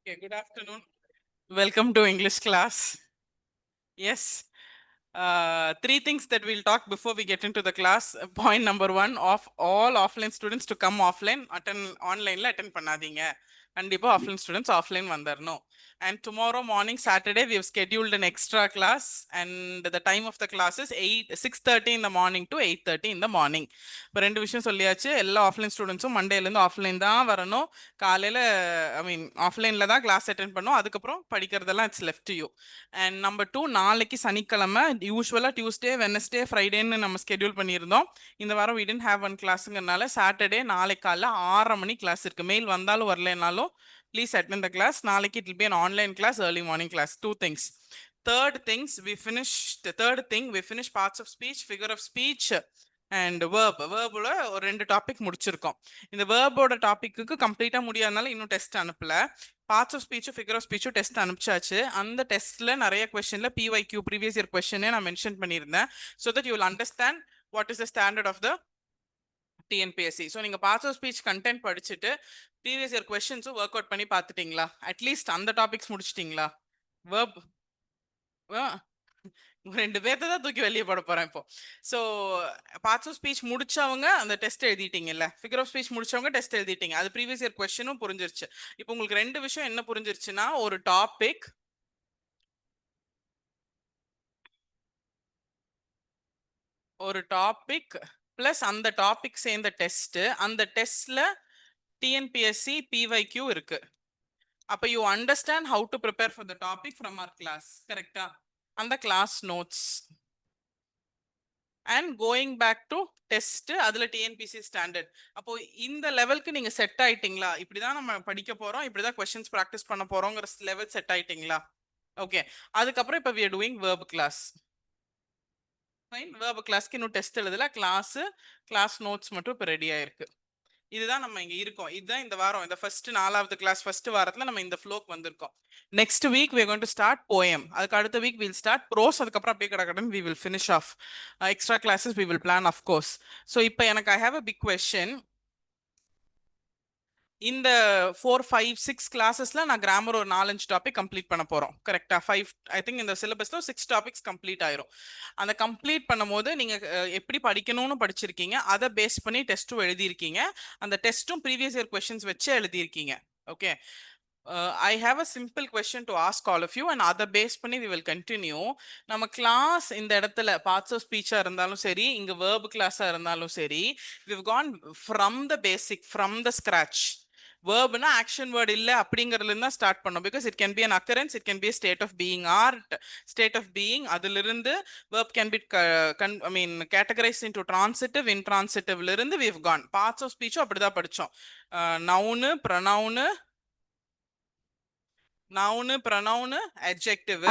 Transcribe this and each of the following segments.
Okay, good afternoon. Welcome to English class. Yes. Three things that we'll talk before we get into the class. Point number one, of all offline students to come offline, attend online la attend பண்ணாதீங்க. கண்டிப்பா offline students offline வந்தரணும். And tomorrow morning, Saturday, we have scheduled an extra class, and the time of the class is 6:30 in the morning to 8:30 in the morning. இப்போ ரெண்டு விஷயம் சொல்லியாச்சு. எல்லா offline ஸ்டூடெண்ட்ஸும் மண்டேலேருந்து offline தான் வரணும். காலையில் ஆஃப்லைனில் தான் கிளாஸ் அட்டென்ட் பண்ணோம். அதுக்கப்புறம் படிக்கிறதெல்லாம் it's left to you. And number two, நாளைக்கு சனிக்கிழமை யூஸ்வலாக டியூஸ்டே வெனஸ்டே ஃப்ரைடேன்னு நம்ம ஸ்கெடியூல் பண்ணியிருந்தோம். இந்த வாரம் we didn't have one கிளாஸுங்கிறனால சாட்டர்டே நாளைக்கு காலைல 6:30 மணி கிளாஸ் இருக்குது. மெயில் வந்தாலும் வரலைனாலும் please attend the class. நாளைக்கு it will be an online class, early morning class. Two things. Third thing, we finished parts of speech, figure of speech and verbல ஒரு ரெண்டு topic முடிச்சிருக்கோம். இந்த வேர்போட டாபிக்கு கம்ப்ளீட்டா முடியாதனால இன்னும் டெஸ்ட் அனுப்பல. பார்ட்ஸ் ஆஃப் ஸ்பீச்சும் ஃபிகர் ஆஃப் ஸ்பீச்சும் டெஸ்ட் அனுப்பிச்சாச்சு. அந்த டெஸ்ட்ல நிறைய கொஸ்டின்ல PYQ ப்ரீவியஸ் இயர் கொஸ்டினே நான் மென்ஷன் பண்ணியிருந்தேன். So that you will understand what is the standard of the TNPSC. So நீங்கள் பார்ட்ஸ் ஆஃப் ஸ்பீச் கண்டென்ட் படிச்சுட்டு ப்ரீவியஸ் இயர் கொஸ்டின்ஸும் ஒர்க் அவுட் பண்ணி பார்த்துட்டீங்களா? அட்லீஸ்ட் அந்த டாபிக்ஸ் முடிச்சிட்டிங்களா? வேர்ப் ரெண்டு பேர்த்த தான் தூக்கி வெளியே போட போறேன் இப்போ. ஸோ பார்ட்ஸ் ஆஃப் ஸ்பீச் முடிச்சவங்க அந்த டெஸ்ட் எழுதிட்டீங்கல்ல, ஃபிகர் ஆஃப் ஸ்பீச் முடிச்சவங்க டெஸ்ட் எழுதிட்டீங்க. அது ப்ரீவியஸ் இயர் கொஸ்டினும் புரிஞ்சிருச்சு. இப்போ உங்களுக்கு ரெண்டு விஷயம் என்ன புரிஞ்சிருச்சுன்னா, ஒரு டாபிக் பிளஸ் அந்த டாபிக் சேர்ந்த டெஸ்ட், அந்த டெஸ்ட்ல TNPSC PYQ இருக்கு. அப்ப you understand how to prepare for the topic from our class. கரெக்டா? அந்த class notes and going back to test, அதுல TNPSC ஸ்டாண்டர்ட். அப்போ இந்த லெவலுக்கு நீங்க செட் ஆயிட்டீங்களா? இப்படிதான் நம்ம படிக்க போறோம், இப்படிதான் கொஸ்டின்ஸ் ப்ராக்டிஸ் பண்ண போறோங்கிற லெவல் செட் ஆயிட்டீங்களா? ஓகே. அதுக்கப்புறம் இப்போ we are doing verb class. Fine. verb கிளாஸ்க்கு இன்னும் டெஸ்ட் எழுதல. கிளாஸ் நோட்ஸ் மட்டும் இப்போ ரெடி ஆயிருக்கு. இதுதான் நம்ம இங்க இருக்கோம். இதுதான் இந்த வாரம், இந்த ஃபர்ஸ்ட் 4வது கிளாஸ் ஃபர்ஸ்ட் வாரத்துல நம்ம இந்த ஃப்ளோக்கு வந்திருக்கோம். Next week we are going to start poem. அதுக்கு அடுத்த வீக் we'll start prose. அதுக்கப்புறம் அப்படியே கடகடன் we will finish off. Extra classes we will plan, of course. So இப்போ எனக்கு I have a big question. இந்த 4, 5, 6 கிளாஸஸ்ல நான் கிராமர் ஒரு 4-5 டாபிக் கம்ப்ளீட் பண்ண போறோம். கரெக்டா? 5, ஐ திங்க் இந்த சிலபஸ்ல 6 டாபிக்ஸ் கம்ப்ளீட் ஆயிரும். அந்த கம்ப்ளீட் பண்ணும்போது நீங்க எப்படி படிக்கணும்னு படிச்சிருக்கீங்க, அதை பேஸ் பண்ணி டெஸ்ட்டும் எழுதியிருக்கீங்க. அந்த டெஸ்ட்டும் ப்ரீவியஸ் இயர் கொஸ்டின்ஸ் வச்சு எழுதியிருக்கீங்க. Okay. I have a simple question to ask all of you, and அதை பேஸ் பண்ணி we will continue. நம்ம கிளாஸ் இந்த இடத்துல பார்ட்ஸ் ஆஃப் ஸ்பீச்சா இருந்தாலும் சரி, இங்க வேர்ப் கிளாஸா இருந்தாலும் சரி, we've gone from the basic, from the scratch. வேர்ப்னா ஆக்ஷன் வேர்ட் இல்ல அப்படிங்கிறதுல இருந்து தான் ஸ்டார்ட் பண்ணோம். Because it can be an occurrence, it can be a state of being, art state of being. அதுல இருந்து verb can be categorized into transitive, intransitive-ல இருந்து we've gone. parts of speech அப்படிதான் படிச்சோம். noun, pronoun, adjective,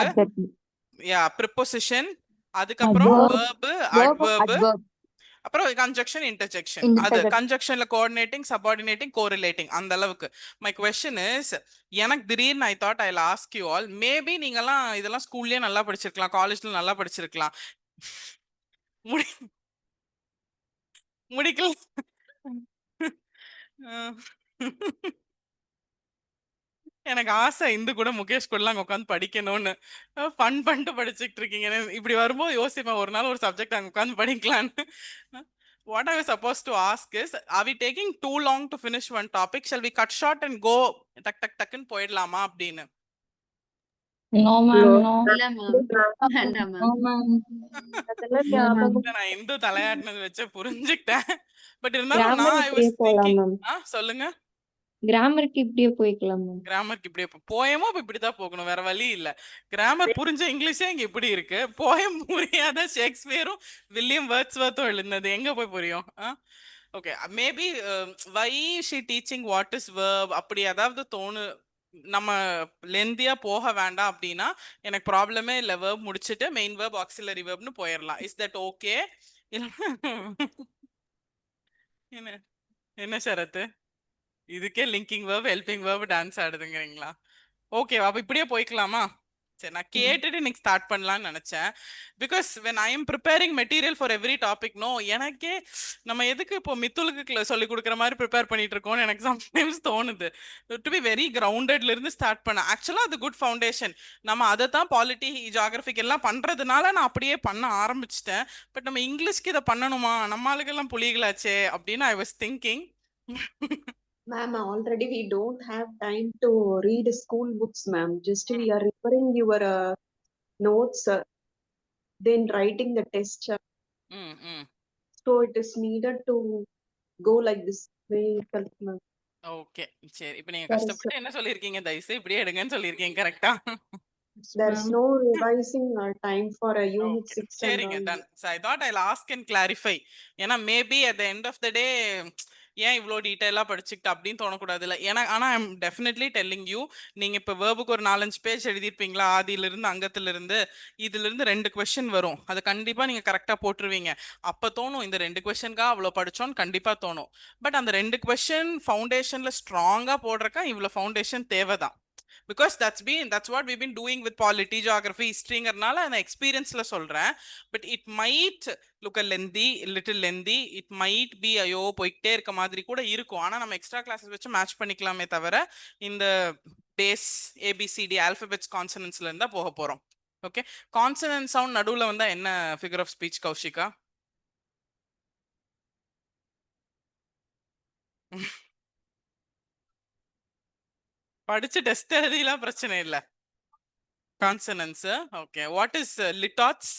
yeah, preposition, அதுக்கப்புறம் verb, adverb, அப்புறம் conjunction, interjection. அது conjunctionல coordinating, subordinating, correlating அந்த அளவுக்கு. My question is, எனக்கு திடீர்னு I thought I'll ask you all, maybe நீங்கலாம் இதெல்லாம் ஸ்கூல்லயே நல்லா படிச்சிருக்கலாம், காலேஜ்ல நல்லா படிச்சிருக்கலாம். முடிக்கல. எனக்கு ஆசை இந்து கூட முகேஷ் கூடலாம் உட்காந்து படிக்கணும்னு. ஃபன் பண்ணிட்டு படிச்சுட்டு இருக்கீங்க. இப்படி வரும்போது யோசிப்பேன், ஒரு நாள் ஒரு சப்ஜெக்ட் அங்கே உட்காந்து படிக்கலான்னு. What I was supposed to ask is, are we taking too long to finish one topic? Shall we cut short and go டக்குன்னு போயிடலாமா அப்படின்னு? No, ma'am, no. இல்ல மேம், வேண்டாம் மேம். நான் இந்து தலையாட்டினது வச்சு புரிஞ்சுக்கிட்டேன். பட் இருந்தாலும் Grammar I was இப்படியே thinking, போலாம் சொல்லுங்க. கிராமருக்கு இப்படியே போய்க்கலாம் மேம். கிராமருக்கு இப்படியே போயமும் இப்ப இப்படிதான் போகணும், வேற வழி இல்ல. கிராமர் புரிஞ்ச இங்கிலீஷே இங்க இப்படி இருக்கு. போயம் புரியாத ஷேக்ஸ்பியரும் வில்லியம் வேர்ட்ஸ்வர்த்தும் எழுந்தது எங்க போய் புரியும்? Okay, maybe why she teaching what is verb அப்படி ஏதாவது தோணு. நம்ம லெந்தியா போக வேண்டாம் அப்படின்னா எனக்கு ப்ராப்ளமே இல்லை. வேர்ப் முடிச்சுட்டு மெயின் வேர்ப், ஆக்சிலரி வேர்ப்னு போயிடலாம். Is that okay? என்ன ஷரத்து? இதுக்கே linking verb, helping verb dance ஆடுதுங்கிறீங்களா? ஓகே, அப்ப இப்படியே போய்க்கலாமா? சரி, நான் கேட்டுட்டு இன்னைக்கு ஸ்டார்ட் பண்ணலாம்னு நினைச்சேன். Because when I am preparing material for every topic, no, எனக்கே நம்ம எதுக்கு இப்போ மித்துலுக்கு சொல்லி கொடுக்குற மாதிரி ப்ரிப்பேர் பண்ணிட்டு இருக்கோம்னு எனக்கு சம்டைம்ஸ் தோணுது. டு பி வெரி கிரவுண்டட்ல இருந்து ஸ்டார்ட் பண்ண ஆக்சுவலா அது குட் ஃபவுண்டேஷன். நம்ம அதை தான் பாலிட்டி ஜியாகிரபிக் எல்லாம் பண்றதுனால நான் அப்படியே பண்ண ஆரம்பிச்சிட்டேன். பட் நம்ம இங்கிலீஷ்க்கு இதை பண்ணணுமா, நம்ம ஆளுக்கெல்லாம் புலிகளாச்சே அப்படின்னு I was thinking. Ma'am, already we don't have time to read school books, ma'am. Just we are referring your notes, then writing the test. So it is needed to go like this way itself, ma'am. Okay, சரி. இப்போ நீங்க There is, கஷ்டப்பட்டு என்ன சொல்லியிருக்கீங்க, தயவுசெய்து இப்படியே எடுங்கன்னு சொல்லியிருக்கீங்க, கரெக்டா? there is no revising time for a unit Okay, 6 and சரிங்க, all. done. So I thought I'll ask and clarify. ஏன்னா maybe at the end of the day ஏன் இவ்வளோ டீட்டெயிலாக படிச்சுக்கிட்டு அப்படின்னு தோணக்கூடாது இல்லை. ஏன்னா ஆனால் I am definitely telling you, நீங்கள் இப்போ வேர்புக்கு ஒரு 4-5 பேஜ் எழுதியிருப்பீங்களா, ஆதியிலிருந்து அங்கத்திலிருந்து, இதுலேருந்து 2 கொஸ்டின் வரும். அது கண்டிப்பாக நீங்கள் கரெக்டாக போட்டுருவீங்க. அப்போ தோணும் இந்த 2 கொஸ்டின்காக அவ்வளோ படித்தோன்னு கண்டிப்பாக தோணும். பட் அந்த 2 கொஸ்டின் ஃபவுண்டேஷனில் ஸ்ட்ராங்காக போடுறக்கா இவ்வளோ ஃபவுண்டேஷன் தேவை தான். Because that's what we've been doing with polity, geography, historyங்கறனால அந்த எக்ஸ்பீரியன்ஸ்ல சொல்றேன். But it might look a little lengthy. It might be ஐயோ போயிட்டே இருக்க மாதிரி கூட இருக்கும். ஆனா நம்ம எக்ஸ்ட்ரா கிளாஸஸ் வச்சு மேட்ச் பண்ணிக்கலாமே தவிர இந்த பேஸ் ABCD ஆல்பபெட்ஸ் கான்சனன்ட்ஸ்ல இருந்தா போக போறோம். ஓகே, கான்சனன்ட் சவுண்ட் நடுவுல வந்தா என்ன ஃபிகர் ஆஃப் ஸ்பீச் கௌஷிகா? படிச்சு டெஸ்ட் எழுதிலாம் பிரச்சனை இல்லை. கான்சனன்ட்ஸ். ஓகே, வாட் இஸ் லிட்டாட்ஸ்?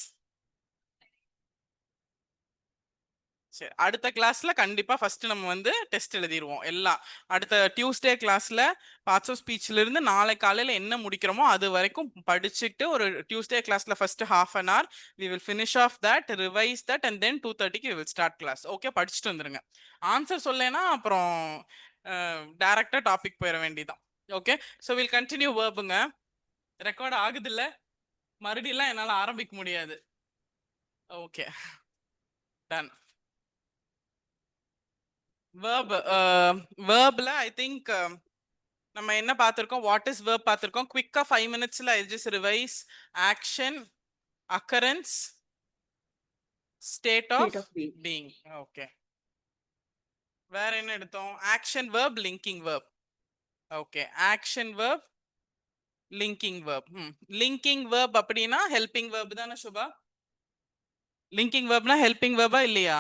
சரி, அடுத்த கிளாஸ்ல கண்டிப்பா ஃபர்ஸ்ட் நம்ம வந்து டெஸ்ட் எழுதிடுவோம் எல்லாம். அடுத்த டியூஸ்டே கிளாஸ்ல பார்ட்ஸ் ஆஃப் ஸ்பீச்ல இருந்து நாளை காலையில என்ன முடிக்கிறோமோ அது வரைக்கும் படிச்சுட்டு ஒரு டியூஸ்டே கிளாஸ்ல first half an hour we will finish off that, revise that, and then 2:30 we will start class. Okay, படிச்சுட்டு வந்துருங்க. ஆன்சர் சொல்லேனா அப்புறம் டைரக்டா டாபிக் போயிட வேண்டியதான். ஓகே, ஸோ வில் கண்டினியூ வேர்புங்க. ரெக்கார்ட் ஆகுது இல்ல, மறுபடியும் என்னால ஆரம்பிக்க முடியாது. Okay, done. வேர்ப்ல ஐ திங்க் நம்ம என்ன பார்த்திருக்கோம், வாட் இஸ் வேர்ப் பார்த்திருக்கோம். குவிக்கா 5 minutesல I just revise. Action, occurrence, state of being. Okay, வேற என்ன எடுத்தோம்? Action verb, linking verb. Okay, action verb, linking verb. Linking verb அப்படின்னா ஹெல்பிங் வேர்ப் தானே சுபா? லிங்கிங் வேர்ப்னா ஹெல்பிங் வேர்பா இல்லையா?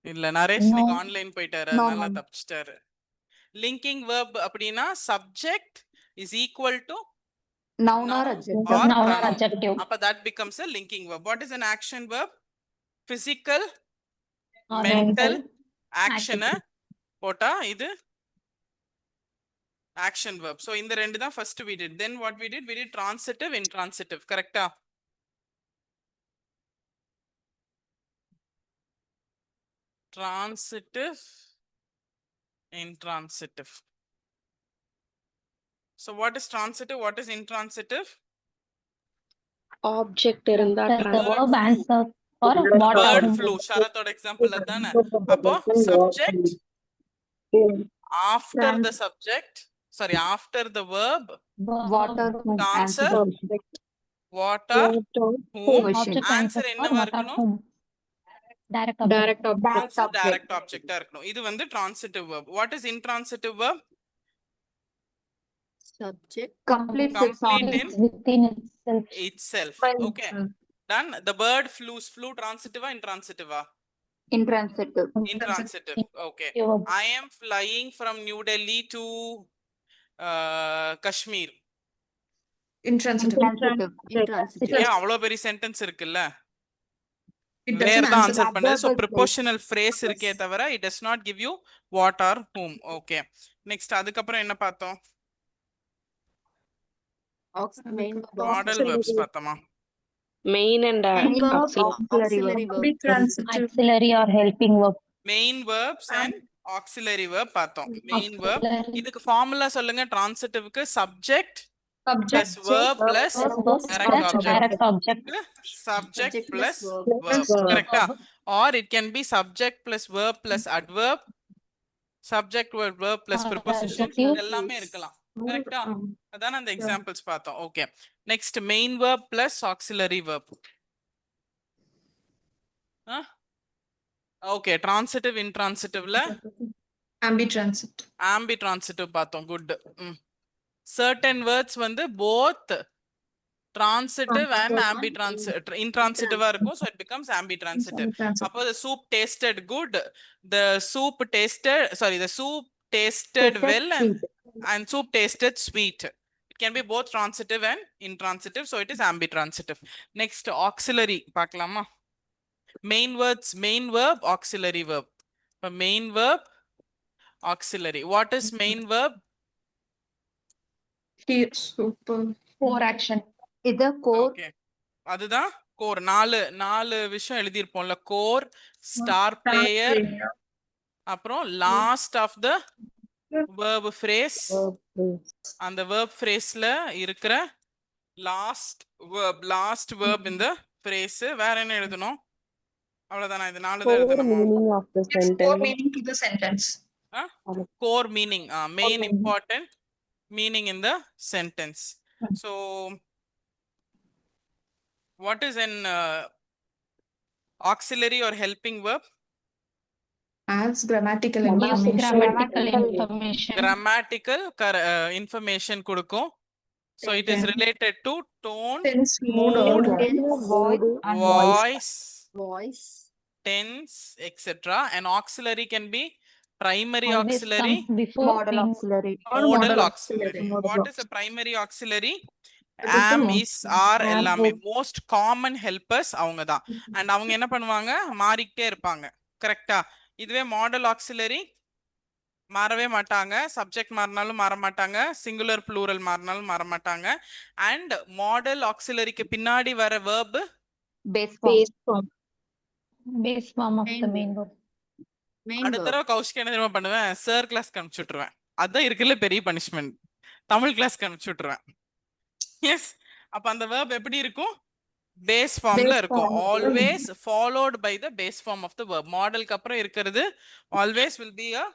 இல்ல, நரேஷ் No. நீங்க ஆன்லைன் போயிட்டாரு, No, அதனால ma'am. தப்பிச்சிட்டாரு. லிங்கிங் வேர்ப் அப்படின்னா subject is equal to Noun or noun adjective. or Noun or pronoun. adjective. அப்ப that becomes a linking verb. What is an action verb? Physical, Or mental mental action activity. போட்டா இது action verb. So இந்த ரெண்டு தான் first we did. Then what we did transitive, intransitive. கரெக்டா? Transitive, intransitive. So what is transitive? What is intransitive? Object இருந்தா Does the verb answer for what or Bird whom? flu. ஷரத்தோட example அதானே. அப்போ subject after the subject, sorry, after the verb, what or whom. answer what or whom. Answer என்னவா இருக்கணும்? Direct object. Direct object. Answer direct object ஆ இருக்கணும். இது வந்து transitive verb. What is intransitive verb? Subject. Complete in within itself. itself. Okay, done. The bird flew transitive, intransitive? Intransitive. Intransitive. Okay, I am flying from New Delhi to Kashmir. Intransitive. ஏன் அவ்வளவு பெரிய sentence இருக்குல்ல, வேற தான் answer பண்ணுது. So ப்ரிபோஷனல் phrase இருக்கே தவிர it does not give you what or whom. Okay, next அதுக்கு அப்புறம் என்ன பார்த்தோம்? மாடல் வெர்ப்ஸ் பார்த்தோமா? Main and auxiliary verb. Auxiliary or helping verb. Main verbs and auxiliary verb பார்த்தோம். மெயின் verb இதுக்கு ஃபார்முலா சொல்லுங்க. ட்ரான்சிட்டிவ்க்கு subject plus verb plus direct object. Subject plus verb. Correct? Or it can be subject plus verb plus adverb, subject verb plus preposition. எல்லாமே இருக்கலாம். கரெக்டா? அதான் அந்த examples பார்த்தோம். Okay, next main verb plus auxiliary verb. Okay, transitive intransitive-ல Ambitransitive. ambitransitive பார்த்தோம். Good. certain words வந்து both transitive and intransitive-ஆ இருக்கும், so it becomes ambitransitive. அப்போ the soup tasted good, the soup tasted well, and soup tasted sweet. It can be both transitive and intransitive, so it is ambitransitive. Next, auxiliary பார்க்கலாமா? main words, main verb, auxiliary verb. இப்போ main verb, auxiliary. What is main verb? Super. Core action. இது core Okay, அதுதான் core. நாலு விஷயம் எழுதியிருப்போம்ல. Core, star player, அப்புறம் last of the verb phrase. அந்த verb phrase-ல இருக்கிற லாஸ்ட் verb இந்த phrase. வேற என்ன எழுதணும்? அவ்வளவுதானா? இது 4 தான் எழுதணுமா? meaning of the Core sentence. meaning to the sentence. Core meaning, main important meaning in the sentence. So what is an auxiliary or helping verb? As grammatical Gives information. grammatical information. Grammatical information கொடுக்கும். So it is related to tone, Tense, mood, or voice, voice tense, etc. An auxiliary can be primary Always auxiliary, comes before model main auxiliary modal auxiliary. What is a primary auxiliary? am, is, are எல்லாமே most common helpers அவங்க தான். and அவங்க என்ன பண்ணுவாங்க? மாறிக்கிட்டே இருப்பாங்க. கரெக்டா? இதுவே மாடல் ஆக்சிலரி மாறவே மாட்டாங்க. சப்ஜெக்ட் மாறினாலும் மாற மாட்டாங்க, சிங்குலர் ப்ளூரல் மாறினாலும் மாற மாட்டாங்க. அண்ட் மாடல் ஆக்சிலரிக்கு பின்னாடி வர verb base form base form of the main verb. அடுத்த தடவை கௌஷிக் என்ன தெரியுமா பண்ணுவேன்? சார் கிளாஸ்க்கு அனுப்பிச்சு விட்டுருவேன். அதான் இருக்குல்ல பெரிய பனிஷ்மெண்ட். தமிழ் கிளாஸ்க்கு அனுப்பிச்சு விட்டுருவேன். எஸ், அப்ப அந்த verb எப்படி இருக்கும்? பேஸ் ஃபார்ம்ல இருக்கும். Always followed by the base form of the verb. மாடலுக்கு அப்புறம் இருக்கிறது ஆல்வேஸ் வில் பி அ,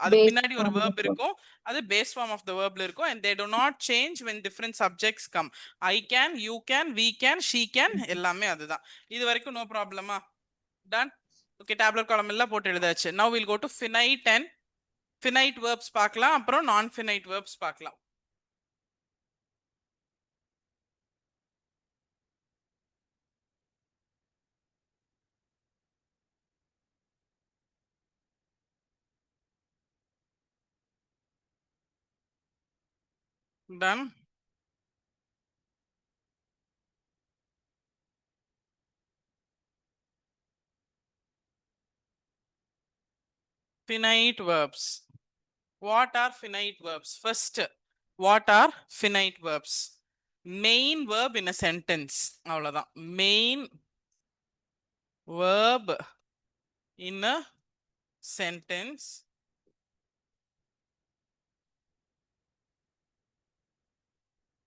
அதுக்கு பின்னாடி ஒரு verb இருக்கும், அது பேஸ் ஃபார்ம் ஆஃப் த verbல இருக்கும். and they do not change when different subjects come. I can, you can, we can, she can, எல்லாமே அதுதான். இது வரைக்கும் நோ ப்ராப்ளமா? டன். ஓகே, டேப்லெட் காலம் எல்லாம் போட்டு எழுதாச்சு. now we'll go to finite and finite verbs பார்க்கலாம், அப்புறம் non-finite verbs பார்க்கலாம். Done. Finite verbs. What are finite verbs? First, what are finite verbs? Main verb in a sentence. அவ்வளவுதான். Main verb in a sentence.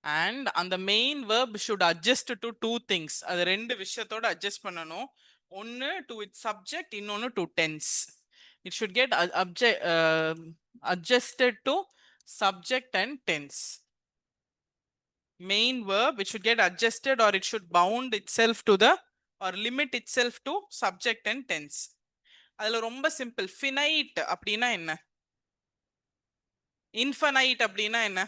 And அந்த main verb should adjust to two things. அது ரெண்டு விஷயத்தோட adjust பண்ணணும். ஒன்னு to its subject, இன்னொன்னு to tense. It should get adjusted to subject and tense. Main verb, it should get adjusted or it should bound itself to the, or limit itself to subject and tense. அதுல ரொம்ப simple. finite அப்படின்னா என்ன? infinite அப்படின்னா என்ன?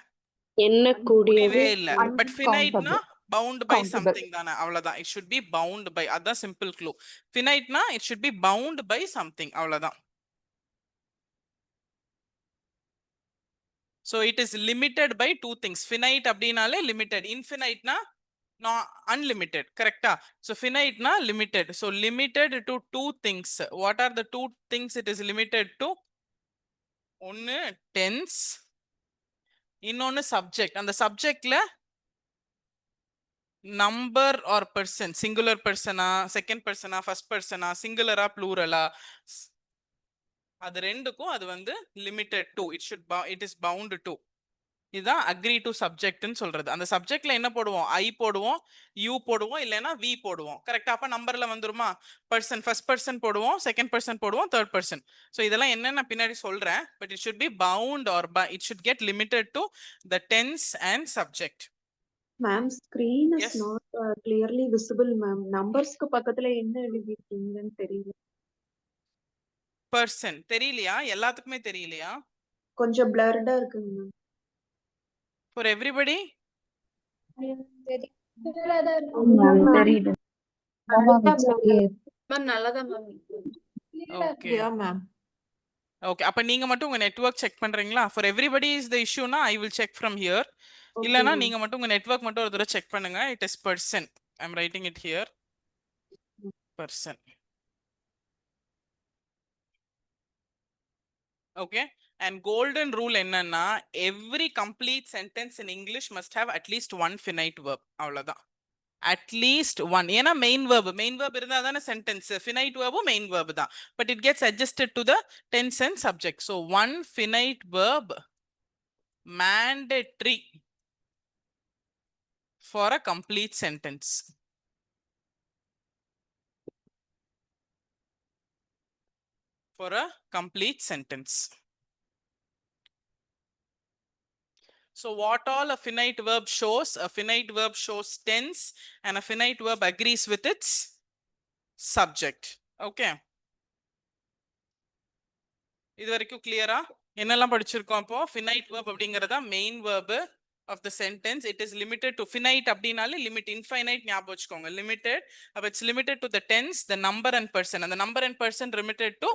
முடியவே இல்ல. But finiteனா bound by something தானே, அவ்வளவுதான். it should be bound by, அதான் சிம்பிள் க்ளூ. finiteனா it should be bound by something, அவ்வளவுதான். so it is limited by two things. finite அப்படினாலே limited, infinite na unlimited, correcta? so finite na limited, so limited to two things. what are the two things it is limited to? ஒன்னு tense, இன்னொன்னு subject. அந்த subjectல number or person, singular persona, second persona, first persona, singular-ஆ plural-ஆ, அது ரெண்டுக்கும் அது வந்து limited to, it is bound to. இதுதான் agree to subjectன்னு சொல்றது. அந்த சப்ஜெக்ட்ல என்ன போடுவோம்? I போடுவோம், you போடுவோம், இல்லைன்னா we போடுவோம். கரெக்டா? அப்ப நம்பர்ல வந்துருமா? பர்சன், ஃபர்ஸ்ட் பர்சன் போடுவோம், செகண்ட் பர்சன் போடுவோம், தேர்ட் பர்சன். ஸோ இதெல்லாம் என்னென்ன பின்னாடி சொல்றேன். But it should be bound or it should get limited to the tense and subject. Ma'am, screen is Yes. not clearly visible, ma'am. Numbersக்கு பக்கத்துல என்ன எழுதிருக்கீங்கன்னு தெரியல. Person தெரியலையா? எல்லாத்துக்குமே தெரியலையா? கொஞ்சம் blurred-ஆ இருக்குங்க மேம். For everybody? தெரியுது. Okay. Okay, அப்ப நீங்க மட்டும் உங்க நெட்வொர்க் செக் பண்றீங்களா? For everybody is the issue na I will check from here. இல்லனா நீங்க மட்டும் உங்க நெட்வொர்க் மட்டும் ஒரு தடவை செக் பண்ணுங்க. It is person. I am writing it here. Person. Okay, and golden rule என்னன்னா every complete sentence in English must have at least one finite verb. அவ்வளவுதான். At least one. ஏன்னா main verb இருந்தா தானே sentence. Finite verb main verb தான். But it gets adjusted to the tense and subject. So one finite verb mandatory for a complete sentence. For a complete sentence. So what all a finite verb shows? A finite verb shows tense and a finite verb agrees with its subject. Okay. இது வரைக்கும் clear-ஆ? என்னெல்லாம் படிச்சிருக்கோம் அப்போ? Finite verb அப்படிங்கறதா main verb of the sentence. It is limited to finite அப்படினாலே limit, infinite ஞாபகம் வச்சுக்கோங்க. Limited. அப்ப it's limited to the tense, the number and person. And the number and person limited to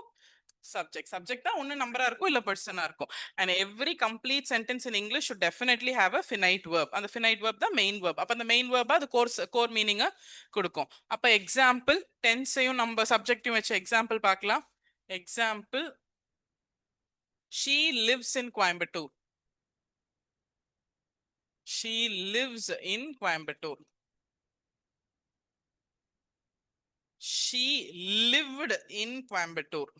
subject. Subject தான் ஒன்னு நம்பரா இருக்கும் இல்ல பர்சனா இருக்கும். And every complete sentence in English should definitely have a finite verb. அந்த finite verb தான் main verb. அப்ப அந்த main verb அது core meaning கொடுக்கும். அப்ப example tense-ஐயும் நம்ம subject-ஐயும் வச்சு example பார்க்கலாம். Example, she lives in Coimbatore. She lives in Coimbatore. She lived in Coimbatore.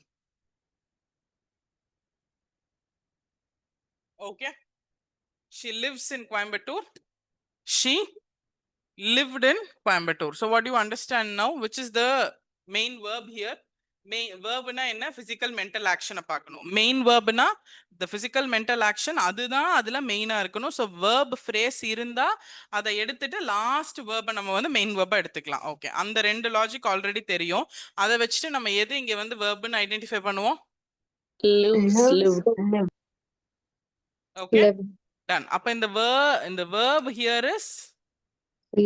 Okay. She lives in Coimbatore. She lived in Coimbatore. So what do you understand now? Which is the main verb here? Main verb na enna? Physical mental action பார்க்கணும். Main verb na the physical mental action அதுதான் அதுல மெயினா இருக்கணும். So verb phrase இருந்தா அதை எடுத்துட்டு last verb நம்ம வந்து main verb எடுத்துக்கலாம். Okay, அந்த ரெண்டு லாஜிக் ஆல்ரெடி தெரியும். அதை வச்சுட்டு நம்ம எது இங்க வந்து verb னு ஐடென்டிஃபை பண்ணுவோம்? Lived. Okay, Lived. done. அப்ப இந்த verb here is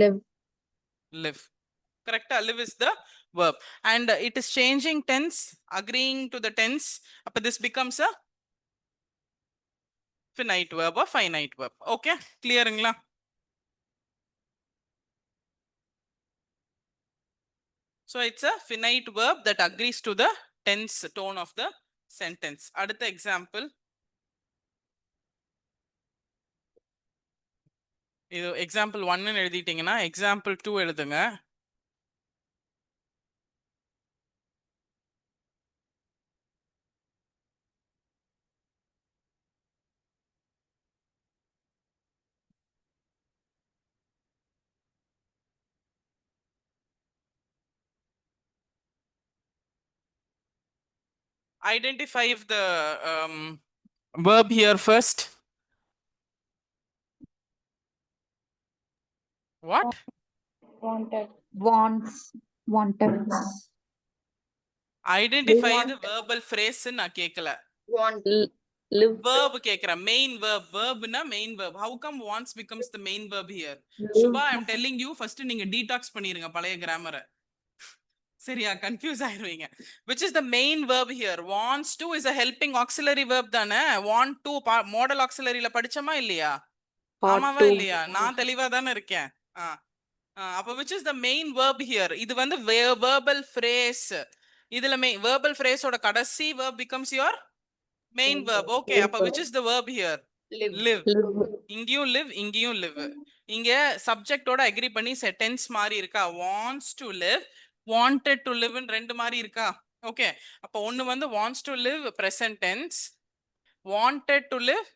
Live. live. Correct. Live is the verb and it is changing tense, agreeing to the tense. Appa this becomes a finite verb or finite verb. Okay, clear ingla? So it's a finite verb that agrees to the tense tone of the sentence. Adutha example, இது example 1 ன்னு எழுதிட்டீங்கன்னா example 2 எழுதுங்க. Identify if the verb here first. What? Wanted. Wants. Wanted. Identify the verbal phrase na கேக்கல. Want. Live. Verb கேக்குற main verb na main verb. How come wants becomes the main verb here? Shubha, I am telling you first நீங்க detox பண்ணிருங்க பழைய grammar. சரியா, confuse ஆயிருவீங்க. Which is the main verb here? Wants to is a helping auxiliary verb தானே. Want to model auxiliary ல படிச்சமா இல்லையா? ஆமாவா இல்லையா? நான் தெளிவா தானே இருக்கேன். அப்ப which is the main verb here? இது வந்து verbal phrase. இதுல verbal phrase ஓட கடைசி verb becomes your main verb. Okay, அப்ப which is the verb here? Live. இங்கேயும் live, இங்கேயும் live. இங்க subject ஓட agree பண்ணி sentence மாதிரி இருக்கா? Wants to live, wanted to live ன்னு ரெண்டு மாதிரி இருக்கா? Okay, அப்ப ஒன்னு வந்து wants to live present tense, wanted to live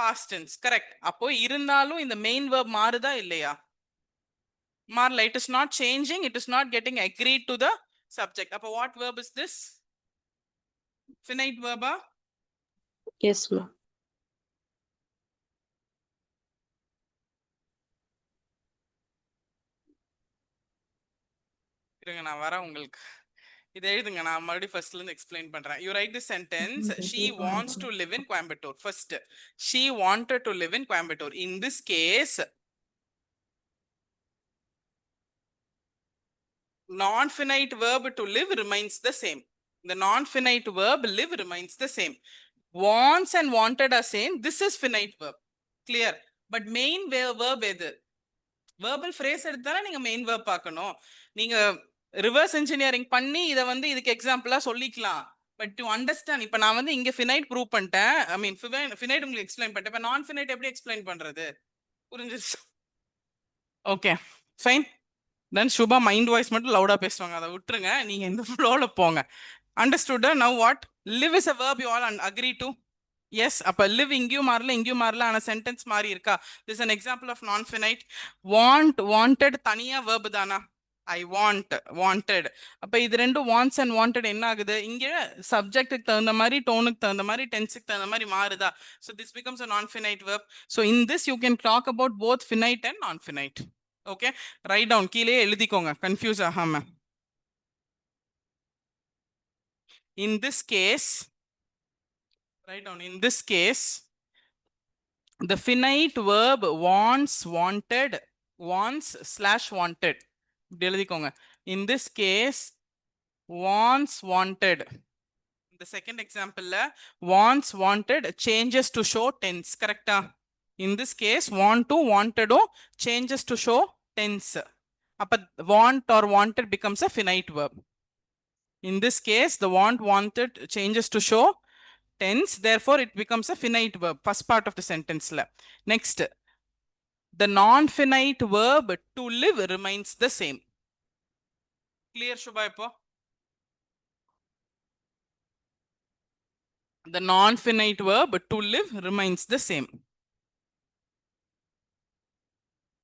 past tense. Correct. அப்போ இருந்தாலும் இந்த main verb மாறுதா இல்லையா? மாறல. It is not changing. It is not getting agreed to the subject. அப்போ what verb is this? Finite verb? Yes, ma'am. இருங்க நான் வரேன் உங்களுக்கு. இதை எழுதுங்க, நான் மறுபடியும் ஃபர்ஸ்ட்ல இருந்து எக்ஸ்பிளைன் பண்றேன். You write the sentence. She wants to live in Coimbatore. First, she wanted to live in Coimbatore. In this case, non-finite verb to live remains the same. The non-finite verb live remains the same. Wants and wanted are same. This is finite verb. Clear? But main verb எது? verbal phrase எடுத்தாலே நீங்க main verb பார்க்கணும். நீங்க reverse engineering பண்ணி இதை வந்து இதுக்கு எக்ஸாம்பிளா சொல்லிக்கலாம். பட் டு அண்டர்ஸ்டாண்ட், இப்போ நான் வந்து இங்க ஃபினைட் ப்ரூவ் பண்ணிட்டேன். ஐ மீன் ஃபினைட் உங்களுக்கு எக்ஸ்பிளைன் பண்ணிட்டேன். இப்போ நான் ஃபினைட் எப்படி எக்ஸ்பிளைன் பண்றது? புரிஞ்சிச்சு? Okay fine. Then Subha mind voice மட்டும் லவுடா பேசுவாங்க, அதை விட்டுருங்க. நீங்க இந்த ஃப்ளோல போங்க. Understood? Now what? Live is a verb you all agree to? Yes, அப்ப live இங்கேயும் மாறல, ஆனா சென்டென்ஸ் மாறி இருக்கா? This is an example of non-finite. Want, wanted தனியா verb தானா? I want, wanted. அப்ப இது ரெண்டும் wants and wanted என்ன ஆகுது? இங்க சப்ஜெக்ட்டுக்கு தகுந்த மாதிரி, டோனுக்கு தகுந்த மாதிரி, டென்ஸுக்கு தகுந்த மாதிரி மாறுதா? So this becomes a non-finite verb. So in this you can talk about both finite and non-finite. Okay, write down, கீழே எழுதிக்கோங்க, கன்ஃபியூஸ் ஆகாம. In this case, write down, in this case, the finite verb wants, wanted, wants / wanted. In this case, wants, wanted. The second example, wants, wanted changes to show tense. Correct? In this case, want to, wanted changes to show tense. Appa want or wanted becomes a finite verb. In this case, the want, wanted changes to show tense, therefore it becomes a finite verb. First part of the sentence la. Next, the non-finite verb to live remains the same. Clear Shubha ipo? The non-finite verb to live remains the same.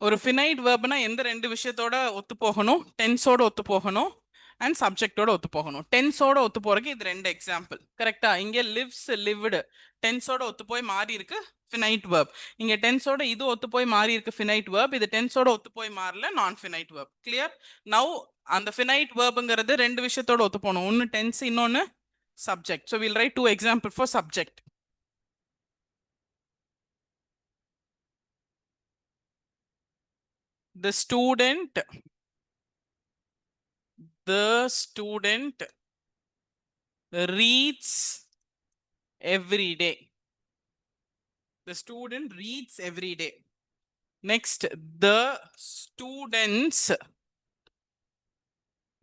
ஒரு finite verbனா எந்த ரெண்டு விஷயத்தோட ஒத்து போகணும்? டென்ஸோட ஒத்து போகணும் and சப்ஜெக்டோட ஒத்து போகணும். டென்ஸோட ஒத்து போறதுக்கு இது ரெண்டு எக்ஸாம்பிள். கரெக்டா? இங்க lives, lived டென்ஸோட ஒத்து போய் மாறி இருக்கு finite verb. இங்க டென்ஸோட இது ஒத்து போய் மாறி இருக்கு finite verb. இது டென்ஸோட ஒத்து போய் மாறல non-finite verb. Clear? Now அந்த finite verbங்கிறது ரெண்டு விஷயத்தோட ஒத்து போகணும். ஒன்னு டென்ஸ், இன்னொன்னு subject. So we'll write two examples for subject. The student reads every day. The student reads every day. Next, the students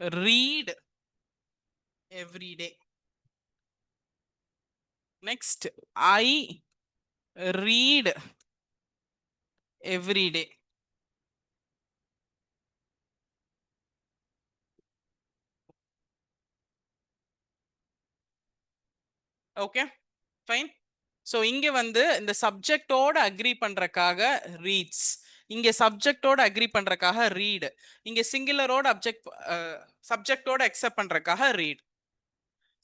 read every day. Next, I read every day. Okay, fine. So இங்க வந்து இந்த சப்ஜெக்டோட agri பண்றதுக்காக reads, இங்க சப்ஜெக்டோட agri பண்றதுக்காக read, இங்க சிங்குலரோட சப்ஜெக்டோட accept பண்றதுக்காக read.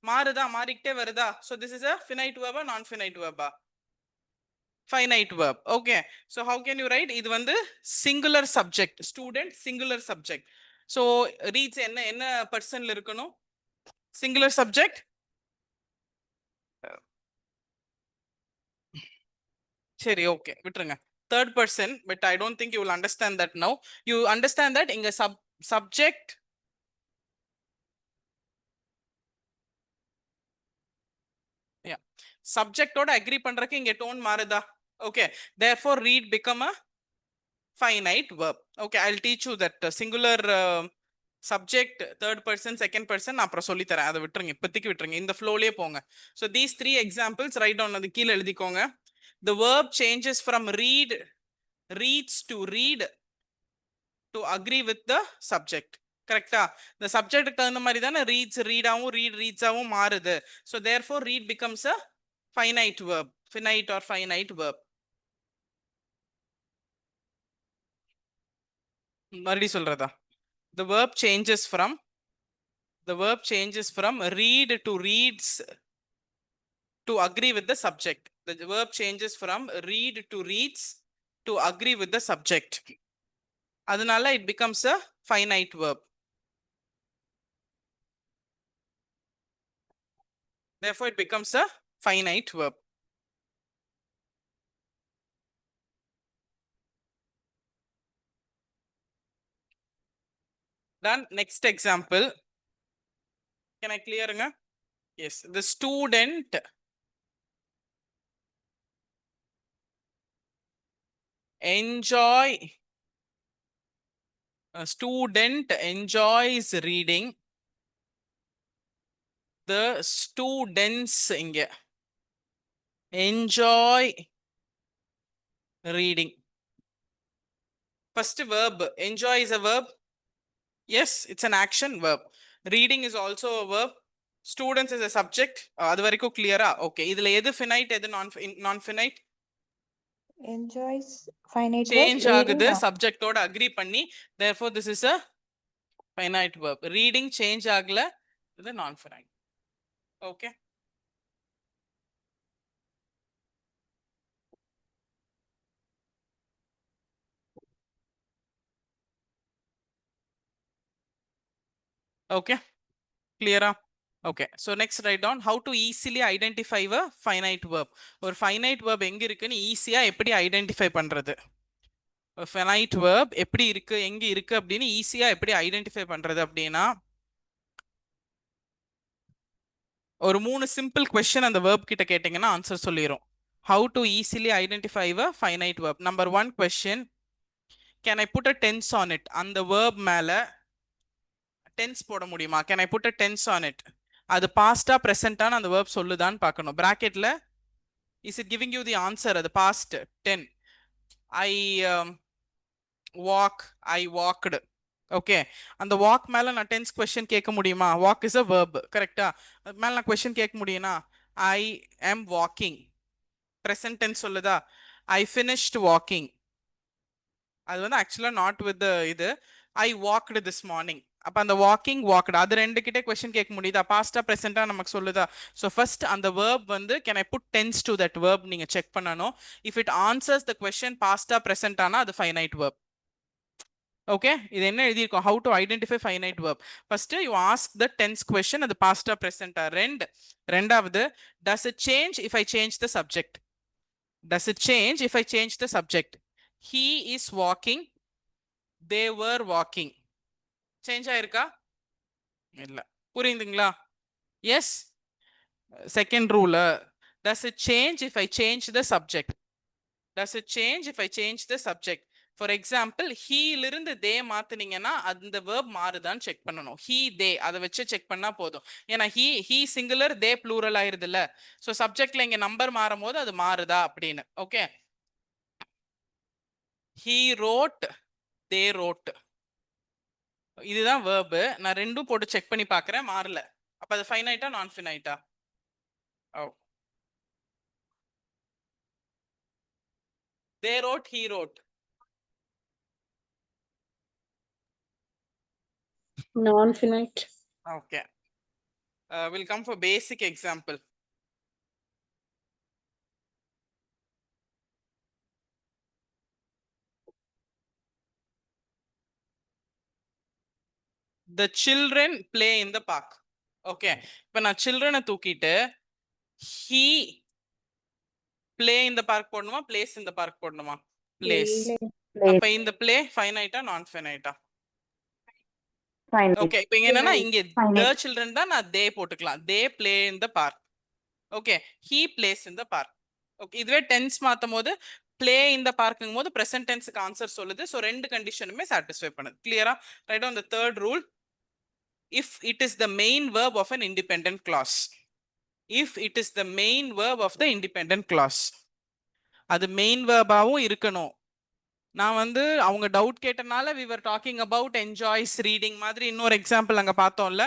மாறுதா? மாறிக்கிட்டே வருதா? So this is a finite verb or non-finite verb? Finite verb. Okay, so how can you write? இது வந்து singular subject, student singular subject. So reads என்ன பர்சன்ல இருக்கணும்? Singular subject. சரி, ஓகே விட்டுருங்க. Third person, but I don't think you will understand that now. You understand that இங்க subject சப்ஜெக்டோட agri பண்றதுக்கு இங்க tone மாறுதா? Okay, therefore read become a finite verb. Okay, I'll teach you that singular subject, third person, second person அப்புறம் சொல்லி தரேன். அதை விட்டுருங்க, இப்போதைக்கு விட்டுருங்க, இந்த ஃப்ளோலயே போங்க. So these three examples write down, அது கீழே எழுதிக்கோங்க. The verb changes from read, reads to read to agree with the subject. கரெக்டா? The subject தகுந்த மாதிரி தானே reads read-ஆவும் reads-ஆவும் மாறுது. So therefore read becomes a finite verb, finite or finite verb. மறுபடி சொல்றதா? The verb changes from read to reads to agree with the subject. The verb changes from read to reads to agree with the subject. அதனால it becomes a finite verb. Therefore, it becomes a finite verb. Done. Next example. Can I clear? Yes. The student enjoys reading. The students inge enjoy reading. First verb, enjoy is a verb. Yes, it's an action verb. Reading is also a verb. Students is a subject. அது வரைக்கும் clear-ஆ? Okay. இதுல எது finite, எது non-finite? Enjoys finite Change verb. ஆகுது Reading subject ஓட agree பண்ணி. Therefore, this is a finite verb. Reading change ஆகல. இது non-finite. Okay. Okay. Clear-ஆ? Okay. So next write down how to easily identify a finite verb. ஒரு finite verb எங்க இருக்குன்னு ஈஸியா எப்படி ஐடென்டிஃபை பண்றது? finite verb எப்படி இருக்கு எங்க இருக்கு அப்படின்னு ஈஸியா எப்படி ஐடென்டிஃபை பண்றது அப்படின்னா ஒரு 3 சிம்பிள் क्वेश्चन அந்த verb கிட்ட கேட்டிங்கன்னா answer சொல்லிரும். How to easily identify a finite verb. Number 1 question, can I put a tense on it? அந்த verb மேல tense போட முடியுமா? Can I put a tense on it? அது past-ஆ present-ஆன அந்த verb சொல்லுதான்னு பார்க்கணும். bracket-ல is it giving you the answer? அது past 10. I walked. Okay. அந்த walk மேல நான் tense question கேட்க முடியுமா? walk is a verb. கரெக்ட்டா? அது மேல நான் question கேட்க முடியும்னா I am walking. present tense சொல்லுதா? I finished walking. அது வந்து actually not with the இது I walked this morning. அப்ப அந்த walked அது ரெண்டு கிட்டே question கேட்க முடியுதா? past-ஆ present-ஆ நமக்கு சொல்லுதா? So first அந்த verb வந்து can I put tense to that verb நீங்க check பண்ணணும். If it answers the question past-ஆ present-ஆனா அது finite verb. Okay, இது என்ன எழுதியிருக்கோம்? How to identify finite verb. First you ask the tense question அது past-ஆ present-ஆ. ரெண்டாவது does it change if I change the subject? Does it change if I change the subject? He is walking, they were walking. Change ஆயிருக்கா? இல்ல. புரியுதுங்களா? Yes. Second rule, does it change if I change the subject? Does it change if I change the subject? For example, he இருந்து they மாத்துனீங்கன்னா அந்த verb மாறுதான்னு check பண்ணணும். He, they அதை வச்சு check பண்ணா போதும். ஏன்னா he singular, they plural ஆயிருதுல்ல. So subjectல இங்க number மாறும் போது அது மாறுதா அப்படின்னு. Okay. He wrote, they wrote. இதுதான் verb. நான் ரெண்டும் போட்டு செக் பண்ணி பார்க்கறேன், மாறல. அப்ப அது finite-ஆ non-finite-ஆ? Oh. They wrote, he wrote. Non-finite. Okay. We'll come for basic example. The children play in the park. Okay. இப்ப நான் children-அ தூக்கிட்டு he play in the park போடணுமா plays in the park போடணுமா? Plays. play. அப்ப இந்த play finite-ஆ non-finite-ஆ? Finite. Okay. இப்ப இங்க என்னன்னா இங்க the Finite. children தான் நான் they போட்டுக்கலாம். They play in the park. Okay. He plays in the park. Okay. இதுவே tense மாத்தும் போது play in the park-ங்கும் போது present tense-க்கு ஆன்சர் சொல்லுது. So ரெண்டு கண்டிஷனுமே satisfy பண்ணுது. Clear-ஆ? Write down the third rule. If it is the main verb of an independent clause. If it is the main verb of the independent clause. அது main verb-ஆவும் இருக்கணும். நான் வந்து அவங்க doubt கேட்டனால we were talking about enjoys reading மாதிரி இன்னொரு example அங்க பார்த்தோம்ல.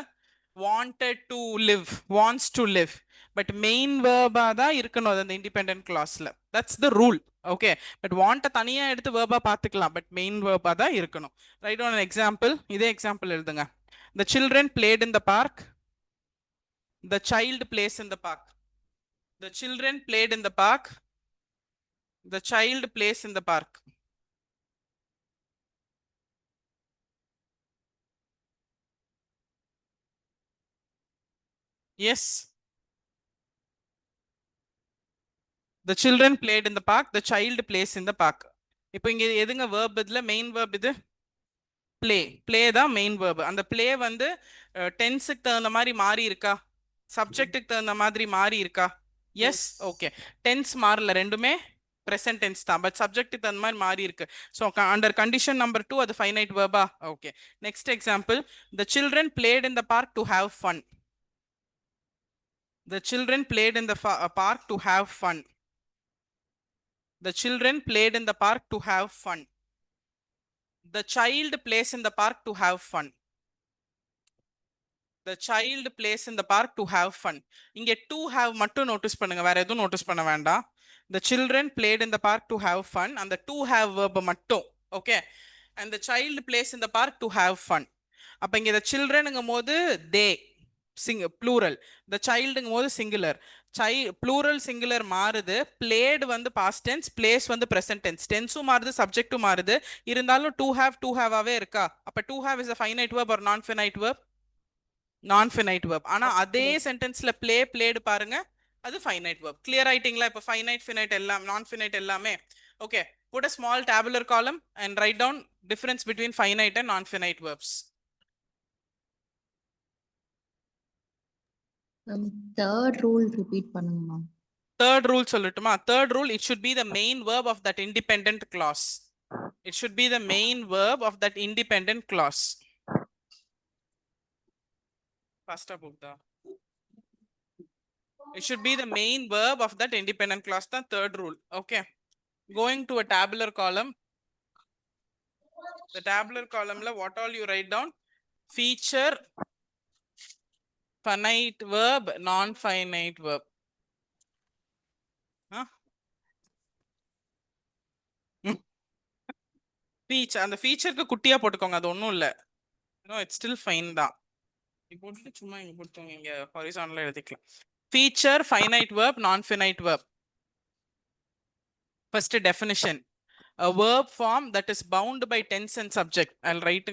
wanted to live, wants to live. But main verb-ஆ தான் இருக்கணும் அந்த independent clause-ல. That's the rule. Okay but வாண்ட தனியா எடுத்து வேர்பா பார்த்துக்கலாம் பட் மெயின் வேர்பா தான் இருக்கணும். Write an example. இதே எக்ஸாம்பிள் எழுதுங்க. The children played in the park. The child plays in the park. The children played in the park. The child plays in the park. Yes. The children played in the park. The child plays in the park. இப்போ இங்க எதுங்க verb இதுல main verb இது play. Play தான் main verb. அந்த play வந்து டென்ஸுக்கு தகுந்த மாதிரி மாறி இருக்கா, சப்ஜெக்ட்டுக்கு தகுந்த மாதிரி மாறி இருக்கா? எஸ். ஓகே டென்ஸ் மாறல, ரெண்டுமே ப்ரெசன்ட் டென்ஸ் தான் பட் சப்ஜெக்ட்டுக்கு தகுந்த மாதிரி மாறி இருக்கு. ஸோ அண்டர் கண்டிஷன் நம்பர் 2 அது ஃபைனைட் வேர்பா? Okay next example. The children played in the park to have fun. The children played in the park to have fun. The children played in the park to have fun. The child plays in the park to have fun. The child plays in the park to have fun. இங்க to have மட்டும் notice பண்ணுங்க, வேற எதுவும் notice பண்ண வேண்டாம். The children played in the park to have fun. அந்த to have verb மட்டும். Okay and the child plays in the park to have fun. அப்ப இங்க the childrenங்கும் போது they plural, the childங்கும் போது singular. plural singular மாறுது. played வந்து past tense, plays வந்து present tense. tenseம் மாறுது, subjectம் மாறுது. இருந்தாலும் to have ஆவே இருக்கா? அப்ப to have is a finite verb or non-finite verb? Non-finite verb. ஆனா அதே சென்டென்ஸ்ல played பாருங்க, அது finite verb. clear ஆயிட்டீங்களா? இப்ப finite finite எல்லாம் non-finite எல்லாமே. okay put a small tabular column and write down difference between finite and non-finite verbs. Third rule repeat பண்ணுங்க ma'am. Third rule சொல்லட்டுமா? Third rule, it should be the main verb of that independent clause. It should be the main verb of that independent clause. First book da. It should be the main verb of that independent clause. The third rule. Okay. Going to a tabular column. The tabular column la what all you write down? Feature, finite verb, non-finite verb. Huh? Feature. அந்த featureக்கு குட்டியா போட்டுக்கோங்க, அது ஒண்ணும் இல்ல. No, it's still fine தான். போட்டுட்டு சும்மா இங்க போட்டுங்க, இங்க ஹாரிசான்டலா எழுதிக்கலாம். Feature, finite verb, non-finite verb. First definition. A verb form that is bound by tense and subject. I'll write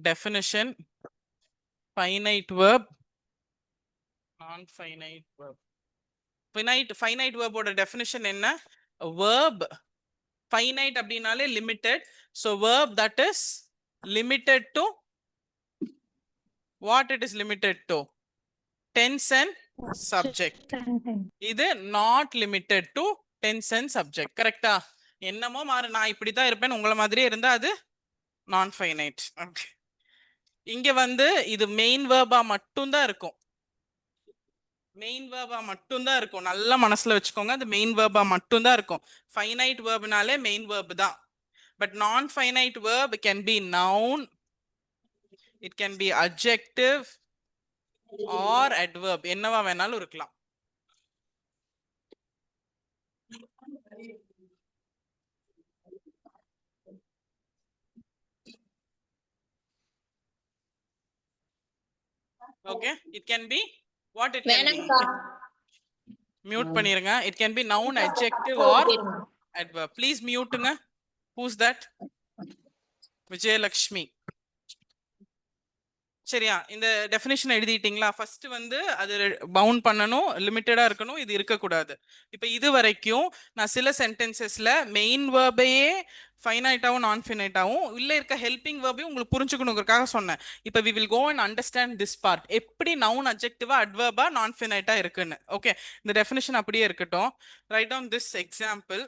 definition. Finite verb, non-finite verb. Finite verb ஓட definition என்ன? A verb finite அப்படினாலே limited. So verb that is limited to what it is limited to? Tense and subject. இது not limited to tense and subject. கரெக்டா? என்னமோ மாறு, நான் இப்படிதான் இருப்பேன் உங்களை மாதிரியே இருந்தா அது non-finite. Okay. இங்க வந்து இது மெயின் வேர்பா மட்டும் தான் இருக்கும். மெயின் வேர்பா மட்டும் தான் இருக்கும். நல்லா மனசுல வச்சுக்கோங்க, அது மெயின் வேர்பா மட்டும் தான் இருக்கும். ஃபைனைட் வேர்ப்னாலே மெயின் வேர்ப் தான். But nonfinite verb can be noun, it can be adjective or adverb, என்னவா வேணாலும் இருக்கலாம். Okay it can be what it can be. Mute பண்ணிருங்க. It can be noun, adjective or adverb. Please மியூட்டுங்க. Who's that? Vijayalakshmi. சரியா? இந்த definition எழுதிட்டீங்களா? First வந்து அது bound பண்ணணும், லிமிட்டடா இருக்கணும், இது இருக்கக்கூடாது. இப்போ இது வரைக்கும் நான் சில சென்டென்சஸ்ல மெயின் வேர்பையே ஃபைனைட்டாவும் நான் ஃபினைட்டாவும் உள்ள இருக்க ஹெல்பிங் வேர்பையும் உங்களுக்கு புரிஞ்சுக்கணுங்கிறதுக்காக சொன்னேன். இப்போ we will go and understand this part, எப்படி நவுன் அட்ஜெக்டிவா அட்வர்பா நான் ஃபினைட்டா இருக்குன்னு. ஓகே இந்த டெஃபினேஷன் அப்படியே இருக்கட்டும். Write down this example.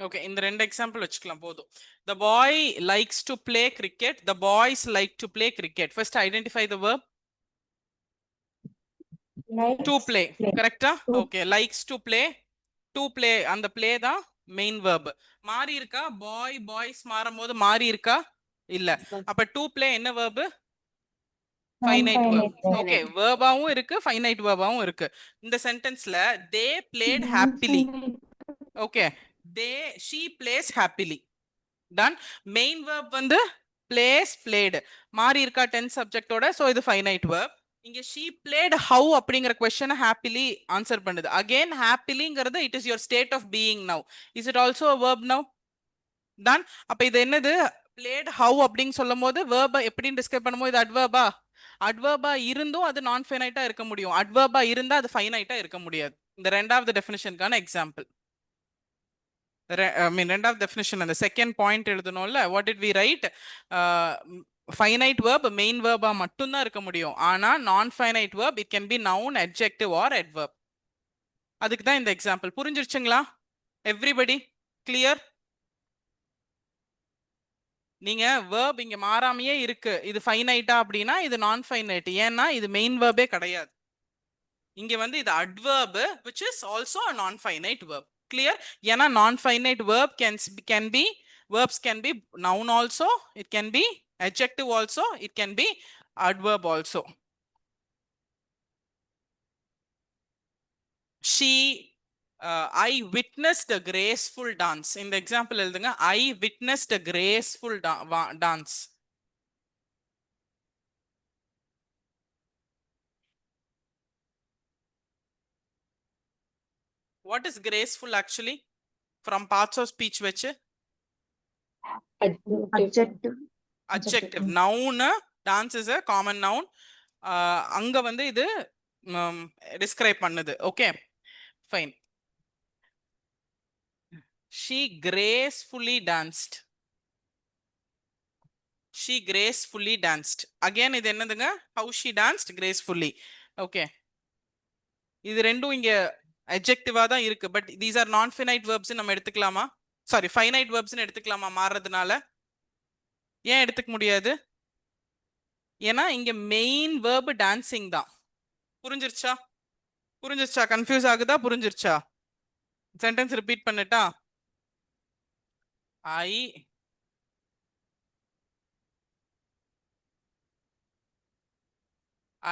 Okay, இந்த ரெண்டு எக்ஸாம்பிள் வச்சுக்கலாம் போதும். The boy likes to play cricket. The boys like to play cricket. First identify the verb. To play. கரெக்டா? Okay, likes to play. To play, அந்த play தான் main verb. மாறி இருக்கா? boy boys மாறும்போது மாறி இருக்கா? இல்ல. அப்ப to play என்ன verb? Finite verb. ஓகே, verb-ஆவும் இருக்கு, finite verb-ஆவும் இருக்கு. இந்த சென்டென்ஸ்ல they played happily. Okay, she plays happily. Done. Main verb வந்து plays played. மாறி இருக்கா tense subject ஓட, so இது finite verb. இங்க she played how அப்படிங்கிற question happily ஆன்சர் பண்ணுது. Again happily-ங்கிறது it is your state of being now. Is it also a verb now? Done. அப்ப இது என்னது? played how அப்படின்னு சொல்லும் போது verb எப்படின்னு டிஸ்கிரைப் பண்ணும்போது இது adverb-ஆ? adverb-ஆ இருந்தும் அது நான் finite-ஆ இருக்க முடியும். adverb-ஆ இருந்தா அது finite-ஆ இருக்க முடியாது. இந்த ரெண்டாவது டெஃபினிஷனுக்கான எக்ஸாம்பிள். I mean, ரெண்டாவது definition அந்த second point எழுதணும்ல, what did we write? Finite verb main verb மட்டும் தான் இருக்க முடியும். ஆனா non-finite verb it can be noun, adjective or adverb. அதுக்கு தான் இந்த எக்ஸாம்பிள். புரிஞ்சிருச்சுங்களா? Everybody clear? நீங்க verb இங்க மாறாமையே இருக்கு, இது finite அப்படின்னா இது non-finite. ஏன்னா இது main verb கிடையாது. இங்க வந்து இது adverb which is also a non-finite verb. Clear? ஏன்னா non-finite verb can be verbs can be noun also, it can be adjective also, it can be adverb also. I witnessed a graceful dance. இந்த example எழுதுங்க. I witnessed a graceful dance. What is graceful actually? From parts of speech வச்சு Adjective. adjective. Noun, dance is a common noun. அங்க வந்து இது describe பண்ணுது. Okay, fine. She gracefully danced. She gracefully danced. Again இது என்னதுங்க? How she danced gracefully. Okay, இது ரெண்டும் இங்க adjective-ஆ தான் இருக்கு. But these are non-finite verbs நம்ம எடுத்துக்கலாமா? Sorry, finite verbs எடுத்துக்கலாமா மாறதுனால? ஏன் எடுத்துக்க முடியாது? ஏன்னா இங்க மெயின் verb dancing தான். புரிஞ்சிருச்சா? புரிஞ்சிருச்சா? கன்ஃபியூஸ் ஆகுதா? புரிஞ்சிருச்சா? சென்டென்ஸ் ரிப்பீட் பண்ணட்டா?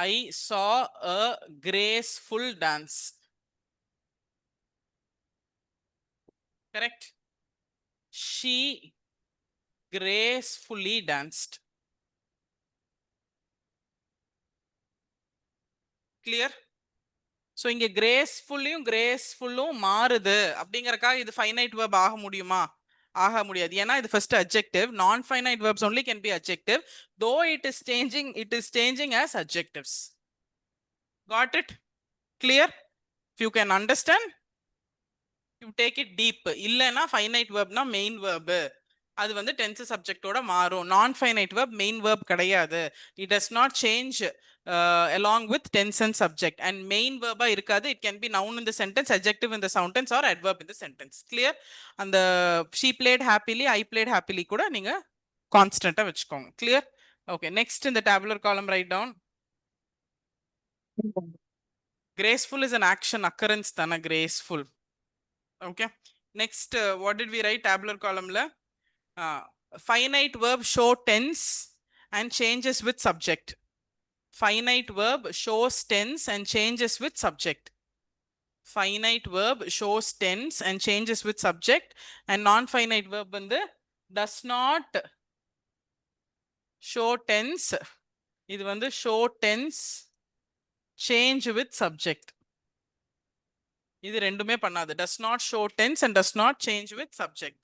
I saw a graceful dance. Correct? She gracefully danced. Clear? So இங்க gracefullyயும் gracefulலும் மாறுது அப்படிங்கறக்காக இது finite verb ஆக முடியுமா? ஆக முடியாது. ஏன்னா இது first adjective. Non-finite verbs only can be adjective, though it is changing as adjectives. Got it? Clear? If you can understand, you take it deep. இல்லனா finite verbனா main verb. அது வந்து tense subject ஓட மாறும். Non-finite verb main verb கிடையாது. It does not change along with tense and subject. And main verb இருக்காது. It can be noun in the sentence, adjective in the sentence or adverb in the sentence. Clear? அந்த she played happily, I played happily கூட நீங்க constant வச்சுக்கோங்க. Clear? Okay, next in the tabular column write down. Graceful is an action occurrence தான graceful. Okay, next what did we write tabular column la? Finite verb show tense and changes with subject. Finite verb shows tense and changes with subject. Finite verb shows tense and changes with subject. And non-finite verb வந்து does not show tense. இது வந்து show tense, change with subject. இது ரெண்டுமே பண்ணாது. Does not show tense and does not change with subject.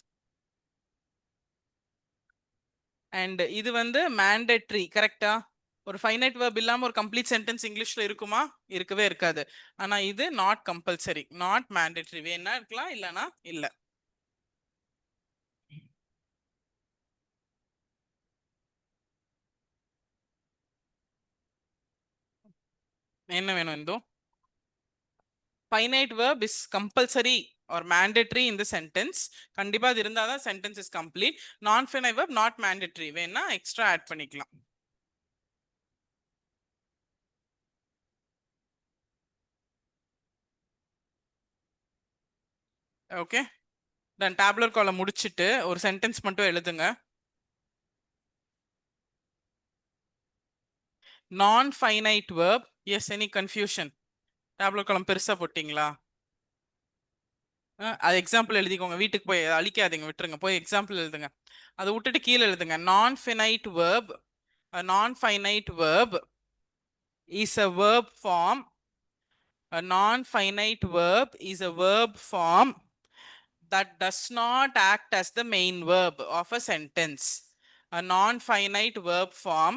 And இது வந்து mandatory. கரெக்டா? ஒரு finite verb இல்லாம ஒரு complete sentence இங்கிலீஷ்ல இருக்குமா? இருக்கவே இருக்காது. ஆனா இது not compulsory, not mandatory. வேணா இருக்கலாம், இல்லனா இல்ல. என்ன வேணும் இந்தோ? Finite verb is compulsory or mandatory in the sentence. கண்டிப்பா அது இருந்தாதான் sentence is complete. Non-finite verb not mandatory. வேணா extra add பண்ணிக்கலாம். ஓகே தென் டேப்லர் காலம் முடிச்சிட்டு ஒரு சென்டென்ஸ் மட்டும் எழுதுங்க. Non-finite verb. Yes, any confusion? டேப்லர் காலம் பெருசா போட்டீங்களா? அது எக்ஸாம்பிள் எழுதிக்கோங்க, வீட்டுக்கு போய் அழிக்காதீங்க, விட்டுருங்க, போய் எக்ஸாம்பிள் எழுதுங்க. அதை விட்டுட்டு கீழே எழுதுங்க. Non-finite verb. A non-finite verb is a verb form. A non-finite verb is a verb form that does not act as the main verb of a sentence. A non-finite verb form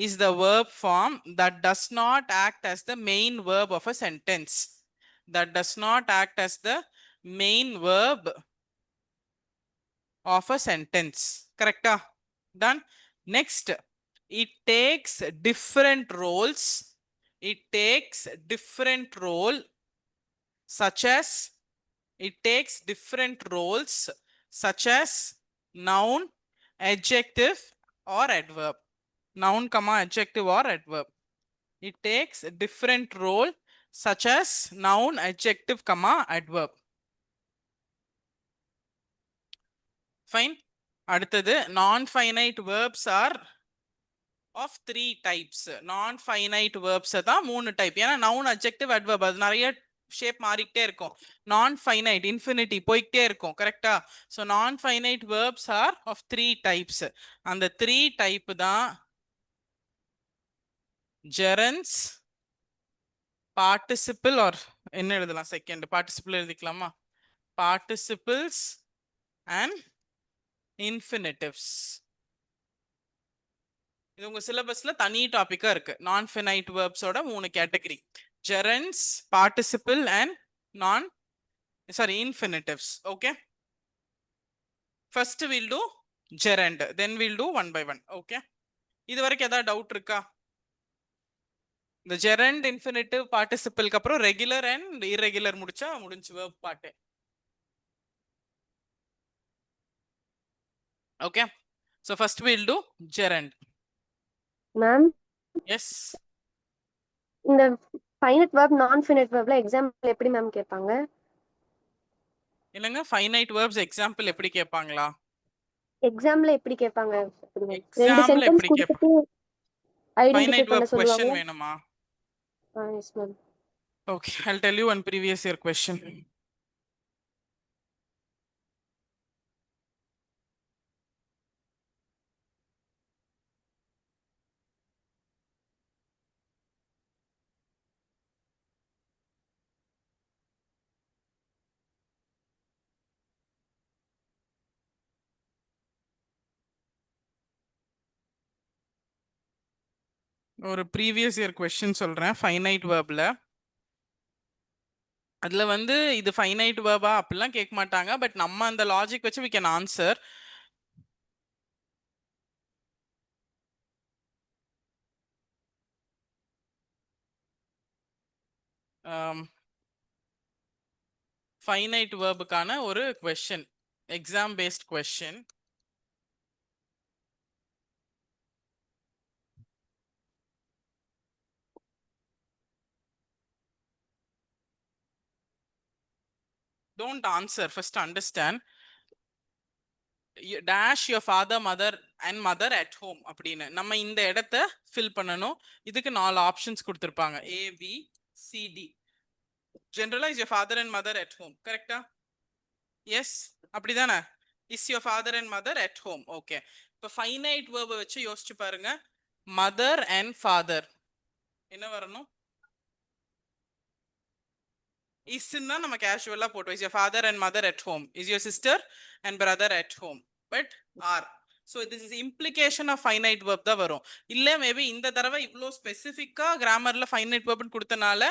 is the verb form that does not act as the main verb of a sentence. That does not act as the main verb of a sentence. Correct? Done. Next, it takes different roles. It takes different role such as noun, adjective or adverb. Noun, adjective or adverb. It takes different role such as noun, adjective, adverb. Fine. அடுத்தது non-finite verbs are of 3 types. Non-finite verbs தான் 3 type. ஏன்னா noun, adjective, adverb அது நிறைய shape மாறிக்கிட்டே இருக்கும். Non-finite infinity போய்கிட்டே இருக்கும். கரெக்டா? So non-finite verbs are of 3 types. அந்த 3 டைப் தான் gerunds, participle or என்ன எழுதலாம், second participle எழுதிக்கலாமா, participles and infinitives. இது உங்க சிலபஸ்ல தனி டாபிக்கா இருக்கு. non-finite verbs ஓட 3 category: gerunds, participle and infinitives. Okay, first we'll do gerund, then we'll do one by one. Okay, இது வரைக்கும் ஏதாவது டவுட் இருக்கா? இந்த gerund, infinitive, participle க்கு அப்புறம் regular and irregular முடிச்சா முடிஞ்சு verb part. Okay, so first we'll do gerund. Ma'am, Yes, இந்த ஃபைனைட் வெர்ப் நான் ஃபைனைட் வெர்ப்ல எக்ஸாம்பிள் எப்படி மேம் கேட்பாங்க? இல்லங்க, finite verbs எக்ஸாம்பிள் எப்படி கேட்பாங்களா? எக்ஸாம்ல எப்படி கேட்பாங்க? ரெண்டு எக்ஸாம்பிள் சென்டென்ஸ் எப்படி கொடுத்துட்டு ஐடென்டிஃபை finite பண்ண verb சொல்லுவாங்க. question வேணுமா? Yes ma'am. Okay, I'll tell you one previous year question. ஒரு ப்ரீவியஸ் இயர் கொஸ்டின் சொல்றேன் ஃபைனைட் வேர்ப்ல. அதுல வந்து இது ஃபைனைட் வேர்பா அப்படிலாம் கேட்க மாட்டாங்க. பட் நம்ம அந்த லாஜிக் வச்சு we can answer. ஃபைனைட் வேர்புக்கான ஒரு question, exam based question. Don't answer, first understand. Dash your father, mother and mother at home அப்படின்னு நம்ம இந்த இடத்த ஃபில் பண்ணணும். இதுக்கு 4 ஆப்ஷன்ஸ் கொடுத்துருப்பாங்க, A, B, C, D. ஜெனரலா is your father and mother at home. கரெக்டா? எஸ், அப்படிதானே? Is your father and mother at home. Okay, இப்போ ஃபைனைட் வேர்பை வச்சு யோசிச்சு பாருங்க. மதர் அண்ட் ஃபாதர் என்ன வரணும்? இஸ்ன்னா நம்ம கேஷுவலா போட்டோம். Is your father and mother at home, is your sister and brother at home, but are. So this is implication of finite verb தான் வரும். இல்ல மேபி இந்த தடவை இவ்வளோ ஸ்பெசிஃபிக்கா கிராமர்ல ஃபைனைட் வேர்ப்னு கொடுத்தனால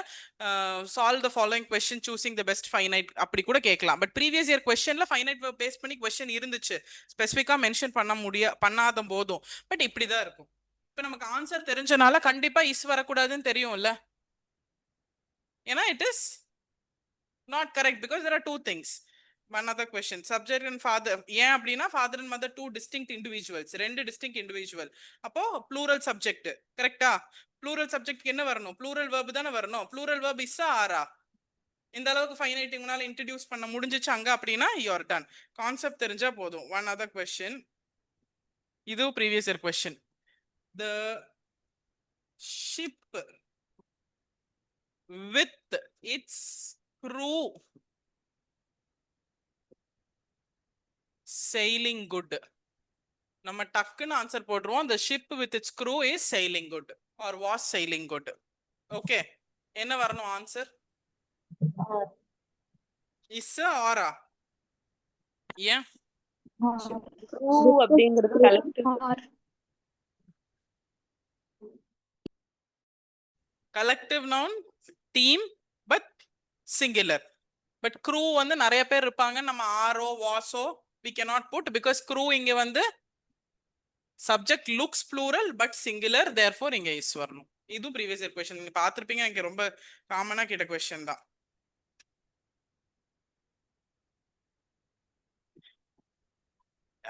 solve the following question choosing the best finite அப்படி கூட கேட்கலாம். பட் ப்ரீவியஸ் இயர் கொஸ்டின்ல ஃபைனைட் வேர்ப் பேஸ் பண்ணி கொஸ்டின் இருந்துச்சு, ஸ்பெசிஃபிக்கா மென்ஷன் பண்ணாத போதும். பட் இப்படிதான் இருக்கும். இப்போ நமக்கு ஆன்சர் தெரிஞ்சனால கண்டிப்பா இஸ் வரக்கூடாதுன்னு தெரியும்ல, ஏன்னா it is Not correct because there are two things. One other question. Subject and father. ஏன் அப்படின்னா father and mother two distinct individuals. ரெண்டு distinct individual. அப்போ plural subject. கரெக்டா? Plural subject என்ன வரணும்? Plural verb தானே வரணும். Plural verb is ஆரா. இந்த அளவுக்கு ஃபைனைட் உங்களால இன்ட்ரடியூஸ் பண்ண முடிஞ்சிச்சு அங்க அப்படின்னா you are done. கான்செப்ட் தெரிஞ்சா போதும். One other question. இது previous year question. The ship with its crew sailing good. நம்ம டக்குன்னு ஆன்சர் போட்டுருவோம். The ship with its crew is sailing good or was sailing good. Okay, என்ன வரணும் answer? Is ஆரா? ஏன்? Crew அப்படிங்கிறது collective. Collective noun team but singular. But crew வந்து நிறைய பேர் இருப்பாங்க. நம்ம ஆரோ வாசோ we cannot put because crew இங்க வந்து subject looks plural but singular, therefore இங்க is வரணும். இது previous year question. நீங்க பார்த்திருப்பீங்க, இங்க ரொம்ப காமனா கேட்ட question தான்.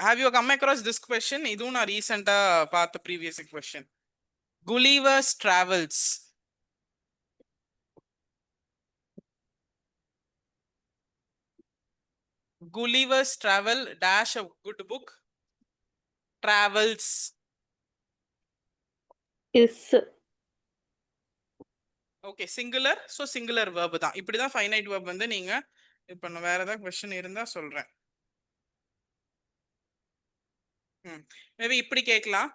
Have you come across this question? இதுவும் நான் ரீசெண்டா பார்த்த previous question. Gulliver's Travels. Gulliver's Travel dash a good book. Travels. Is. Okay, singular. So singular verb தான். இப்படி தான் ஃபைனைட் verb வந்து நீங்க இப்போ நான் வேற ஏதாவது கொஸ்டின் இருந்தா சொல்றேன். மேபி இப்படி கேட்கலாம்.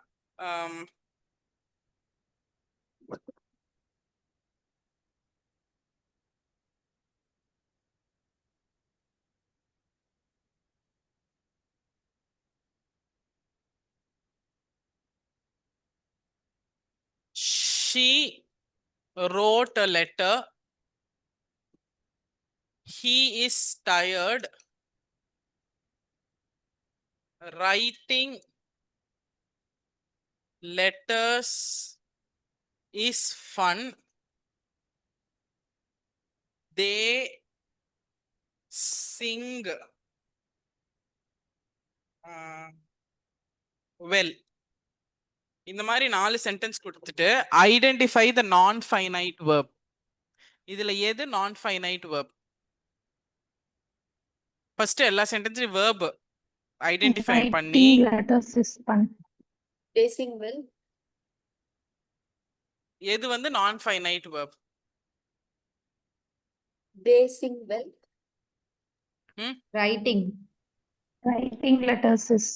She wrote a letter. He is tired. Writing letters is fun. They sing well. இந்த மாதிரி 4 சென்டென்ஸ் கொடுத்துட்டு ஐடென்டிஃபை த நான் ஃபைனைட் verb. இதுல எது நான் ஃபைனைட் verb? ஃபர்ஸ்ட் எல்லா சென்டென்ஸையும் verb ஐடென்டிஃபை பண்ணி எது வந்து நான் finite verb? Writing letters is.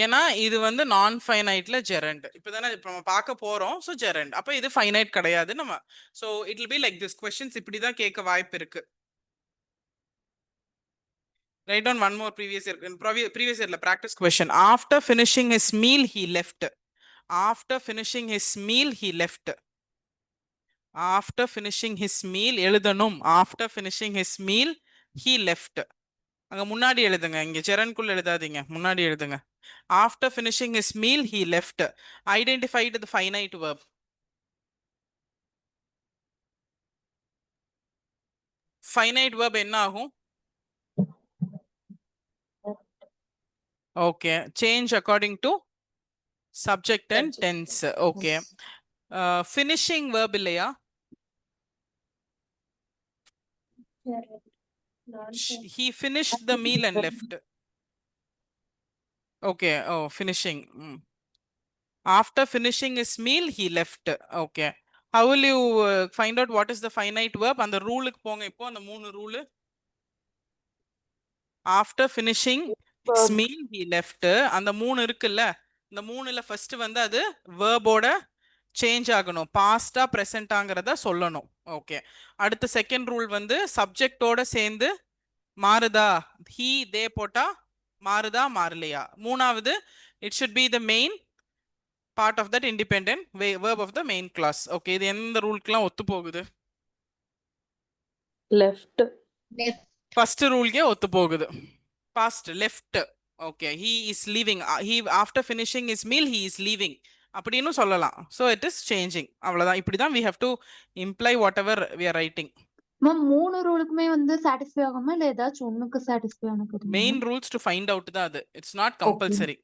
ஏன்னா இது வந்து நான் ஃபைனைட்ல ஜெரண்ட். இப்போதானே இப்போ நம்ம பார்க்க போறோம். ஸோ ஜெரண்ட், அப்போ இது ஃபைனைட் கிடையாது. நம்ம so it will be like this. Questions இப்படி தான் கேட்க வாய்ப்பு இருக்கு. Write down one more previous year practice question. After finishing his meal he left. After finishing his meal he left. After finishing his meal எழுதணும். After finishing his meal he left. அங்க முன்னாடி எழுதுங்க. இங்க ஜெரண்ட்குள்ள எழுதாதீங்க, முன்னாடி எழுதுங்க. After finishing his meal he left. Identified the finite verb. Finite verb என்ன ஆகும்? Okay, change according to subject and tense. Okay. Finishing verb இல்லையா? He finished the meal and left. Okay. Oh, finishing. After finishing his meal he left. Okay. How will you find out what is the finite verb? அந்த ரூலுக்கு போங்க. இப்போ அந்த 3 rule. After finishing his meal he left. அந்த 3 இருக்குல்ல, இந்த 3ல first வந்து அது verb-ஓட change ஆகணும். பாஸ்டா பிரசன்ட்டாங்கிறத சொல்லணும். ஓகே. அடுத்த செகண்ட் ரூல் வந்து சப்ஜெக்டோட சேர்ந்து மாறுதா, he they போட்டா மாறுதா மாறலையா. மூணாவது it should be the main part of that independent verb of the main class. Okay, இது எந்த ரூலுக்குலாம் ஒத்து போகுது? Left. ஃபர்ஸ்ட் ரூல்க்கே ஒத்து போகுது. past left. Okay, he is leaving. He after finishing his meal he is leaving அப்படின்னு சொல்லலாம். So it is changing. அவ்வளவுதான். இப்படிதான் we have to imply whatever we are writing. Ma'am 3 ரூலுக்குமே வந்து சாட்டிஸ்ஃபை ஆகுமா இல்ல ஏதாச்சும் ஒண்ணுக்கு சாட்டிஸ்ஃபை ஆன போதுமா main rules to find out தான் அது. It's not okay compulsory.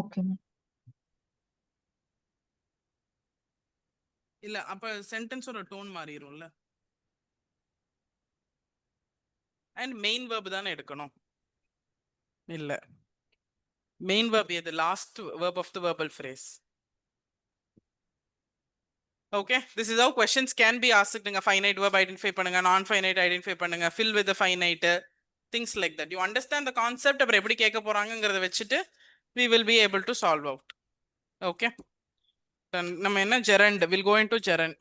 Okay ma'am இல்ல அப்ப சென்டென்ஸோட டோன் மாறிடும்ல. அண்ட் மெயின் verb தானே எடுக்கணும். இல்ல மெயின் verb எது? Last verb of the verbal phrase. Okay, this is how questions can be asked. நீங்க finite verb identify பண்ணுங்க, non-finite identify பண்ணுங்க, fill with the finite, things like that. You understand the concept. அப்புறம் எப்படி கேட்க போறாங்கங்கறத வச்சுட்டு we will be able to solve out. Okay, then நம்ம என்ன gerund, we'll go into gerund.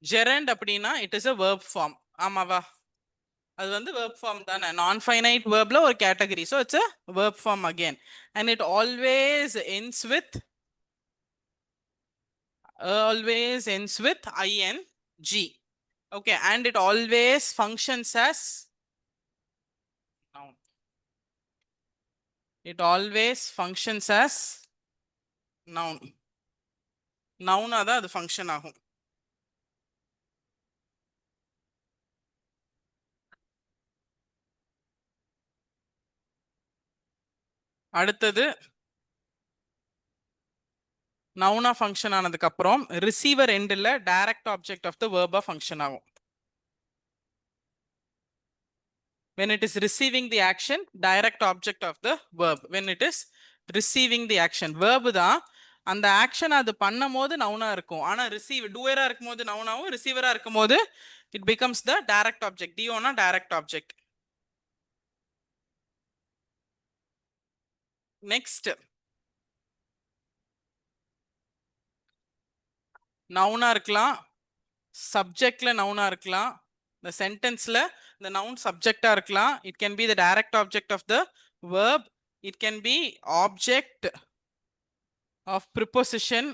gerund அப்படினா it is a verb form. ஆமாவா? அது வந்து verb form தானே. non-finite verbல ஒரு category, so it's a verb form again, and it always ends with ing. Okay, and it always functions as noun. It always functions as noun. Noun ஆ தான் அது function ஆகும். அடுத்தது நவுனா function ஆனதுக்கு அப்புறம் receiver எண்ட்ல direct object of the வேர்பா function ஆகும். when it is receiving the action, direct object of the verb. When it is receiving the action, verb தான் அந்த ஆக்ஷன் அது பண்ணும்போது நவுனா இருக்கும். ஆனா ரிசீவ் டூயரா இருக்கும்போது நவுனாவும், ரிசீவரா இருக்கும்போது it becomes the direct object. டியோனா direct object. Next, நவுனா இருக்கலாம், சப்ஜெக்ட்ல நவுனா இருக்கலாம், the sentenceல the noun subject-ஆ இருக்கலாம். It can be the direct object of the verb. It can be object of preposition,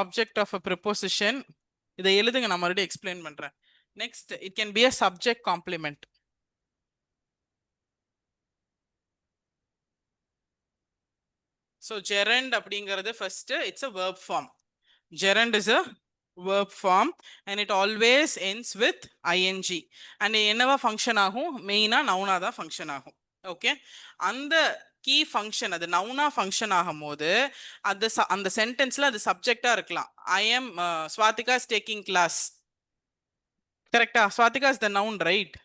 object of a preposition. இதை எழுதுங்க, நான் மறுபடியும் எக்ஸ்பிளைன் பண்றேன். Next, it can be a subject complement. so gerund அப்படிங்கிறது first, it's a verb form. gerund is a verb form and it always ends with ing, and என்னவா function ஆகும்? மெயினா நவுனா தான் ஃபங்க்ஷன் ஆகும். ஓகே, அந்த கீ ஃபங்க்ஷன் அது நவுனா function ஆகும்போது அந்த சென்டென்ஸ்ல அது சப்ஜெக்டா இருக்கலாம். I am Swathika is taking class. கரெக்டா? Swathika is the noun, right?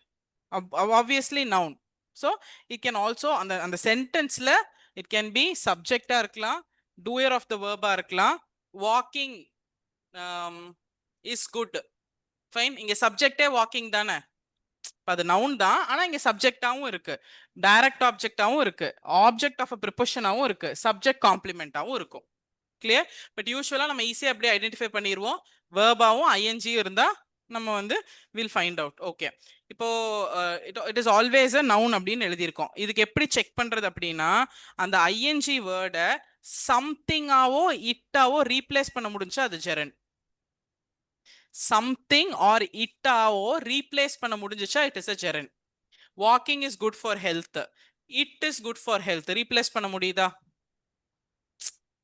Obviously noun. So it can also அந்த சென்டென்ஸ்ல it can be சப்ஜெக்டா இருக்கலாம், doer of the verb இருக்கலாம். walking is good. fine, இங்க சப்ஜெக்டே walking தானே, அது நவுன் தான், ஆனா இங்க சப்ஜெக்டாவும் இருக்கு, டைரக்ட் ஆப்ஜெக்டாவும் இருக்கு, ஆப்ஜெக்ட் ஆஃப் அ ப்ரிபோசிஷனாவும் இருக்கு, சப்ஜெக்ட் காம்ப்ளிமெண்டாவும் இருக்கும். கிளியர்? பட் யூஸ்வலா நம்ம ஈஸியா அப்படியே ஐடென்டிஃபை பண்ணிடுவோம். வேர்பாவும் ஐஎன்ஜியும் இருந்தா நம்ம வந்து வில் ஃபைண்ட் அவுட். ஓகே, இப்போ it is always a noun அப்படின்னு எழுதியிருக்கோம். இதுக்கு எப்படி செக் பண்றது அப்படின்னா, அந்த ஐஎன்ஜி வேர்டை சம்திங்காவோ இட்டாவோ ரீப்ளேஸ் பண்ண முடிஞ்சா அது ஜெரண்ட். சம்திங் ஆர் இட்டாவோ ரீப்ளேஸ் பண்ண முடிஞ்சிச்சா it is a gerund. Walking is good for health, it is good for health replace பண்ண முடியுதா?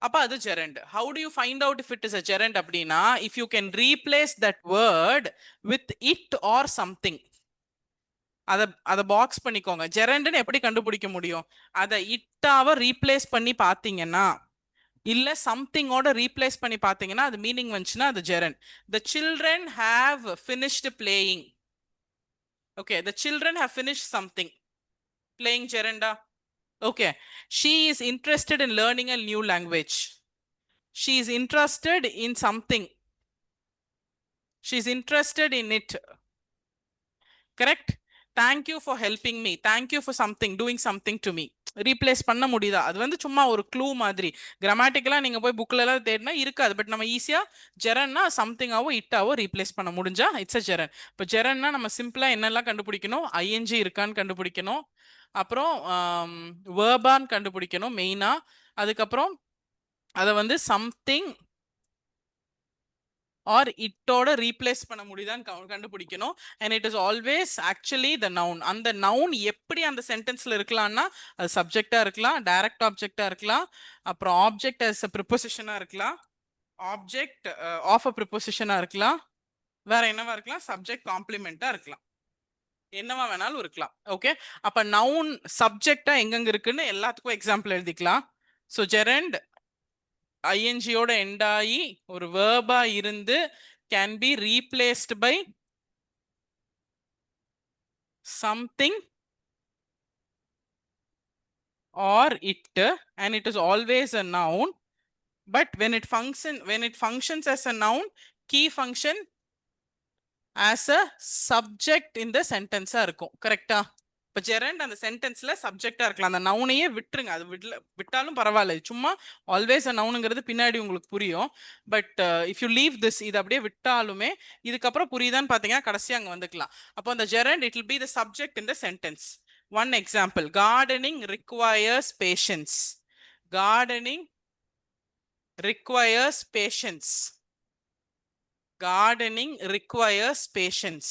அப்ப அது gerund. How do you find out if it is a gerund அப்படின்னா, if you can replace that word with it or something. அத box பண்ணிக்கோங்க. gerundன்னு எப்படி கண்டுபிடிக்க முடியும்? அத இட்டாவ ரீப்ளேஸ் பண்ணி பாத்தீங்கன்னா, இல்ல சம்திங்கோட ரீப்ளேஸ் பண்ணி பாத்தீங்கன்னா அது மீனிங் வந்துச்சுன்னா அது gerund. The children have finished playing. Okay, the children have finished something. Playing gerund-ஆ? Okay, she is interested in learning a new language. She is interested in something. She is interested in it. Correct? Thank you for helping me. Thank you for something, doing something to me. Replace பண்ண முடியுதா? அது வந்து சும்மா ஒரு clue மாதிரி. கிராமட்டிக்கலா நீங்க போய் புக்ல எல்லாம் தேடினா இருக்காது. பட் நம்ம ஈஸியா ஜெரன்னா சம்திங்காவோ இட்டாவோ ரீப்ளேஸ் பண்ண முடிஞ்சா இட்ஸ் அ ஜெரன். இப்போ ஜெரன்னா நம்ம சிம்பிளா என்னெல்லாம் கண்டுபிடிக்கணும்? ஐஎன்ஜி இருக்கான்னு கண்டுபிடிக்கணும், அப்புறம் வேர்பான்னு கண்டுபிடிக்கணும் மெயினா. அதுக்கப்புறம் அதை வந்து சம்திங் or itோட replace பண்ண முடியுதான்னு கண்டுபிடிக்கணும். and it is always actually the noun. அந்த noun எப்படி அந்த சென்டென்ஸ்ல இருக்கலாம்னா அது சப்ஜெக்டா இருக்கலாம், டைரக்ட் ஆப்ஜெக்டா இருக்கலாம், அப்புறம் ஆப்ஜெக்ட் as a preposition-ஆ இருக்கலாம், ஆப்ஜெக்ட் ஆஃப் a preposition-ஆ இருக்கலாம், வேற என்னவா இருக்கலாம், சப்ஜெக்ட் காம்ப்ளிமெண்டா இருக்கலாம், என்னவா வேணாலும் இருக்கலாம். ஓகே, அப்ப நவுன் சப்ஜெக்டா எங்கெங்க இருக்குன்னு எல்லாத்துக்கும் எக்ஸாம்பிள் எழுதிக்கலாம். ஸோ ஜெரண்ட் ஐஎன்ஜியோட எண்ட் ஆகி ஒரு வேர்பா இருந்து can be replaced by something or it, and it is always a noun, but when it functions as a noun, key function as a subject in the sentence இருக்கும். கரெக்டா? இப்போ gerund அந்த சென்டென்ஸ்ல சப்ஜெக்டா இருக்கலாம், அந்த நவுனையே விட்டுருங்க, அது விட்டாலும் பரவாயில்ல, சும்மா ஆல்வேஸ் அ நவுனுங்கிறது பின்னாடி உங்களுக்கு புரியும். But if you leave this, இது அப்படியே விட்டாலுமே இதுக்கப்புறம் புரியுதான்னு பார்த்தீங்கன்னா கடைசியாக அங்கே வந்துக்கலாம். அப்போ அந்த gerund it will be the subject in the sentence. One example, gardening requires patience. Gardening requires patience. Gardening requires patience.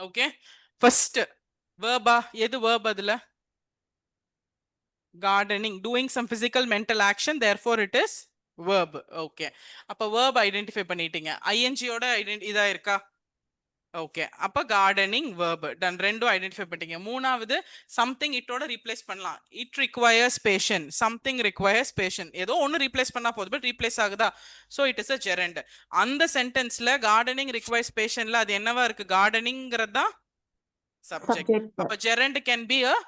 Okay, first verb எது verb அதுல? Gardening, doing some physical mental action, therefore it is verb. Okay, அப்ப verb identify பண்ணிட்டீங்க. ing ஓட இதா இருக்கா? Okay, அப்ப gardening verb done, ரெண்டும் identify பண்ணிட்டீங்க. மூணாவது சம்திங் இட்டோட ரீப்ளேஸ் பண்ணலாம். It requires patience, something requires patience, ஏதோ ஒன்று ரீப்ளேஸ் பண்ணா போதும், பட் ரீப்ளேஸ் ஆகுதா, so it is a gerund. அந்த சென்டென்ஸ்ல கார்டனிங் ரிக்வயர்ஸ் பேஷன்ல அது என்னவா இருக்கு, கார்டனிங்கிறது தான் சப்ஜெக்ட். அப்ப gerund can be a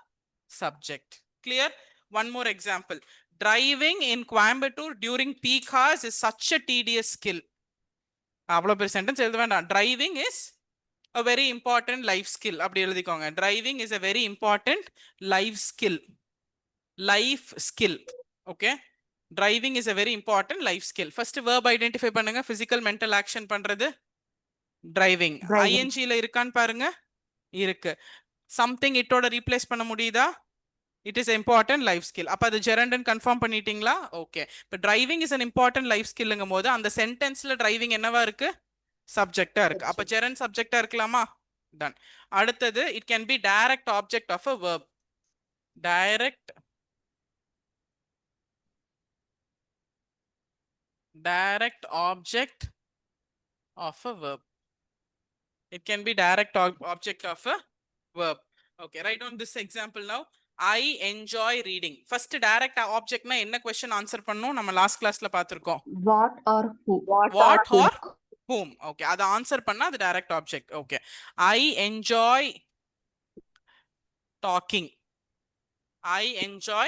subject. Clear? One more example, driving in Coimbatore during peak hours is such a tedious skill. அவ்வளோ பெரிய சென்டென்ஸ் எழுத வேண்டாம். Driving is a very important life skill அப்படி எழுதிக்கோங்க. driving is a very important life skill. life skill. okay, driving is a very important life skill. first verb identify பண்ணுங்க. physical mental action பண்றது driving. ing ல இருக்கான்னு பாருங்க, இருக்கு. something itோட replace பண்ண முடியுதா, it is an important life skill. அப்ப அது gerund கன்ஃபார்ம் பண்ணிட்டீங்களா? ஓகே, இப்போ driving is an important life skillங்கும் போது அந்த சென்டென்ஸ்ல driving என்னவா இருக்கு, சப்ஜெக்டா இருக்கு. அப்ப ஜெரண்ட் சப்ஜெக்டா இருக்கலாமா? டன். அடுத்தது it can be direct object of a verb. Direct object of a verb. it can be direct object of a verb. okay, write on this example now. I enjoy reading. first direct object na என்ன question answer பண்ணனும், நம்ம last கிளாஸ்ல பார்த்திருக்கோம். What or who? What or whom. okay, அது answer பண்ணா அது direct object. okay, I enjoy talking. I enjoy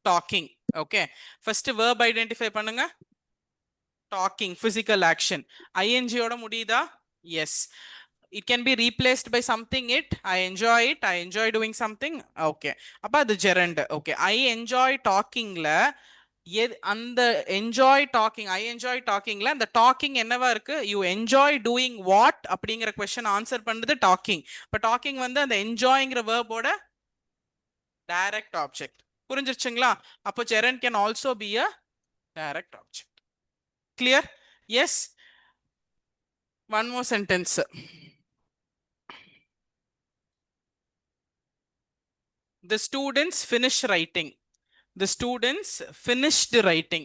talking. okay, first verb identify பண்ணுங்க. talking, physical action. ing ஓட முடியுதா? yes. it can be replaced by something it. I enjoy it, I enjoy doing something. okay, அப்ப அது gerund. okay, I enjoy talkingல அந்த enjoy talking, I enjoy டாக்கிங்ல அந்த talking என்னவா இருக்கு, யூ என்ஜாய் டூயிங் வாட் அப்படிங்கிற கொஸ்டின் ஆன்சர் பண்ணுறது டாக்கிங். இப்போ டாக்கிங் வந்து அந்த என்ஜாய்ங்கிற வேர்போட டைரக்ட் ஆப்ஜெக்ட். புரிஞ்சிருச்சுங்களா? அப்போ gerund can also be a direct object. Clear? Yes. One more sentence. The students finish writing. The students finished writing.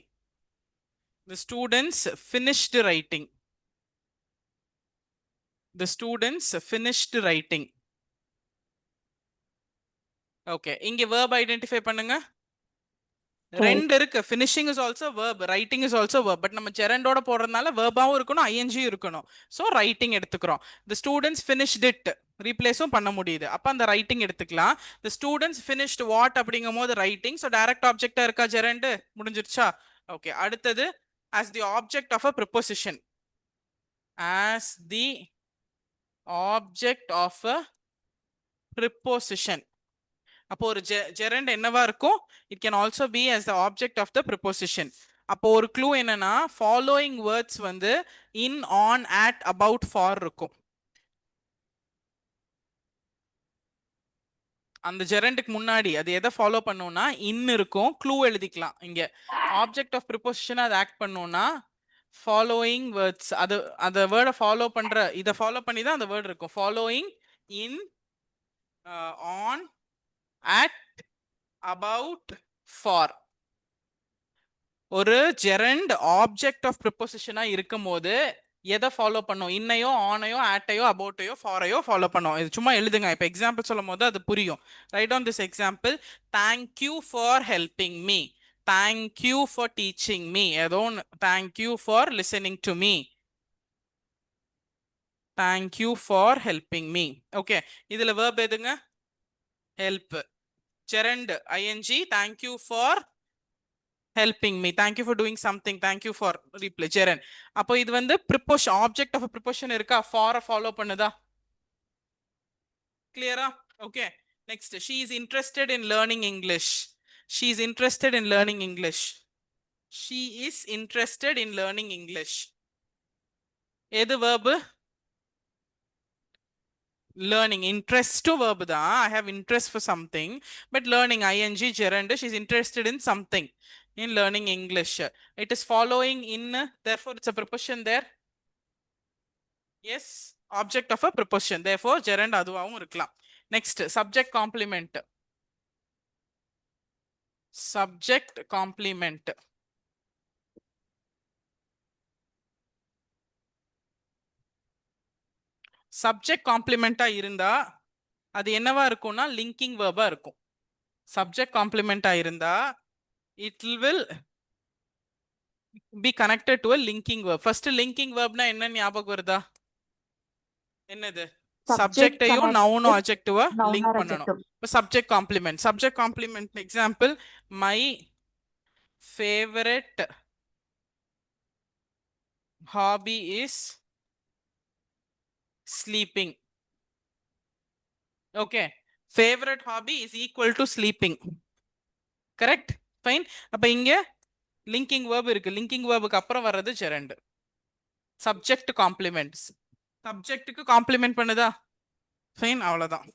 The students finished writing. The students finished writing. okay, இங்க verb identify பண்ணுங்க. ரெண்டு இருக்கு. finishing is also verb, writing is also verb, but நம்ம gerund ஓட போடுறதுனால verb-ஆவும் இருக்கணும், ing இருக்கணும். so writing எடுத்துக்கிறோம். the students finished it ரீப்ளேஸும் பண்ண முடியுது, அப்ப அந்த writing எடுத்துக்கலாம். the students finished what அப்படிங்கும்போது writing, so direct object-ஆ இருக்கா gerund? முடிஞ்சிருச்சா? okay, அடுத்தது as the object of a preposition. as the object of a preposition. அப்போ ஒரு gerund என்னவா இருக்கும், it can also be as the object of the preposition. அப்போ ஒரு clue என்னன்னா following words வந்து in, on, at, about, for இருக்கும். அந்த ஜெரண்டுக்கு முன்னாடி அது எதை ஃபாலோ பண்ணோம்னா இன் இருக்கும், க்ளூ எழுதிக்கலாம். இங்க ஆப்ஜெக்ட் ஆஃப் ப்ரிபோசிஷனா அது ஆக்ட் பண்ணோம்னா ஃபாலோயிங் வேர்ட்ஸ், அது அந்த வேர்டை ஃபாலோ பண்ற, இதை ஃபாலோ பண்ணி தான் அந்த வேர்டு இருக்கும். Following, in, on, at, about, for. ஒரு ஜெரண்ட் ஆப்ஜெக்ட் ஆஃப் ப்ரிபோசிஷனா இருக்கும் போது எதை ஃபாலோ பண்ணும்? இன்னையோ, ஆனையோ, ஆட்டையோ, அபவுட்டையோ, ஃபாரையோ ஃபாலோ பண்ணும். இது சும்மா எழுதுங்க. இப்போ எக்ஸாம்பிள் சொல்லும் போது அது புரியும். Write on this example. Thank you for helping me, thank you for teaching me, ஏதோ ஒன்று, thank you for listening to me, thank you for helping me. Okay, இதுல வேர்ப் எதுங்க? Help. Gerund ING, thank you for helping me, thank you for doing something, thank you for reply, gerund. அப்போ இது வந்து preposition, object of a preposition இருக்கா, for follow பண்ணுதா? clear-ஆ? okay, next, she is interested in learning English, she is interested in learning English, she is interested in learning English. எது verb? learning. interest to verb da, I have interest for something, but learning ing gerund, she is interested in something, in learning English. It is following in, therefore it's a preposition there. Yes, object of a preposition, therefore gerund அதுவாவும் இருக்கலாம். Next, subject complement. Subject complement. Subject complement இருந்தா அது என்னவா இருக்கும்னா linking verb இருக்கும். Subject complement இருந்தா it will be connected to a linking verb. First linking verb na என்ன ஞாபகம் வருதா? என்னது? subject ஐயும் noun or adjective link பண்ணனும். இப்போ subject complement. Subject complement example, my favorite hobby is sleeping. Okay, favorite hobby is equal to sleeping. Correct? Fine. அப்ப இங்க linking verb இருக்கு. linking verb க்கு அப்புறம் வர்றது gerund. Subject complements. Subject க்கு complement பண்ணுதா? Fine, அவ்வளவுதான்.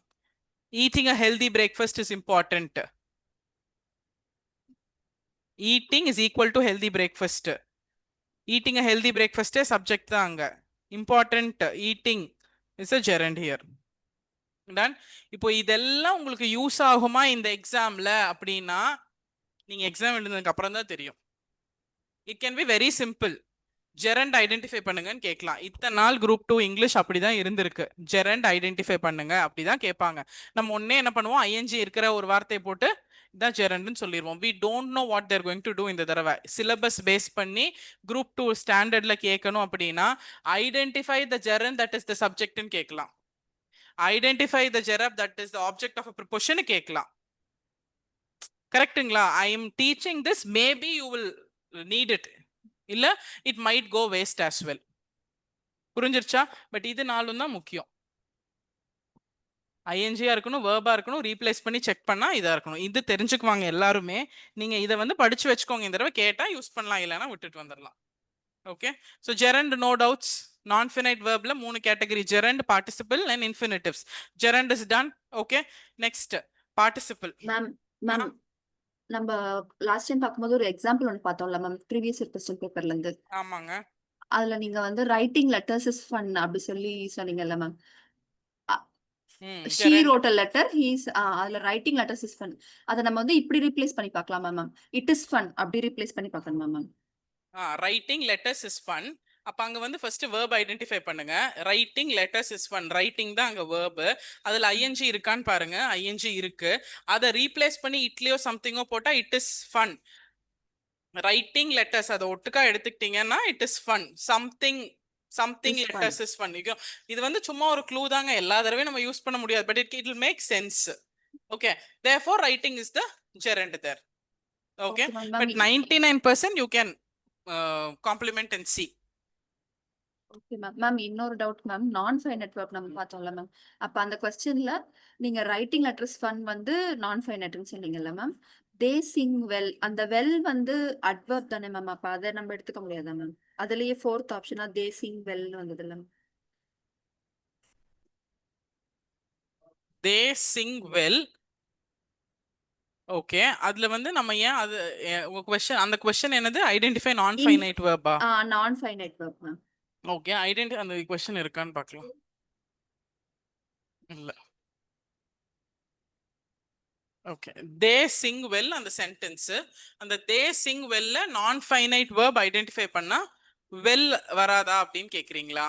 Eating a healthy breakfast is important. Eating is equal to healthy breakfast. Eating a healthy breakfast is subject தான் அங்க. Important, eating is a gerund here. Done. இப்போ இதெல்லாம் உங்களுக்கு use ஆகுமா இந்த எக்ஸாம்ல அப்படின்னா நீங்க எக்ஸாம் எழுதுனதுக்கு அப்புறம் தான் தெரியும். It can be very simple. Gerund identify பண்ணுங்கன்னு கேட்கலாம். இத்தனை நாள் குரூப் 2 இங்கிலீஷ் அப்படிதான் இருந்திருக்கு. ஜெரண்ட் ஐடென்டிஃபை பண்ணுங்க அப்படிதான் கேட்பாங்க. நம்ம ஒன்னே என்ன பண்ணுவோம், ஐஎன்ஜி இருக்கிற ஒரு வார்த்தையை போட்டு இதான் ஜெரண்ட்னு சொல்லிடுவோம். we don't know what they're going to do இந்த தடவை. சிலபஸ் பேஸ் பண்ணி குரூப் 2 ஸ்டாண்டர்ட்ல கேட்கணும் அப்படின்னா identify the gerund that is the சப்ஜெக்ட்னு கேட்கலாம். Identify the gerund that is the object of a preposition கேட்கலாம். கரெக்ட்டுங்களா? I am teaching this, maybe you will need it, இல்ல it might go waste as well. புரிஞ்சிருச்சா? But இது நாலும் தான் முக்கியம். ஐஎன்ஜியா இருக்கணும், வேர்பா இருக்கணும், ரீப்ளேஸ் பண்ணி செக் பண்ணா இதா இருக்கணும். இது தெரிஞ்சுக்குவாங்க எல்லாருமே. நீங்க இதை வந்து படிச்சு வச்சுக்கோங்க. இந்த தடவை கேட்டா யூஸ் பண்ணலாம், இல்லைன்னா விட்டுட்டு வந்துடலாம். Okay, so gerund no doubts. non-finite verbல 3 category, gerund, participle and infinitives. gerund is done. okay, next participle. Ma'am நம்ம லாஸ்ட் டைம் பார்க்கும்போது ஒரு எக்ஸாம்பிள் ஒன்று பார்த்தோம்ல மேம், ப்ரீவியஸ் இயர் கொஸ்டின் பேப்பர்ல இருந்து. ஆமாங்க. அதுல நீங்க வந்து ரைட்டிங் லெட்டர்ஸ் இஸ் ஃபன் அப்படி சொல்லி சொன்னீங்கல்ல ma'am. she wrote a letter, அதுல ரைட்டிங் லெட்டர்ஸ் இஸ் ஃபன். அதை நம்ம வந்து இப்படி ரீப்ளேஸ் பண்ணி பார்க்கலாமா மேம்? இட் இஸ் ஃபன் அப்படி ரீப்ளேஸ் பண்ணி பார்க்கணுமா ma'am? Writing letters is fun. அப்ப அங்க வந்து ஃபர்ஸ்ட் verb ஐடென்டிஃபை பண்ணுங்க. Writing letters is fun, writing தான் அங்க verb. அதுல ஐஎன்ஜி இருக்கான்னு பாருங்க. ஐஎன்ஜி இருக்கு. அதை ரீப்ளேஸ் பண்ணி இட்லியோ சம்திங்கோ போட்டா it is fun. Writing letters அதை ஒட்டுக்கா எடுத்துக்கிட்டீங்கன்னா it is fun. Something letters is fun. இது வந்து சும்மா ஒரு க்ளூ தாங்க, எல்லா தடவையும் நம்ம யூஸ் பண்ண முடியாது, but it will make sense. okay, therefore writing is the gerund there. okay, but 99% you can complement and see. Okay ma'am. Ma'am இன்னொரு டவுட் மேம், நான்-ஃபைனைட் வெர்ப் நம்ம பார்த்தோம்ல மேம். அப்ப அந்த क्वेश्चनல நீங்க ரைட்டிங் லெட்டர்ஸ் ஃபன் வந்து நான்-ஃபைனைட்னு சொன்னீங்கல்ல மேம். தே சிங் வெல், அந்த வெல் வந்து அட்வர்ப் தானே மேம்? அப்ப அதை நம்ம எடுத்துக்க முடியாதா மேம்? அதுலயே ஃபோர்த் ஆப்ஷனா தே சிங் வெல்னு வந்ததுல்ல ma'am. they sing well okay. அதுல வந்து நம்ம ஏன் அது உங்க கொஸ்டின் அந்த கொஸ்டின் என்னது? ஐடென்டிஃபை நான் ஃபைனைட் வெர்பா? non-finite verb ma'am. ஓகே. அந்த கொஸ்டின் இருக்கான்னு பார்க்கலாம். இல்ல. ஓகே. தே சிங் வெல் அந்த சென்டென்ஸ். அந்த தே சிங் வெல்ல நான் ஃபைனைட் வெர்ப் ஐடென்டிஃபை பண்ணா வெல் வராதா அப்படின்னு கேக்குறீங்களா?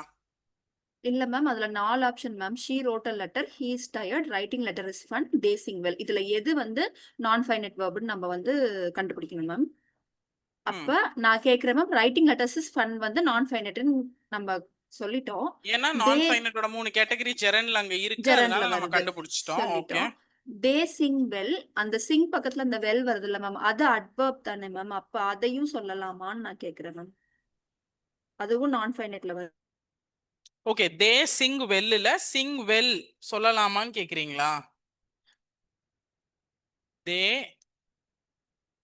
இல்ல மேம், அதுல 4 option ma'am. She wrote a letter, he is tired, writing letter is fun, they sing well. இதுல எது வந்து நான்-ஃபைனைட் வெர்ப்னு நம்ம வந்து கண்டுபிடிக்கணும் மேம். அப்ப நான் கேக்குறேன் ma'am, writing letters is fun வந்து நான்-ஃபைனைட்னு நம்ம சொல்லிட்டோம். ஏன்னா நான் ஃபைனைட்டோட 3 கேட்டகரி ஜெரன்ல அங்க இருக்கு. ஜெரன்ல அதனால நம்ம வருது கண்டுபிடிச்சிட்டோம். ஓகே. சொல்லிட்டோம். தே சிங் வெல், அந்த சிங் பக்கத்துல அந்த வெல் வருது இல்ல மேம், அது அட்வர்ப் தானே மேம். அப்ப அதையும் சொல்லலாமான்னு நான் கேக்குறேன் மேம். அதுவும் நான்-ஃபைனைட்ல வருது. ஓகே. தே சிங் வெல்ல சிங் வெல் சொல்லலாமான்னு கேக்குறீங்களா? தே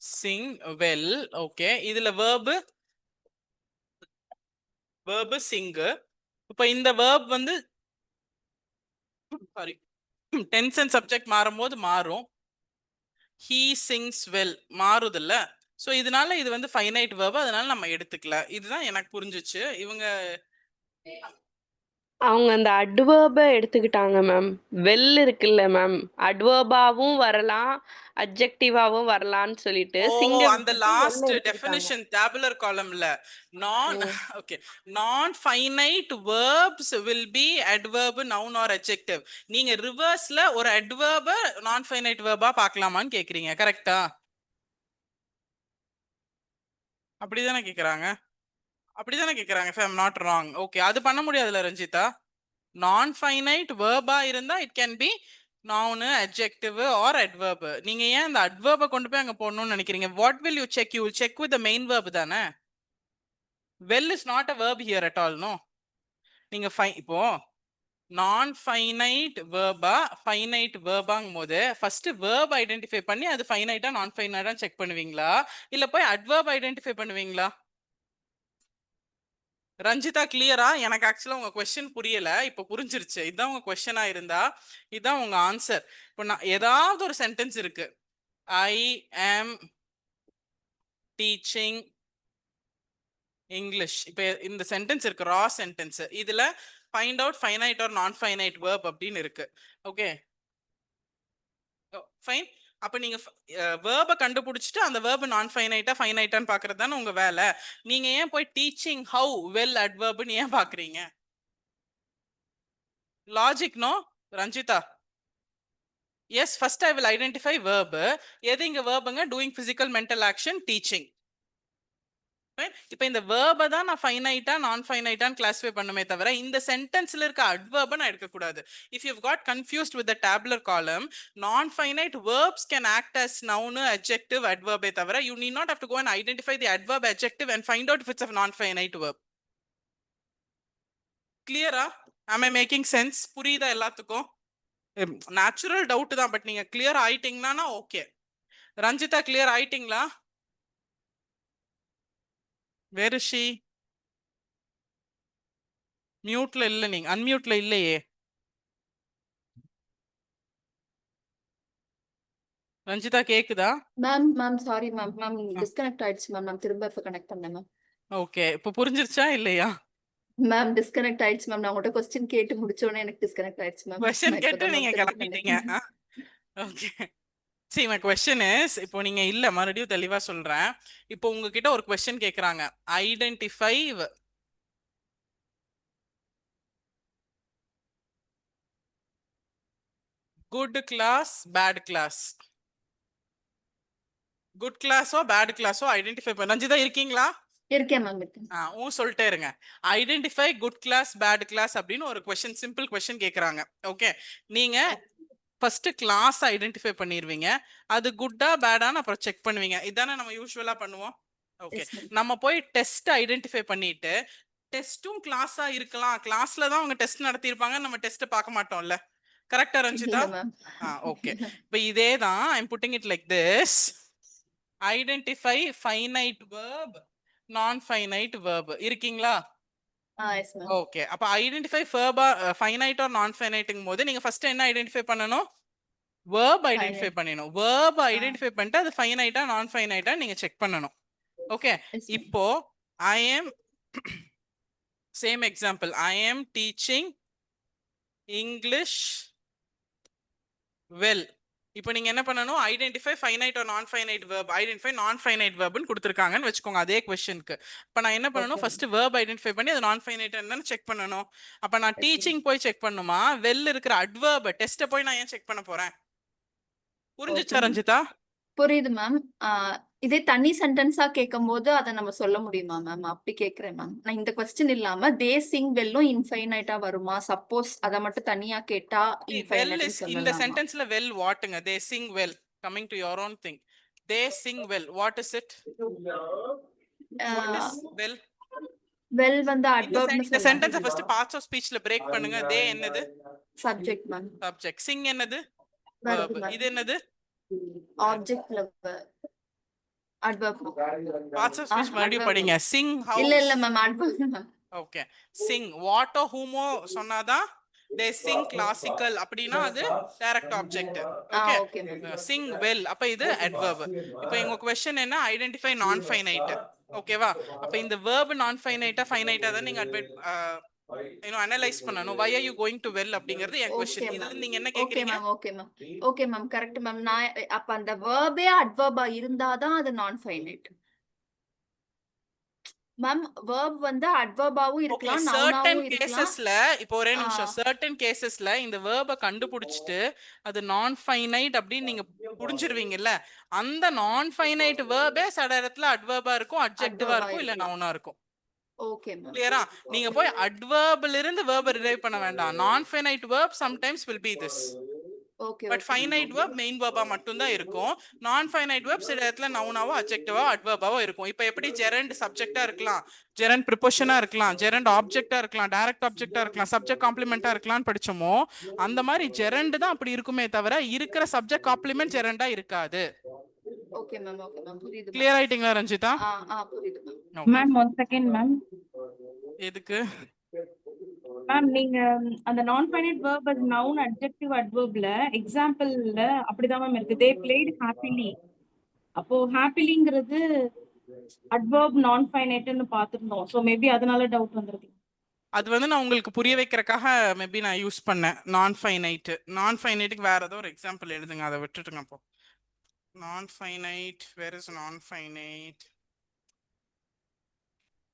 சிங் வெல். ஓகே. இதுல verb சிங். இப்ப இந்த verb வந்து சாரி டென்ஸ் அண்ட் சப்ஜெக்ட் மாறும்போது மாறும். he sings well மாறுதுல்ல. சோ இதனால இது வந்து ஃபைனைட் verb, அதனால நம்ம எடுத்துக்கல. இதுதான் எனக்கு புரிஞ்சுச்சு. இவங்க அவங்க அந்த அட்வர்ப எடுத்துக்கிட்டாங்க மேம். வெல் இருக்குல்ல மேம், அட்வர்பாவும் வரலாம், அட்ஜெக்டிவாவும் வரலாம்னு சொல்லிட்டு சிங்க அந்த விட்டுட்டு வெல்ல லாஸ்ட் எடுத்துக்கிட்டாங்க. டெஃபினிஷன் டேபுலர் காலம்ல நான் ஓ, ஓகே நான் finite verbs will be adverb, noun or adjective. நீங்க ரிவர்ஸ்ல ஒரு adverb நான் ஃபைனைட் verb பார்க்கலாமான்னு கேக்குறீங்க. கரெக்ட்டா? அப்படிதானே கேக்குறாங்க. if I'm not wrong. Okay. அது பண்ண முடியாதுல ரஞ்சிதா. நான் ஃபைனைட் வேர்பா இருந்தா it can be noun, adjective or adverb. நீங்க ஏன் அந்த adverb கொண்டு போய் அங்க போடணும்னு நினைக்கிறீங்க? what will you check? You will check with the main verb தானே. well is not a verb here at all, no. நீங்க இப்போ நான் ஃபைனைட் வேர்பா ஃபைனைட் வேர்பாங்கும் போது ஃபர்ஸ்ட் வேர்ப் ஐடென்டிஃபை பண்ணி அது ஃபைனைட்டா நான் ஃபைனைட்டா செக் பண்ணுவீங்களா, இல்ல போய் அட்வர்ப் ஐடென்டிஃபை பண்ணுவீங்களா? ரஞ்சிதா கிளியரா? எனக்கு ஆக்சுவலா உங்க கொஸ்டின் புரியல, இப்ப புரிஞ்சிருச்சு. இதான் உங்க கொஸ்டினா இருந்தா இதான் உங்க ஆன்சர். இப்போ நான் ஏதாவது ஒரு சென்டென்ஸ் இருக்கு, ஐ ஆம் டீச்சிங் இங்கிலீஷ். இப்ப இந்த சென்டென்ஸ் இருக்கு, ரா சென்டென்ஸ். இதுல ஃபைண்ட் அவுட் ஃபைனைட் ஆர் நான் ஃபைனைட் வேர்ப் அப்படின்னு இருக்கு. Okay fine. அப்ப நீங்க வேர்பை கண்டுபிடிச்சிட்டு அந்த வேர்பு நான் ஃபைனைட்டா ஃபைனைட்டான்னு பாக்குறது தானே உங்க வேலை. நீங்க ஏன் போய் டீச்சிங் ஹவு வெல் அட்வர்ப்னு ஏன் பாக்குறீங்க? Logic no Ranjitha? Yes, first I will identify verb. எது இங்க verb-ங்க? Doing physical mental action teaching. இப்போ இந்த வேர்பை தான் நான் ஃபைனைட்டா நான் ஃபைனைட்டான்னு கிளாஸிஃபை பண்ணுமே தவிர இந்த சென்டென்ஸ்ல இருக்க அட்வர்பை நான் எடுக்கக்கூடாது. If you got confused with the tabular column, non finite verbs can act as noun, adjective, adverb தவிர you need not have to go and identify the adverb, adjective and find out if it's a non-finite verb. கிளியரா? am I making sense? புரியுதா எல்லாத்துக்கும்? Natural doubt தான், but நீங்க clear ஆயிட்டீங்கன்னா okay. Ranjitha clear ஆயிட்டீங்களா? Where is she? மியூட்ல இல்ல, நீங்க அன்மியூட்ல இல்லையே ரஞ்சிதா. கேக்குதா? மேம் சாரி மேம் டிஸ்கனெக்ட் ஆயிடுச்சு மேம். நான் திரும்ப இப்ப கனெக்ட் பண்ணேன் மேம். ஓகே, இப்போ புரிஞ்சிருச்சா இல்லையா? மேம் டிஸ்கனெக்ட் ஆயிடுச்சு மேம். நான் உங்கள்கிட்ட கொஸ்டின் கேட்டு முடிச்ச உடனே எனக்கு டிஸ்கனெக்ட் ஆயிடுச்சு மேம். क्वेश्चन நான் கேட்டு இப்பதான் நீங்க மேம் திரும்ப கிளம்பிட்டீங்க. Connect. Okay see my question is, இப்போ நீங்க இல்ல, மறுபடியும் தெளிவா சொல்றேன். இப்போ உங்ககிட்ட ஒரு क्वेश्चन கேக்குறாங்க, identify good class bad class. Good கிளாஸோ பேட் கிளாஸோ ஐடென்டிஃபை பண்ண. ரஞ்சிதா இருக்கீங்களா? இருக்கேன் மேம் இருக்கேன். சொல்லிட்டே இருங்க. Identify good class bad class அப்படின்னு ஒரு கொஸ்டின், சிம்பிள் கொஸ்டின் கேக்குறாங்க. ஓகே, நீங்க ஃபர்ஸ்ட் கிளாஸ் ஐடென்டிஃபை பண்ணிடுவீங்க, அது குட்டா பேடான்னு அப்புறம் செக் பண்ணுவீங்க. இதானே நம்ம யூசுவலா பண்ணுவோம். ஓகே, நம்ம போய் டெஸ்ட் ஐடென்டிஃபை பண்ணிட்டு டெஸ்டும் கிளாஸா இருக்கலாம், கிளாஸ்ல தான் அவங்க டெஸ்ட் நடத்தியிருப்பாங்க, நம்ம டெஸ்ட் பார்க்க மாட்டோம்ல. கரெக்டா ரஞ்சிதா? ஓகே, இப்போ இதே தான் I am putting it like this. Identify finite verb, நான் ஃபைனைட் verb. இருக்கீங்களா? ஓகே, அப்ப ஐடென்டிஃபை ஃபைனைட் ஆர் நான் ஃபைனைட்ங்கும் போது நீங்க ஃபர்ஸ்ட் என்ன ஐடென்டிஃபை பண்ணணும்? verb ஐடென்டிஃபை பண்ணணும். verb ஐடென்டிஃபை பண்ணிட்டு அது ஃபைனைட்டா நான் ஃபைனைட்டா நீங்க செக் பண்ணணும். Okay, Yes, ma'am. இப்போ I am same example, I am teaching English well. இப்போ நீங்க என்ன பண்ணணும், ஐடென்டிஃபை ஃபைனைட் ஆர் நான் finite verb, identify non finite verbன்னு கொடுத்துருக்காங்கன்னு வச்சுக்கோங்க அதே கொஸ்டினுக்கு. இப்போ நான் என்ன பண்ணணும், ஃபர்ஸ்ட் verb ஐடென்டிஃபை பண்ணி அது நான் ஃபைனைட் என்னன்னு செக் பண்ணணும். அப்போ நான் டீச்சிங் போய் செக் பண்ணுமா, வெல் இருக்கிற adverb டெஸ்ட்டை போய் நான் ஏன் செக் பண்ண போறேன்? புரிஞ்சுச்சா Okay. ரஞ்சிதா? புரியுது மேம். இதே தனி சென்டென்ஸா கேட்கும் போது அதை நம்ம சொல்ல முடியுமா மேம்? அப்படி கேக்குறேன் மேம். நான் இந்த கொஸ்டின் இல்லாம தே சிங் வெல்லும் இன்ஃபைனைட்டா வருமா? சப்போஸ் அதை மட்டும் தனியா கேட்டா well இன்ஃபைனைட் is இந்த சொல்லலாமா? சென்டென்ஸ்ல well வாட்டுங்க, they sing well. Coming to your own thing, they sing well, what is it? What is well? Well வந்து அட்வர்ப்னு இந்த சொல்லலாம். சென்டென்ஸை ஃபர்ஸ்ட் பார்ட்ஸ் ஆஃப் ஸ்பீச்ல பிரேக் பண்ணுங்க. they என்னது? Subject ma'am. subject. sing என்னது? Verb, verb. ma'am. இது என்னது? ஆப்ஜெக்ட்ல adverb. Parts of speech மறுபடியும் படிங்க. sing இல்ல house. இல்ல ma'am, adverb ma'am. Okay, sing what or whom சொன்னாதான் they sing classical அப்படினா அது direct object. Okay, okay ma'am. sing well அப்ப இது adverb. இப்போ எங்க क्वेश्चन என்ன, ஐடென்டிஃபை நான் ஃபைனைட். ஓகேவா? அப்ப இந்த verb நான் ஃபைனைட்டா ஃபைனைட்டா தான் நீங்க அனலைஸ் பண்ணனும். why are you going to well அப்படிங்கிறது என் क्वेश्चन. இதுல நீங்க என்ன கேக்குறீங்க? Okay ma'am, correct ma'am. நான் அப்ப அந்த வெர்பே அட்வர்பா இருந்தாதான் அது நான் ஃபைனைட் மேம். வெர்ப் வந்து அட்வர்பாவும் இருக்கலாம், நவுனாவும் இருக்கலாம். கேசஸ்ல இப்போ ஒரே நிமிஷம், சர்டன் கேசஸ்ல இந்த வெர்பை கண்டுபிடிச்சிட்டு அது நான் ஃபைனைட் அப்படின்னு நீங்க புரிஞ்சிருவீங்கல்ல, அந்த நான் ஃபைனைட் வெர்பே சில இடத்துல அட்வர்பா இருக்கும், அட்ஜெக்டிவா இருக்கும், இல்ல நவுனா இருக்கும். Okay ma'am. கிளியரா? நீங்க போய் அட்வர்ப்ல இருந்து வெர்பை ரிரைவ் பண்ண வேண்டாம். Non finite verb sometimes will be this, okay. But finite verb main வெர்பா மட்டும் தான் இருக்கும். நான் ஃபைனைட் வெர்ப் சில இடத்துல நவுனாவோ அட்ஜெக்டிவோ அட்வர்பாவோ இருக்கும். இப்போ எப்படி ஜெரண்ட் சப்ஜெக்டா இருக்கலாம், ஜெரண்ட் ப்ரிபோஷனா இருக்கலாம், ஜெரண்ட் ஆப்ஜெக்டா இருக்கலாம், டைரக்ட் ஆப்ஜெக்டா இருக்கலாம், சப்ஜெக்ட் காம்ப்ளிமெண்டா இருக்கலாம்னு படிச்சோமோ அந்த மாதிரி ஜெரண்ட் தான் அப்படி இருக்குமே தவிர இருக்கிற சப்ஜெக்ட் காம்ப்ளிமெண்ட் ஜெரண்டா இருக்காது. ஓகே மேம், ஓகே மேம், புரியுது. கிளியர் ஆயிட்டீங்களா ரஞ்சிதா? புரியுது மேம். Ma'am 1 second ma'am. எதுக்கு மேம் நீங்க அந்த நான் finite verb as noun adjective adverbல எக்ஸாம்பிள்ல அப்படிதான் மேம் இருக்கு. they played happily. அப்போ ஹாப்பிலிங்கிறது adverb நான் ஃபைனைட்னு பார்த்திருந்தோம். சோ மேபி அதனால டவுட் வந்திருக்கு. அது நான் உங்களுக்கு புரிய வைக்கிறதுக்காக மேபி நான் யூஸ் பண்ணேன் நான் ஃபைனைட். நான் ஃபைனைட்டுக்கு வேற ஏதோ ஒரு எக்ஸாம்பிள் எழுதுங்க, அதை விட்டுட்டுங்க. அப்போ நான் ஃபைனைட், வேர் இஸ் நான் ஃபைனைட்?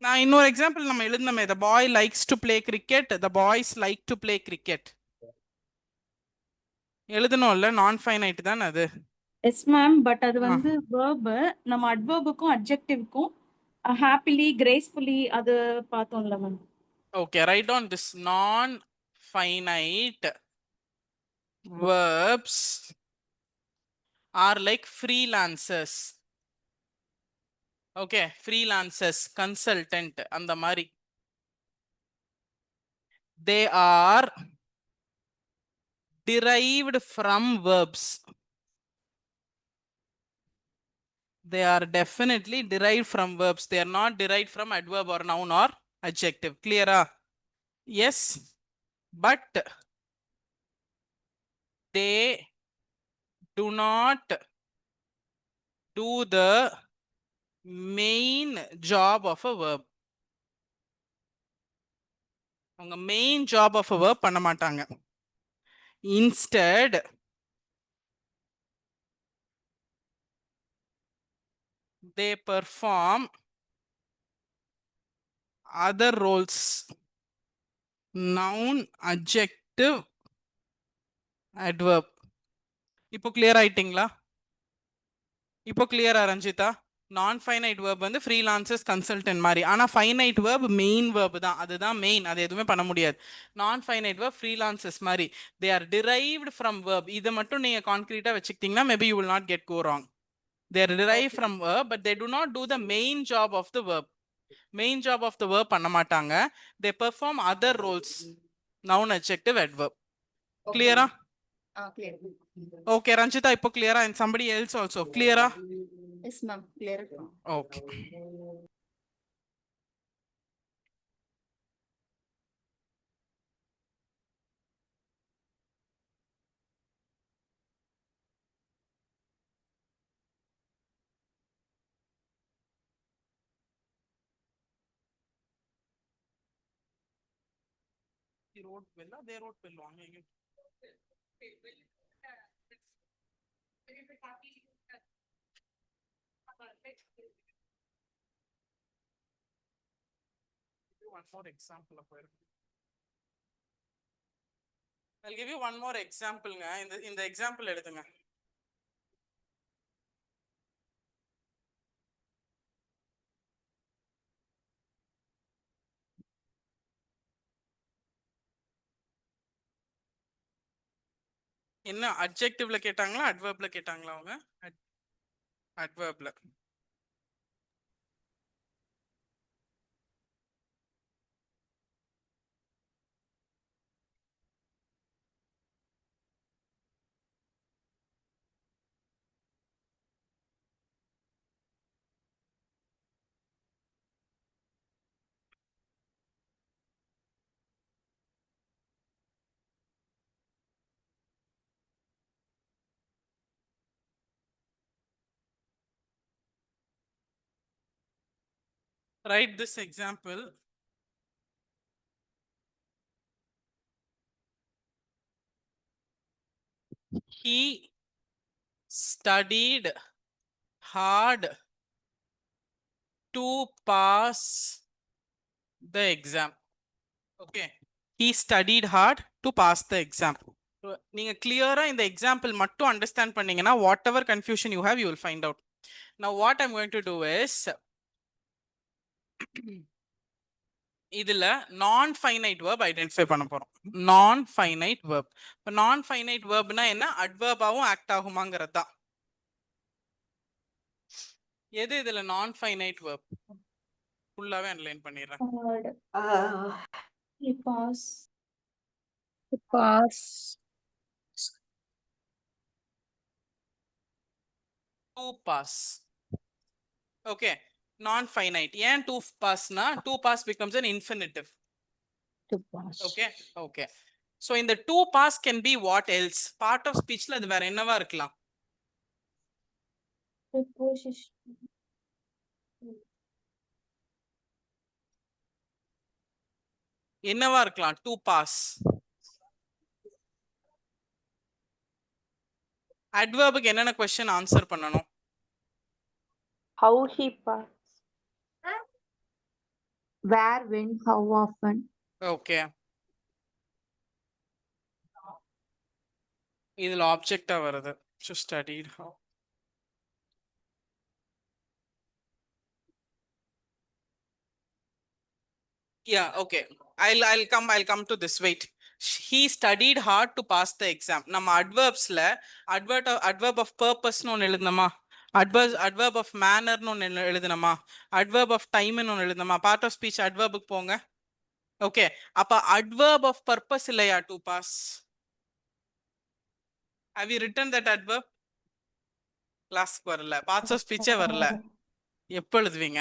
நான் இன்னொரு எக்ஸாம்பிள் நம்ம எழுதுனமே, the boy likes to play cricket, the boys like to play cricket எழுதணும்ல, நான் ஃபைனைட் தான் அது. எஸ் மேம், பட் அது வந்து verb நம்ம adverbக்கும் adjectiveக்கும் happily gracefully அது பார்த்தோம்ல ma'am. Okay, right on this. Non finite verbs are like freelancers. ஓகே, freelancers, consultant அந்த மாதிரி. they are derived from verbs. They are definitely derived from verbs. They are not derived from adverb or noun or adjective. Clear? Yes, but they do not do the main job of a verb. அவங்க main job of a verb பண்ண மாட்டாங்க. Instead, they perform other roles, noun, adjective, adverb. இப்போ clear ஆயிட்டீங்களா? இப்போ கிளியரா ரஞ்சிதா? நான் finite verb வந்து freelancers consultant மாதிரி, ஆனா ஃபைனைட் verb மெயின் verb தான், அதுதான் மெயின், அது எதுவுமே பண்ண முடியாது. நான் ஃபைனைட் verb ஃப்ரீலான்சர்ஸ் மாதிரி, they are derived from verb. இதை மட்டும் நீங்க கான்கிரீட்டா வச்சுக்கிட்டீங்கன்னா maybe you will not get go wrong. They are derived from verb, but they do not do the main job of the verb. Main job of the verb பண்ண மாட்டாங்க. They perform other roles, noun, adjective, adverb. Clear? Clear. Okay, Ranjita, இப்போ clear? And somebody else also clear? Yes ma'am, clear. Okay. He wrote well, they wrote well. One more example of where. I'll give you one more example. In the example எடுத்துங்க. என்ன அட்ஜெக்டிவ்ல கேட்டாங்களா அட்வர்ப்ல கேட்டாங்களா அவங்க அட்வர்ப்ல write this example. He studied hard to pass the exam. Okay. He studied hard to pass the exam. நீங்க clear-ஆ இந்த example மட்டும் understand பண்ணீங்கன்னா whatever confusion you have you will find out. Now what I'm going to do is இதுல non-finite verb identify பண்ண போறோம். non-finite verb. இப்போ non-finite verbனா என்ன adverb-ஆவும் act ஆகுமாங்கிறது தான். எது இதுல non-finite verb? ஃபுல்லாவே அன்லைன் பண்ணிடுறேன். Pass. Pass. To pass. Okay. Non-finite. ஏன் to passனா to pass becomes an infinitive. To pass. Okay. Okay. So இந்த to pass can be what else? Part of speechல அது வேற என்னவா இருக்கலாம்? Preposition. என்னவா இருக்கலாம் to pass? adverb-க்கு என்னென்ன question answer பண்ணணும்? How he passed. Where, when, how often. Okay. இதுல object-ஆ வருது. So studied how. Yeah, okay. I'll come to this. Wait. He studied hard to pass the exam. நம்ம adverbsல adverb of purpose னு ஒன்னு எழுதணுமா? adverb of manner னு ஒன்னு எழுதணுமா? adverb of time னு ஒன்னு எழுதணுமா? part of speech adverb-க்கு போங்க. Okay. அப்ப adverb of purpose இல்லையா to pass? Have you written that adverb? கிளாஸ்க்கு வரல. parts of speech வரல. எப்ப எழுதுவீங்க?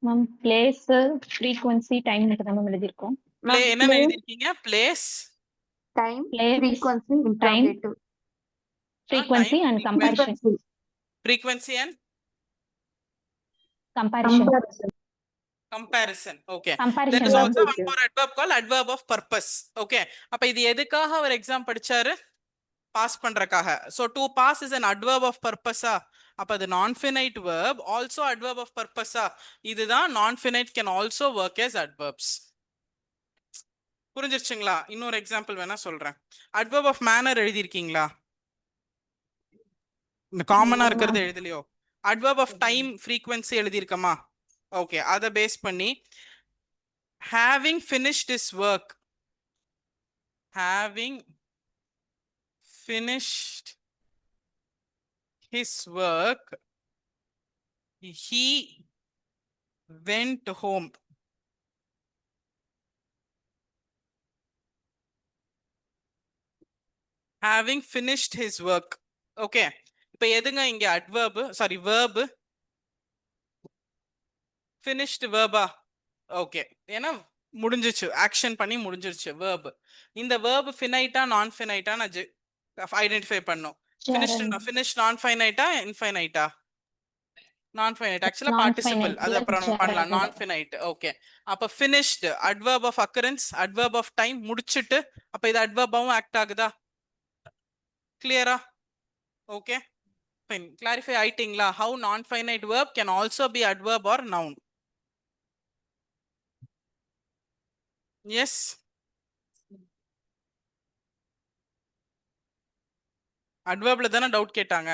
மேம் பிளேஸ் ஃப்ரீக்வன்சி டைம் தான் மேம் எழுதியிருக்கோம். Play என்னன்னு எழுதிருக்கீங்க? place, Time, Place, frequency, time, interrogative. frequency time, and comparison. frequency and Comparison. comparison. Okay. There Comparison is ma'am. also one more adverb called adverb of purpose. Okay. அப்ப இது எதுக்காக அவர் exam படிச்சாரு? Pass பண்றதுக்காக. So to pass is an adverb of purpose. அப்ப அது non-finite verb also adverb of purpose. இதுதான் non-finite can also work as adverbs. புரிஞ்சிருச்சுங்களா? இன்னொரு example வேணா சொல்றேன். adverb of manner எழுதி இருக்கீங்களா? இந்த காமனா இருக்கிறது எழுதலையோ? adverb of time frequency எழுதி இருக்கமா? Okay, அதை பேஸ் பண்ணி having finished his work, having finished his work, he went home. Having finished his work. Okay. இப்ப எதுங்க இங்க adverb, sorry verb, finished verb-ஆ? Okay. ஏன்னா முடிஞ்சிச்சு, ஆக்ஷன் பண்ணி முடிஞ்சிருச்சு verb. இந்த verb finite-ஆ non-finite-ஆ நான் ஐடென்டிஃபை பண்ணும். finished non-finite-ஆ infinite-ஆ? Non-finite. Actually, Non-finite. participle. அது அப்புறம் நம்ம பண்ணலாம். Gerund. Non-finite. Okay. அப்ப finished. Adverb of occurrence. Adverb of time. முடிச்சிட்டு. அப்ப இது adverb ஆவும் act ஆகுதா? Clear-ஆ? Okay. Fine. Clarify ஆயிட்டீங்களா? How non-finite verb can also be adverb or noun. Yes. Adverbல தானே டவுட் கேட்டாங்க.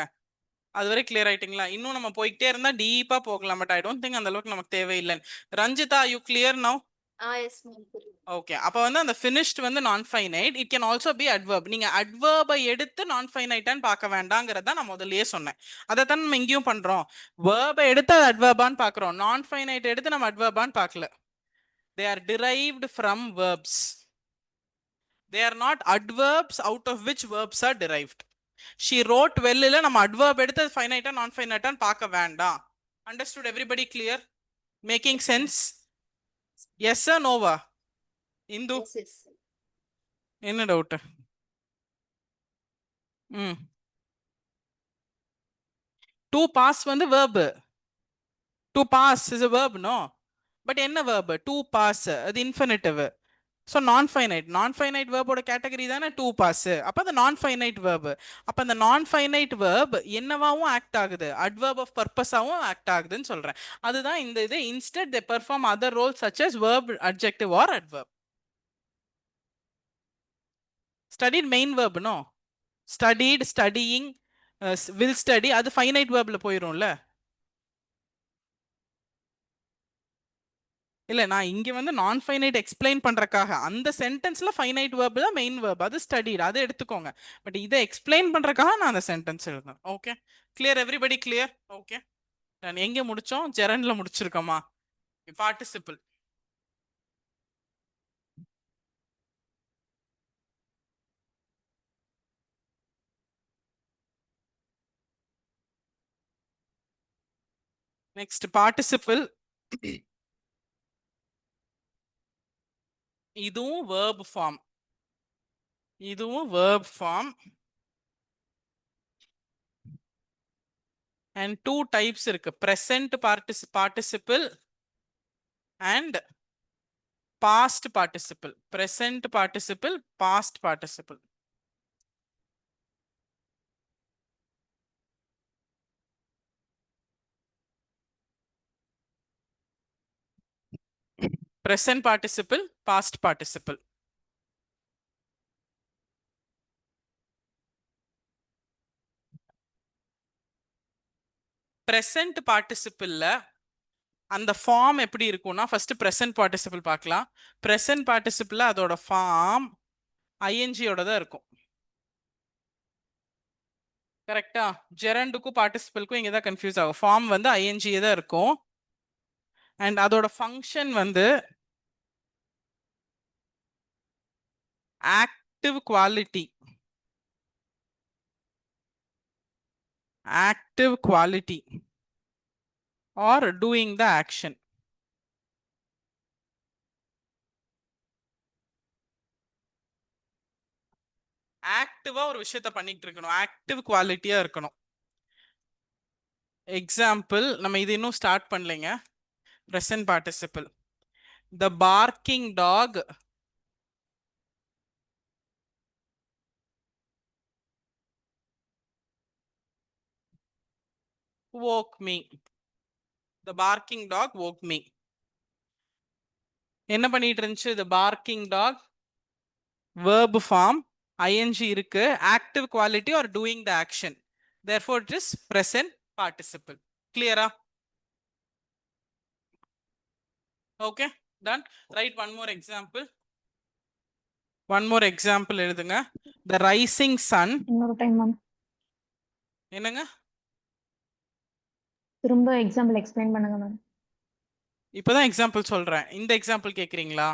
அதுவரை கிளியர் ஆயிட்டீங்களா? இன்னும் நம்ம போயிட்டே இருந்தா டீப்பா போகலாம். பட் ஐ டோன்ட் திங்க் அந்த அளவுக்கு நமக்கு தேவையில்லை. Ranjitha, you clear now? Yes ma'am. Okay. அப்ப வந்து அந்த finished வந்து non-finite. It can also be adverb. நீங்க adverb-ஐ எடுத்து non-finite-ன்னு பார்க்க வேண்டாங்கிறத நான் முதல்லயே சொன்னேன். அதைத்தான் நம்ம இங்கேயும் பண்றோம். verb-ஐ எடுத்து அது adverb-ஆன்னு பார்க்கிறோம். non-finite எடுத்து நம்ம adverb-ஆன்னு பார்க்கல. They are derived from verbs. They are not adverbs out of which verbs are derived. She wrote well இல்ல நம்ம adverb எடுத்து finite-ஆ non-finite-ஆன்னு பார்க்க வேண்டாம். Understood everybody? Clear? Making sense? Yes or no? Hindu என்ன டவுட்? To pass வந்து verb. To pass is a verb, no? But என்ன verb? To pass. அது infinitive. So non-finite. Non-finite verb ஓட category தானே to pass. அப்ப அது non-finite verb. அப்ப அந்த non-finite verb என்னவாவும் act ஆகுது? Adverb of purpose ஆவும் act ஆகுதுன்னு சொல்றேன். அதுதான் இந்த இது. Instead they perform other roles such as verb, adjective or adverb. Studied main verb, no? Studied, studying, will study, அது finite verbல போயிரும்ல. இல்ல நான் இங்க வந்து நான் ஃபைனைட் எக்ஸ்பிளைன் பண்றதுக்காக அந்த சென்டென்ஸ்ல ஃபைனைட் verb தான் மெயின் verb, அது ஸ்டடிட், அதை எடுத்துக்கோங்க. பட் இதை எக்ஸ்பிளைன் பண்றதுக்காக நான் அந்த சென்டென்ஸ் எழுதுறேன். Okay, clear? Everybody clear? Okay, நான் எங்க முடிச்சோம்? ஜெரண்ட்ல முடிச்சிருக்கோமா? பார்ட்டிசிபிள். Next participle. இதுவும் verb ஃபார்ம். இதுவும் verb form. and two types இருக்கு. present participle and past participle. Present participle, past participle. Present participle, past participle. Present participle அந்த ஃபார்ம் எப்படி இருக்கும்னா, ஃபர்ஸ்ட் present participle பார்க்கலாம். present participle அதோட form ing ஓட தான் இருக்கும். கரெக்டா? ஜெரண்டுக்கும் பார்ட்டிசிபிள்க்கும் இங்க தான் கன்ஃபியூஸ் ஆகும். ஃபார்ம் வந்து ing தான் இருக்கும். அண்ட் அதோட ஃபங்க்ஷன் வந்து active quality. active quality or doing the action. ஆக்டிவா ஒரு விஷயத்தை பண்ணிட்டு இருக்கணும், ஆக்டிவ் குவாலிட்டியா இருக்கணும். எக்ஸாம்பிள், நம்ம இது இன்னும் start பண்ணலைங்க. present participle. The barking dog woke me. The barking dog woke me. என்ன பண்ணிட்டு இருந்துச்சு? The barking dog verb form ing இருக்கு, active quality or doing the action. Therefore it is present participle. Clear-ஆ? Okay, done. Write one more example. One more example எழுதுங்க. The rising sun. இன்னொரு time ma'am என்னங்க? திரும்ப example explain பண்ணுங்க ma'am. இப்பதான் example சொல்றேன். இந்த example கேக்குறீங்களா?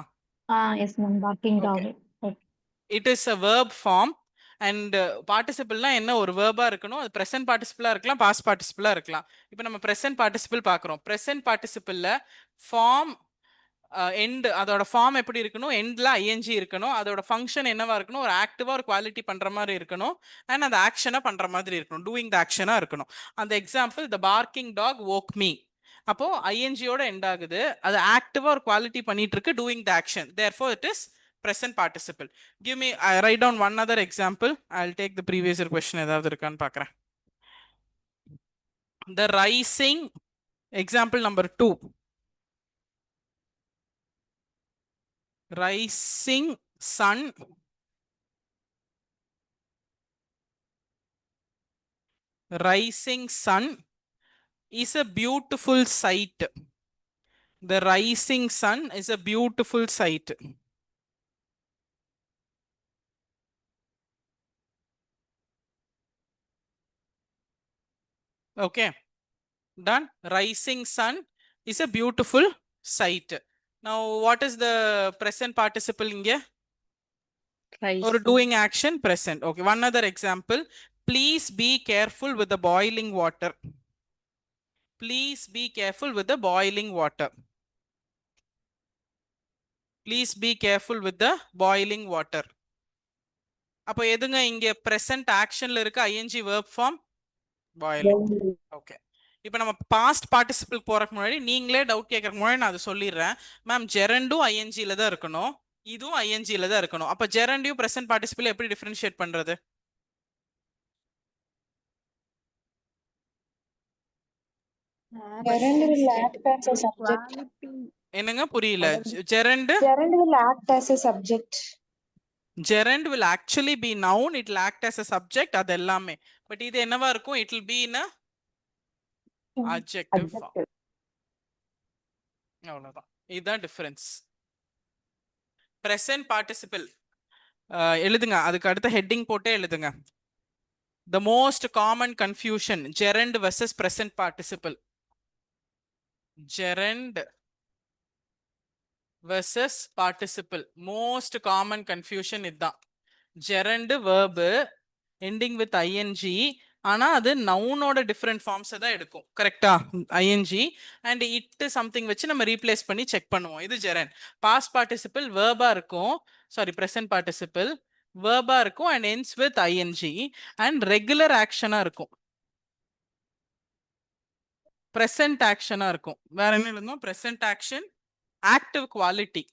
Yes ma'am. barking dog. Okay. It is a verb form and participleனா என்ன? ஒரு verb-ஆ இருக்கணும். அது present participle-ஆ இருக்கலாம், past participle-ஆ இருக்கலாம். இப்போ நம்ம present participle பார்க்கிறோம். present participle-ல form எண்ட் அதோட ஃபார்ம் எப்படி இருக்கணும், எண்ட்ல ஐஎன்ஜி இருக்கணும், அதோட ஃபங்க்ஷன் என்னவா இருக்கணும், ஒரு ஆக்டிவா ஒரு குவாலிட்டி பண்ற மாதிரி இருக்கணும், அண்ட் அந்த ஆக்ஷனை பண்ற மாதிரி இருக்கணும், டூயிங் த ஆக்ஷனா இருக்கணும். அந்த example the barking dog woke me, அப்போ ஐஎன்ஜியோட எண்ட் ஆகுது, அது ஆக்டிவா ஒரு குவாலிட்டி பண்ணிட்டு இருக்கு, doing the action, therefore it is present participle. Give me, I write down one other example. I'll take the previous year question ஏதாவது இருக்கான்னு பார்க்கறேன். The rising, example number 2. Rising sun is a beautiful sight. The rising sun is a beautiful sight. Okay, done. Rising sun is a beautiful sight. Now what is the present participle inge? Or doing action, present. Okay, one other example. Please be careful with the boiling water. Please be careful with the boiling water. Please be careful with the boiling water. அப்போ எதுங்க இங்க present actionல இருக்க ing verb form boiling. Okay, இப்போ நம்ம past participle போறதுக்கு முன்னாடி நீங்களே doubt கேட்கறதுக்கு முன்னாடி நான் அதை சொல்லிடுறேன். மேம் ஜெரண்டும் ஐஎன்ஜில தான் இருக்கணும், இதுவும் ஐஎன்ஜில தான் இருக்கணும். அப்போ ஜெரண்டையும் present participle எப்படி டிஃபரன்ஷியேட் பண்றது? Gerund will act as a subject. என்னங்க புரியல? gerund will act as a subject. gerund will actually be noun, it will act as a subject, அது எல்லாமே. பட் இது என்னவா இருக்கும்? It will be in a adjective form. அவ்வளவுதான், இதுதான் difference. present participle எழுதுங்க, அதுக்கு அடுத்த ஹெட்டிங் போட்டே எழுதுங்க. The most common confusion, gerund versus present participle. Gerund versus participle, most common confusion இதுதான். gerund verb ending with ing, ஆனா அது நவுனோட டிஃபரெண்ட் ஃபார்ம்ஸ் தான் எடுக்கும், கரெக்டா? ing and it something வச்சு நம்ம ரீப்ளேஸ் பண்ணி செக் பண்ணுவோம். இது gerund. past participle verb இருக்கும், சாரி present participle verb இருக்கும் and ends with ing and regular action இருக்கும், present action இருக்கும். வேற என்ன எழுதணும்? present action, active quality.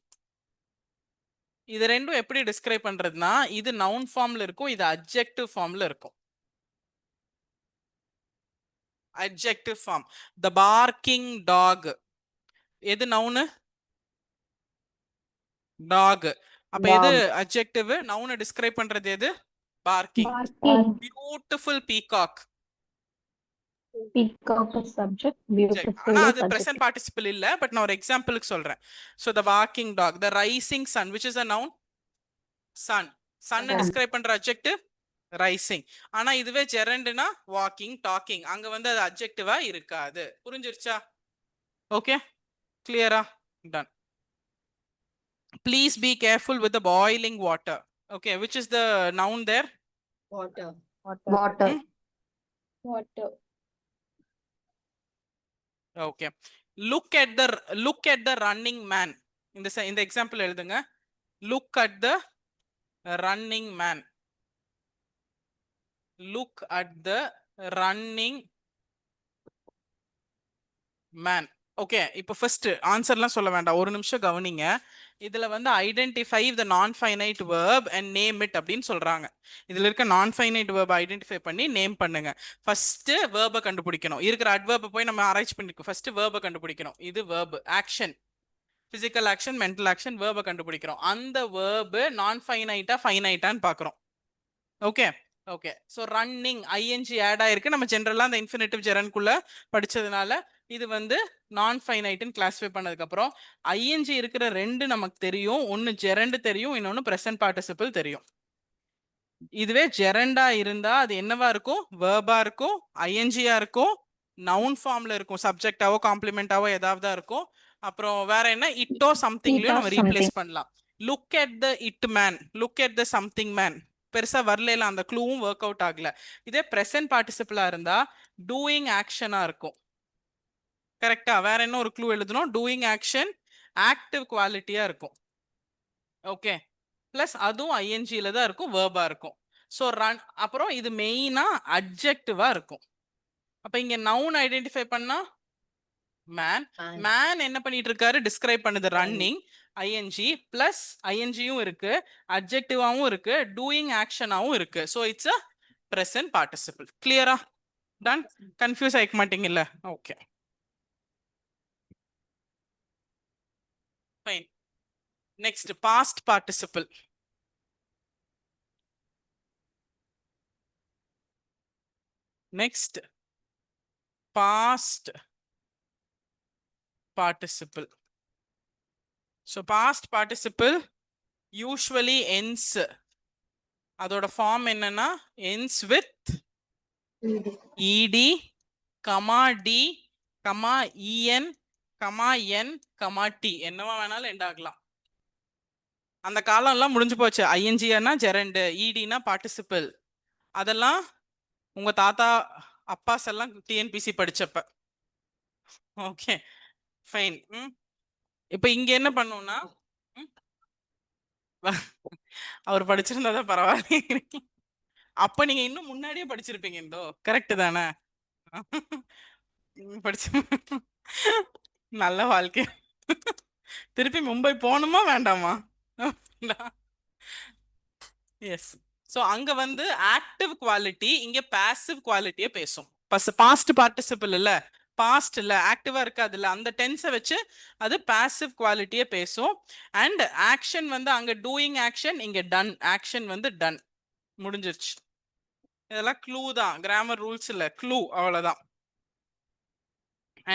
இது ரெண்டும் எப்படி டிஸ்கிரைப் பண்றதுன்னா, இது நவுன் ஃபார்ம்ல இருக்கும், இது அட்ஜெக்டிவ் ஃபார்ம்ல இருக்கும். adjective form. The barking dog, எது நவுன்? dog. அப்ப எது adjective? நவுனை டிஸ்கிரைப் பண்றது எது? barking. Beautiful peacock. Peacock is subject, beautiful ஆனா is அது present adjective. participle இல்ல, பட் நான் ஒரு எக்ஸாம்பிளுக்கு சொல்றேன். So the barking dog, the rising sun, which is a noun? sun. sun describe பண்ற adjective ரைசிங். ஆனா இதுவே ஜெரண்ட்னா வாக்கிங், டாக்கிங், அங்க வந்து அது அட்ஜெக்டிவா இருக்காது. புரிஞ்சிருச்சா? ஓகே, கிளியரா? Done. Please be careful with the boiling water. Okay, which is the noun there? Water. Water. Water. Okay, look at the running man. இந்த எக்ஸாம்பிள் எழுதுங்க. look at the running man. look at the running man. Okay, இப்போ first ஆன்சர்லாம் சொல்ல வேண்டாம், ஒரு நிமிஷம் கவனிங்க. இதுல வந்து ஐடென்டிஃபை த நான் finite verb and name it அப்படின்னு சொல்றாங்க. இதுல இருக்க நான் ஃபைனைட் வேர்ப் ஐடென்டிஃபை பண்ணி நேம் பண்ணுங்க. ஃபர்ஸ்ட் வேர்பை கண்டுபிடிக்கணும், இருக்கிற அட்வர்பை போய் நம்ம ஆராய்ச்சி பண்ணிருக்கோம். ஃபர்ஸ்ட் வேர்பை கண்டுபிடிக்கணும். இது verb action, physical action, mental action, வேர்பை கண்டுபிடிக்கிறோம். அந்த வேர்பு நான் ஃபைனைட்டா ஃபைனைட்டான்னு பாக்குறோம். Okay okay, so running ING add ஆயிருக்கு. நம்ம ஜென்ரலா அந்த இன்ஃபினிட்டிவ் ஜெரன்குள்ள படிச்சதுனால இது வந்து நான் ஃபைனைட்னு கிளாஸிஃபை பண்ணதுக்கு அப்புறம் ஐஎன்ஜி இருக்கிற ரெண்டு நமக்கு தெரியும், ஒன்னு ஜெரண்ட் தெரியும், இன்னொன்னு பிரசன்ட் பார்ட்டிசிபிள் தெரியும். இதுவே ஜெரண்டா இருந்தா அது என்னவா இருக்கும்? வேர்பா இருக்கும், ஐஎன்ஜியா இருக்கும், நவுன் ஃபார்ம்ல இருக்கும், சப்ஜெக்டாவோ காம்ப்ளிமெண்டாவோ ஏதாவது இருக்கும். அப்புறம் வேற என்ன, இட்டோ சம்திங்லயும் நம்ம ரீப்ளேஸ் பண்ணலாம். Look at the it man, look at the something man பெருசா வரல, அந்த க்ளூவும் ஒர்க் அவுட் ஆகல. இதே பிரசன்ட் பார்ட்டிசிபிளா இருந்தா டூயிங் ஆக்ஷனா இருக்கும், கரெக்டா? வேற என்ன ஒரு க்ளூ எழுதணும்? டூயிங் ஆக்ஷன் ஆக்டிவ் குவாலிட்டியா இருக்கும். ஓகே, பிளஸ் அதுவும் ஐஎன்ஜில தான் இருக்கும், வேர்பா இருக்கும். ஸோ ரன், அப்புறம் இது மெயினா அட்ஜெக்டிவா இருக்கும். அப்ப இங்க நவுன் ஐடென்டிஃபை பண்ணா மேன், மேன் என்ன பண்ணிட்டு இருக்காரு, டிஸ்கிரைப் பண்ணுது ரன்னிங், ஐஎன்ஜி பிளஸ் ஐஎன்ஜியும் இருக்கு, அட்ஜெக்டிவாவும் இருக்கு, டூயிங் ஆக்ஷனாவும் இருக்கு. So it's a present participle. கிளியரா? டன்? கன்ஃபியூஸ் ஆயிக்க மாட்டீங்கல்ல? Okay fine. Next past participle. Next, past participle. So past participle usually ends, அதோட ஃபார்ம் என்னன்னா ends with ed, comma d, comma en, comma n, comma t. என்னவா வேணாலும் end ஆகலாம். அந்த காலம் எல்லாம் முடிஞ்சு போச்சு. ஐஎன்ஜினா ஜெரண்ட், இடினா பார்ட்டிசிபிள். அதெல்லாம் உங்க தாத்தா அப்பாஸ் எல்லாம் டிஎன்பிசி படிச்சப்ப. Okay fine. இப்போ இங்க என்ன பண்ணுவோம்னா, அவர் படிச்சிருந்தாதான் பரவாயில்ல. அப்ப நீங்க இன்னும் முன்னாடியே படிச்சிருப்பீங்க. இந்தோ கரெக்ட் தானே? படிச்சு நல்ல வாழ்க்கை. திருப்பி மும்பை போகணுமா வேண்டாமா? எஸ். ஸோ அங்க வந்து ஆக்டிவ் குவாலிட்டி, இங்க பாசிவ் குவாலிட்டியை பேசும். பாஸ்ட் பார்ட்டிசிபிள் இல்ல, பாஸ்ட் இல்ல, ஆக்டிவா இருக்காது இல்ல, அந்த டென்ஸை வச்சு அது பாசிவ் குவாலிட்டியை பேசும். அண்ட் ஆக்ஷன் வந்து அங்க டூயிங் ஆக்ஷன், இங்க டன் ஆக்ஷன் வந்து டன், முடிஞ்சிருச்சு. இதெல்லாம் க்ளூ தான், கிராமர் ரூல்ஸ் இல்ல, க்ளூ, அவ்வளவுதான்.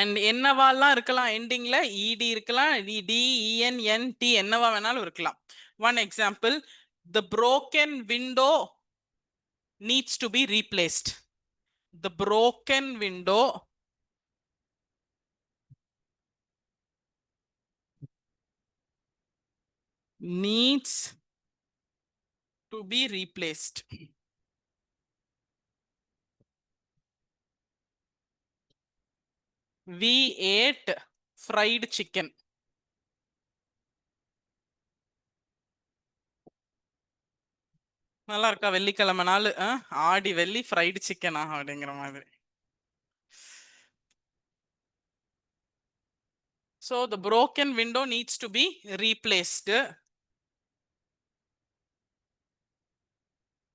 அண்ட் என்னவாலாம் இருக்கலாம் எண்டிங்ல, இடி இருக்கலாம், டி, இஎன், என், டி, என்னவா வேணாலும் இருக்கலாம். One example, the broken window needs to be replaced. The broken window needs to be replaced. We ate fried chicken. நல்லா இருக்கா? வெள்ளிக்கிழமை நாள் ஆடி வெள்ளி ஃப்ரைடு சிக்கனா அப்படிங்கிற மாதிரி. So the broken window needs to be replaced.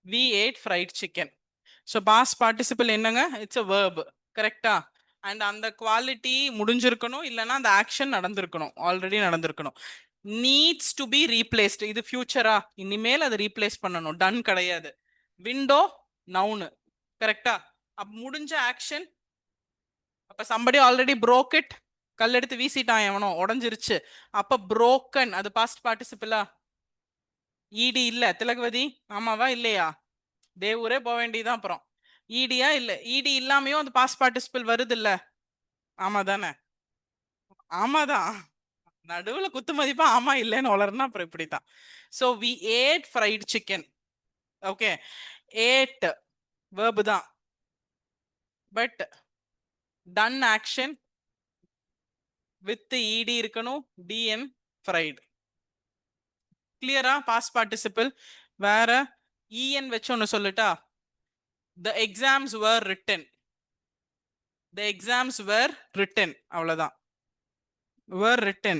We ate fried chicken. So past participle என்னங்க? It's a verb. கரெக்டா? அண்ட் அந்த குவாலிட்டி முடிஞ்சிருக்கணும், இல்லைன்னா அந்த ஆக்ஷன் நடந்திருக்கணும், ஆல்ரெடி நடந்திருக்கணும். நீட்ஸ் டு பி ரீப்ளேஸ்ட், இது ஃபியூச்சரா, இனிமேல் அதை ரீப்ளேஸ் பண்ணணும், டன் கிடையாது. விண்டோ நவுனு, கரெக்டா? அப்ப முடிஞ்ச ஆக்ஷன், அப்ப somebody ஆல்ரெடி broke it, கல் எடுத்து வீசிட்டான் எவனோ, உடஞ்சிருச்சு. அப்ப broken, அது பாஸ்ட் பார்ட்டிசிபிளா? இடி இல்ல திலகவதி, ஆமாவா இல்லையா? தேவூரே போக வேண்டியதான். அப்புறம் இடியா இல்ல, இடி இல்லாமையும் அந்த பாஸ்ட் பார்ட்டிசிபிள் வருது இல்ல? ஆமா தானே? ஆமாதான், நடுவுல குத்து மதிப்பா ஆமா இல்லைன்னு வளர்னா அப்புறம் இப்படித்தான். So we ate fried chicken. Okay, ate verb தான், but done action with ED இருக்கணும், டிஎன் ஃப்ரைட். கிளியரா? Past participle. வேற இஎன் வச்சு ஒன்னு சொல்லட்டா? The exams were written. The exams were written, அவ்வளவுதான். Were written,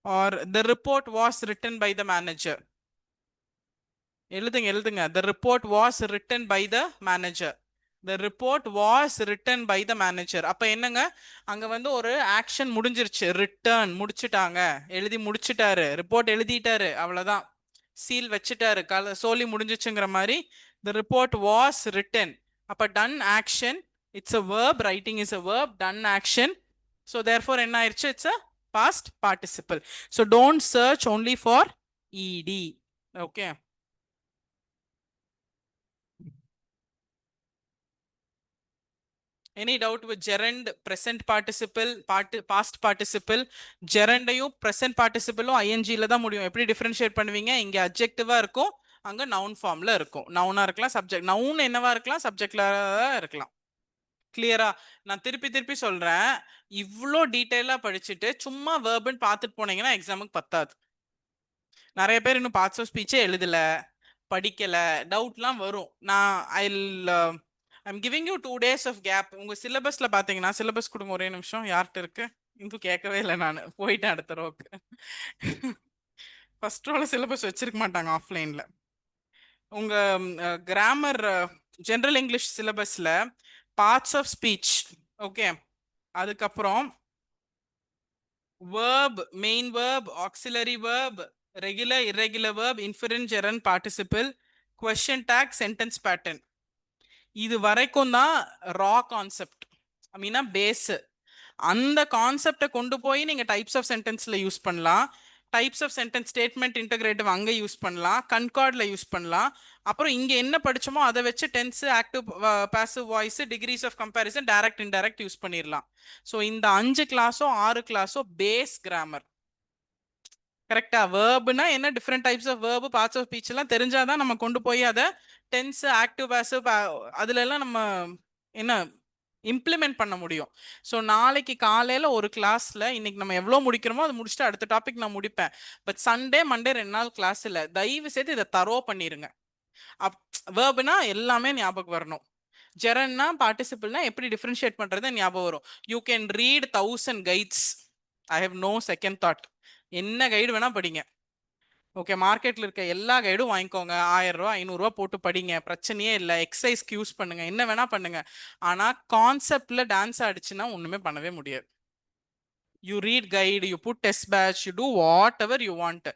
or the report was written by the manager. எழுதுங்க. The report was written by the manager. The report was written by the manager. அப்ப என்னங்க, அங்க வந்து ஒரு action முடிஞ்சிருச்சு, return முடிச்சிட்டாங்க, எழுதி முடிச்சிட்டாரு, ரிப்போர்ட் எழுதிட்டாரு, அவ்வளவுதான், சீல் வச்சிட்டாரு, சோலி முடிஞ்சிச்சுங்கிற மாதிரி. The report was written. அப்ப done action, it's a verb, writing is a verb, done action. So therefore என்ன ஆயிருச்சு, it's a past participle. So don't search only for ed. Okay. Any doubt with gerund, present participle, past participle? gerundையும் present participle-உம் ing ல தான் முடியும். எப்படி differentiate பண்ணுவீங்க? இங்க adjective-ஆ இருக்கும், அங்க noun form-ல இருக்கும். noun-ஆ இருக்கலாம், subject, noun என்னவா இருக்கலாம், subject-ல இருக்கலாம். கிளியரா? நான் திருப்பி திருப்பி சொல்றேன், இவ்ளோ டீடைலா படிச்சுட்டு சும்மா வேர்புன்னு பார்த்துட்டு போனீங்கன்னா எக்ஸாமுக்கு பத்தாது. நிறைய பேர் இன்னும் பார்ட்ஸ் ஆஃப் ஸ்பீச்சே எழுதல, படிக்கல, டவுட்லாம் வரும். I'm giving you 2 days of gap. உங்க சிலபஸ்ல பாத்தீங்கன்னா, சிலபஸ் கொடுங்க ஒரே நிமிஷம். யார்கிட்ட இருக்கு? இன்னும் கேட்கவே இல்லை, நான் போயிட்டேன் அடுத்த ரோக்கு. ஃபர்ஸ்ட் ரோல சிலபஸ் வச்சிருக்க மாட்டாங்க ஆஃப்லைன்ல. உங்க கிராமர் ஜெனரல் இங்கிலீஷ் சிலபஸ்ல பார்ட்ஸ் ஆஃப் ஸ்பீச், ஓகே, அதுக்கப்புறம் verb, main verb, auxiliary verb, regular, irregular verb, inferent, gerund, participle, question tag, sentence pattern. இது வரைக்கும் தான் raw concept, I mean a base. அந்த கான்செப்டை கொண்டு போய் நீங்க டைப்ஸ் ஆஃப் சென்டென்ஸ்ல யூஸ் பண்ணலாம். Types of sentence statement interrogative அங்கே யூஸ் பண்ணலாம், கன்கார்ட்ல யூஸ் பண்ணலாம். அப்புறம் இங்க என்ன படிச்சோமோ அதை வச்சு tense, active, passive voice, degrees of comparison, direct indirect use பண்ணிடலாம். ஸோ இந்த 5 கிளாஸோ 6 கிளாஸோ பேஸ் கிராமர். கரெக்டா? வேர்புனா என்ன, different types of verb, parts of speech எல்லாம் தெரிஞ்சாதான் நம்ம கொண்டு போய் அதை டென்ஸ், ஆக்டிவ், பாசிவ் அதுல எல்லாம் நம்ம என்ன இம்ப்ளிமெண்ட் பண்ண முடியும். ஸோ நாளைக்கு காலையில ஒரு கிளாஸ்ல இன்னைக்கு நம்ம எவ்வளோ முடிக்கிறோமோ அதை முடிச்சுட்டு அடுத்த டாபிக் நான் முடிப்பேன். பட் சண்டே மண்டே 2 நாள் கிளாஸ் இல்லை, தயவு செய்து இதை தரோ பண்ணிருங்க. வேர்புனா எல்லாமே ஞாபகம் வரணும். ஜெரன்னா பார்ட்டிசிபிள்னா எப்படி டிஃபரன்ஷியேட் பண்றது ஞாபகம் வரும். You can read 1000 guides, I have no second thought. என்ன கைடு வேணா படிங்க, ஓகே, மார்க்கெட்ல இருக்க எல்லா கைடும் வாங்கிக்கோங்க, 1000 ரூபா 500 ரூபா போட்டு படிங்க, பிரச்சனையே இல்லை. எக்ஸசைஸ்க்கு யூஸ் பண்ணுங்க, என்ன வேணா பண்ணுங்க. ஆனா கான்செப்ட்ல டான்ஸ் ஆடிச்சுன்னா ஒண்ணுமே பண்ணவே முடியாது. You read guide, you put test batch, you do whatever you want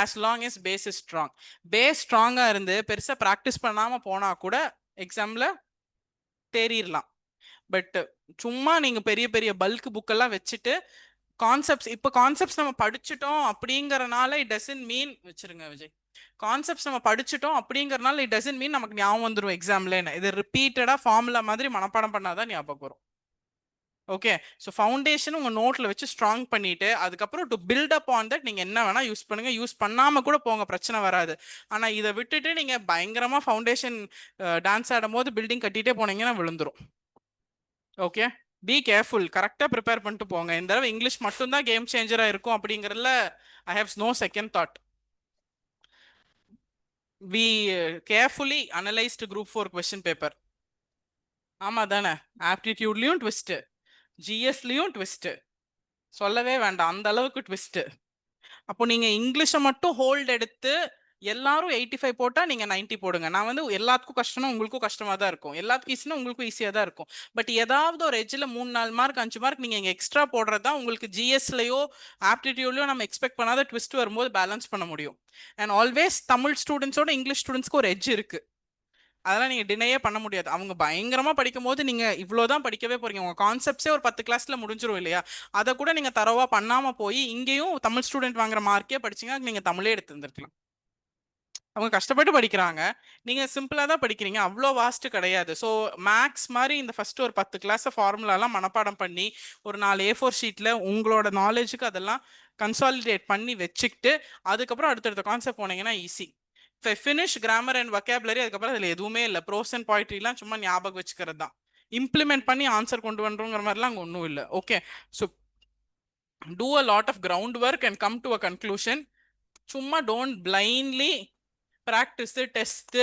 as long as base is strong. Base strong-ஆ இருந்து பெருசா ப்ராக்டிஸ் பண்ணாம போனா கூட எக்ஸாம்ல தேறிடலாம். பட் சும்மா நீங்க பெரிய பெரிய பல்க் புக்கெல்லாம் வச்சுட்டு கான்செப்ட்ஸ், இப்போ கான்செப்ட்ஸ் நம்ம படிச்சுட்டோம் அப்படிங்கறனால இட் டசன்ட் மீன், வச்சிருங்க விஜய், கான்செப்ட்ஸ் நம்ம படிச்சுட்டோம் அப்படிங்கறனால இட் டசன்ட் மீன் நமக்கு ஞாபகம் வந்துடும் எக்ஸாம்ல. இது ரிப்பீட்டடா ஃபார்முலா மாதிரி மனப்பாடம் பண்ணாதான் ஞாபகம் வரும். ஓகே, ஸோ ஃபவுண்டேஷன் உங்க நோட்ல வச்சு ஸ்ட்ராங் பண்ணிட்டு அதுக்கப்புறம் to build up on that நீங்க என்ன வேணா யூஸ் பண்ணுங்க, யூஸ் பண்ணாம கூட போங்க, பிரச்சனை வராது. ஆனா இதை விட்டுட்டு நீங்க பயங்கரமா ஃபவுண்டேஷன் டான்ஸ் ஆடும் போது பில்டிங் கட்டிட்டே போனீங்கன்னா விழுந்துரும். ஓகே, பி கேர்ஃபுல், கரெக்டாக ப்ரிப்பேர் பண்ணிட்டு போங்க. இந்த தடவை இங்கிலீஷ் மட்டும்தான் கேம் சேஞ்சராக இருக்கும் அப்படிங்கிறதுல I have no second thought. We carefully analysed group 4 question paper. ஆமாம் தானே? ஆப்டிடியூட்லேயும் ட்விஸ்ட்டு, ஜிஎஸ்லேயும் ட்விஸ்ட்டு, சொல்லவே வேண்டாம், அந்த அளவுக்கு ட்விஸ்ட்டு. அப்போ நீங்கள் இங்கிலீஷை மட்டும் ஹோல்டு எடுத்து எல்லாரும் 85 போட்டா நீங்க 90 போடுங்க. நான் வந்து எல்லாத்துக்கும் கஷ்டம்னா உங்களுக்கும் கஷ்டமா தான் இருக்கும், எல்லாத்துக்கும் ஈஸினா உங்களுக்கும் ஈஸியா தான் இருக்கும். பட் ஏதாவது ஒரு எட்ஜில் 3-4 மார்க் 5 மார்க் நீங்க இங்க எக்ஸ்ட்ரா போடுறது தான் உங்களுக்கு ஜிஎஸ்லயோ ஆப்டிடியூட்லயோ நம்ம எக்ஸ்பெக்ட் பண்ணாத ட்விஸ்ட் வரும்போது பேலன்ஸ் பண்ண முடியும். அண்ட் ஆல்வேஸ் தமிழ் ஸ்டூடெண்ட்ஸோட இங்கிலீஷ் ஸ்டூடெண்ட்ஸ்க்கு ஒரு எட்ஜ் இருக்கு, அதெல்லாம் நீங்க டினையே பண்ண முடியாது. அவங்க பயங்கரமா படிக்கும் போது நீங்க இவ்வளவுதான் படிக்கவே போறீங்க, உங்க கான்செப்ட்ஸே ஒரு 10 கிளாஸ்ல முடிஞ்சிரும் இல்லையா? அதை கூட நீங்க தரவா பண்ணாம போய் இங்கேயும் தமிழ் ஸ்டூடெண்ட் வாங்குற மார்க்கே படிச்சீங்கன்னா நீங்க தமிழே எடுத்து இருந்திருக்கலாம். அவங்க கஷ்டப்பட்டு படிக்கிறாங்க, நீங்க சிம்பிளா தான் படிக்கிறீங்க, அவ்வளோ வாஸ்ட் கிடையாது. ஸோ மேக்ஸ் மாதிரி இந்த ஃபர்ஸ்ட் ஒரு 10 கிளாஸ் ஃபார்முலாலாம் மனப்பாடம் பண்ணி ஒரு 4 A4 ஷீட்ல உங்களோட நாலேஜுக்கு அதெல்லாம் கன்சாலிடேட் பண்ணி வச்சுக்கிட்டு அதுக்கப்புறம் அடுத்தடுத்த கான்செப்ட் போனீங்கன்னா easy. Finish grammar and vocabulary, அதுக்கப்புறம் அதில் எதுவுமே இல்லை, ப்ரோஸ் அண்ட் பாய்ட்ரிலாம் சும்மா ஞாபகம் வச்சுக்கிறது தான். இம்ப்ளிமெண்ட் பண்ணி ஆன்சர் கொண்டு வந்துருங்கிற மாதிரிலாம் அங்கே ஒன்றும் இல்லை. Okay, so do a lot of ground work and come to a conclusion. சும்மா don't blindly practice, test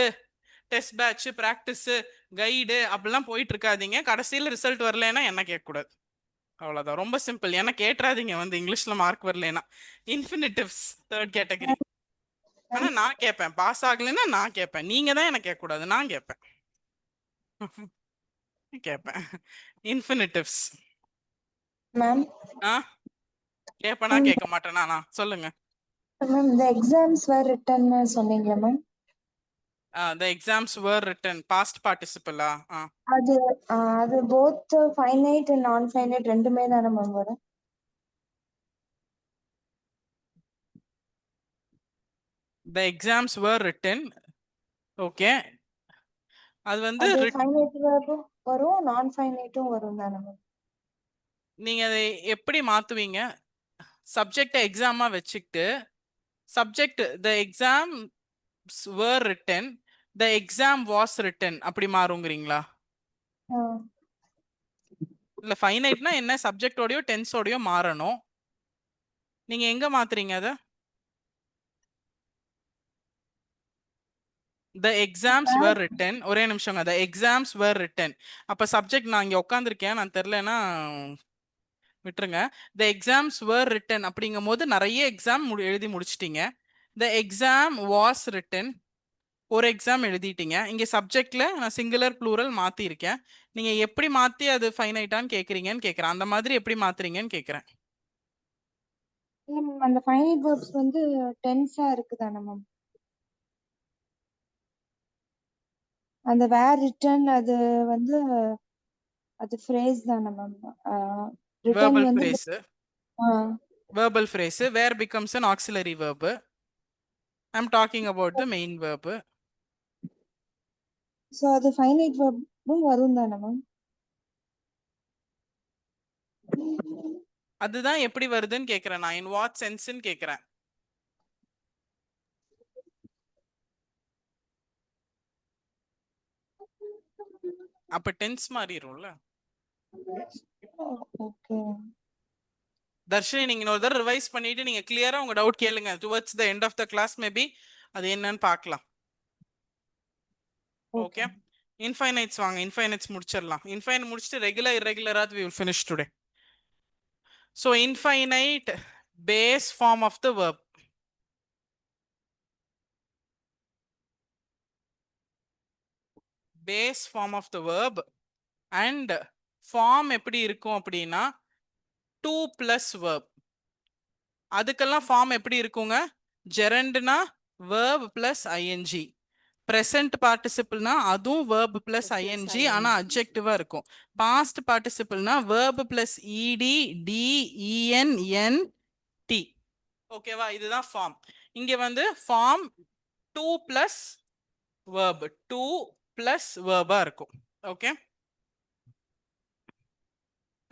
batch, practice, guide அப்படிலாம் போயிட்டு இருக்காதீங்க. கடைசியில் ரிசல்ட் வரலன்னா என்ன கேட்கக்கூடாது, அவ்வளோதான், ரொம்ப சிம்பிள். ஏன்னா கேட்டுறாதீங்க வந்து இங்கிலீஷ்ல மார்க் வரலன்னா. இன்ஃபினிட்டிவ்ஸ் 3rd கேட்டகரி. ஆனா நான் கேட்பேன், பாஸ் ஆகலைன்னா நான் கேட்பேன், நீங்க தான் என்ன கேட்கக்கூடாது, நான் கேட்பேன். கேட்பேன் இன்ஃபினிட்டிவ்ஸ். மேம் கேட்பேனா கேட்க மாட்டேனா? நான் சொல்லுங்க ma'am. The exams were written சொன்னீங்களா ma'am? the exams were written, past participle. அது அது both finite and non-finite ரெண்டுமே தானே மேம் வரும்? The exams were written, okay, அது வந்து finite verb வரும், non-finite வரும் தானே மேம்? நீங்க அதை எப்படி மாத்துவீங்க? சப்ஜெக்ட் எக்ஸாமா வச்சுக்கிட்டு subject the exams were written, the exam was written அப்படி மாறுங்கிறீங்களா? இல்ல ஃபைனைட்னா என்ன, சப்ஜெக்டோடயோ டென்ஸோடயோ மாறணும். நீங்க எங்க மாத்துறீங்க அத? The exams were written. ஒரே நிமிஷங்க. The exams were written. அப்ப சப்ஜெக்ட் நான் இங்க உட்காந்துருக்கேன், நான் தெரியலனா விட்டுருங்க. The exams were written அப்படிங்கும் போது நிறைய எக்ஸாம் எழுதி முடிச்சிட்டீங்க. The exam was written. ஒரு எக்ஸாம் எழுதிட்டீங்க. இங்க சப்ஜெக்ட்ல நான் சிங்குலர் ப்ளூரல் மாத்தி இருக்கேன். நீங்க எப்படி மாத்தி அது ஃபைனைட்டான்னு கேக்குறீங்கன்னு கேக்குறேன். அந்த மாதிரி எப்படி மாத்துறீங்கன்னு கேக்குறேன். இல்ல மேம், அந்த ஃபைனைட் வேர்ப்ஸ் வந்து டென்ஸா இருக்குதானே மேம்? அந்த வேர் ரிட்டன் அது வந்து அது ஃப்ரேஸ் தானே மேம்? ரிட்டன் Verbal வந்து phrase. Verbal phrase. Where becomes an auxiliary verb. I'm talking about the main verb. So அது ஃபைனைட் வேர்பும் வரும் தானே மேம்? அதுதான் எப்படி வருதுன்னு கேக்குறேன் நான். in what senseன்னு கேக்குறேன். அப்ப டென்ஸ் மாறிடும்ல. ஓகே. தர்ஷினி நீங்க இன்னொரு தடவை ரிவைஸ் பண்ணிட்டு நீங்க கிளியரா உங்க டவுட் கேளுங்க. Towards the end of the class maybe அது என்னன்னு பார்க்கலாம். ஓகே. இன்ஃபைனைட்ஸ் வாங்க. இன்ஃபைனைட்ஸ் முடிச்சிடலாம். இன்ஃபைனைட் முடிச்சுட்டு regular இர்ரெகுலரா we will finish today. So infinite base form of the verb. Base form of the verb and form எப்படி இருக்கும் அப்படின்னா 2 plus verb. அதுக்கெல்லாம் ஃபார்ம் எப்படி இருக்குங்க? gerundனா verb plus ing. present participleனா அதுவும் verb plus ing ஆனா adjective இருக்கும். past participleனா verb plus ed den nt. ஓகேவா? இதுதான் ஃபார்ம். இங்க வந்து ஃபார்ம் 2 plus verb 2 plus verb-ஆ இருக்கும். ஓகே.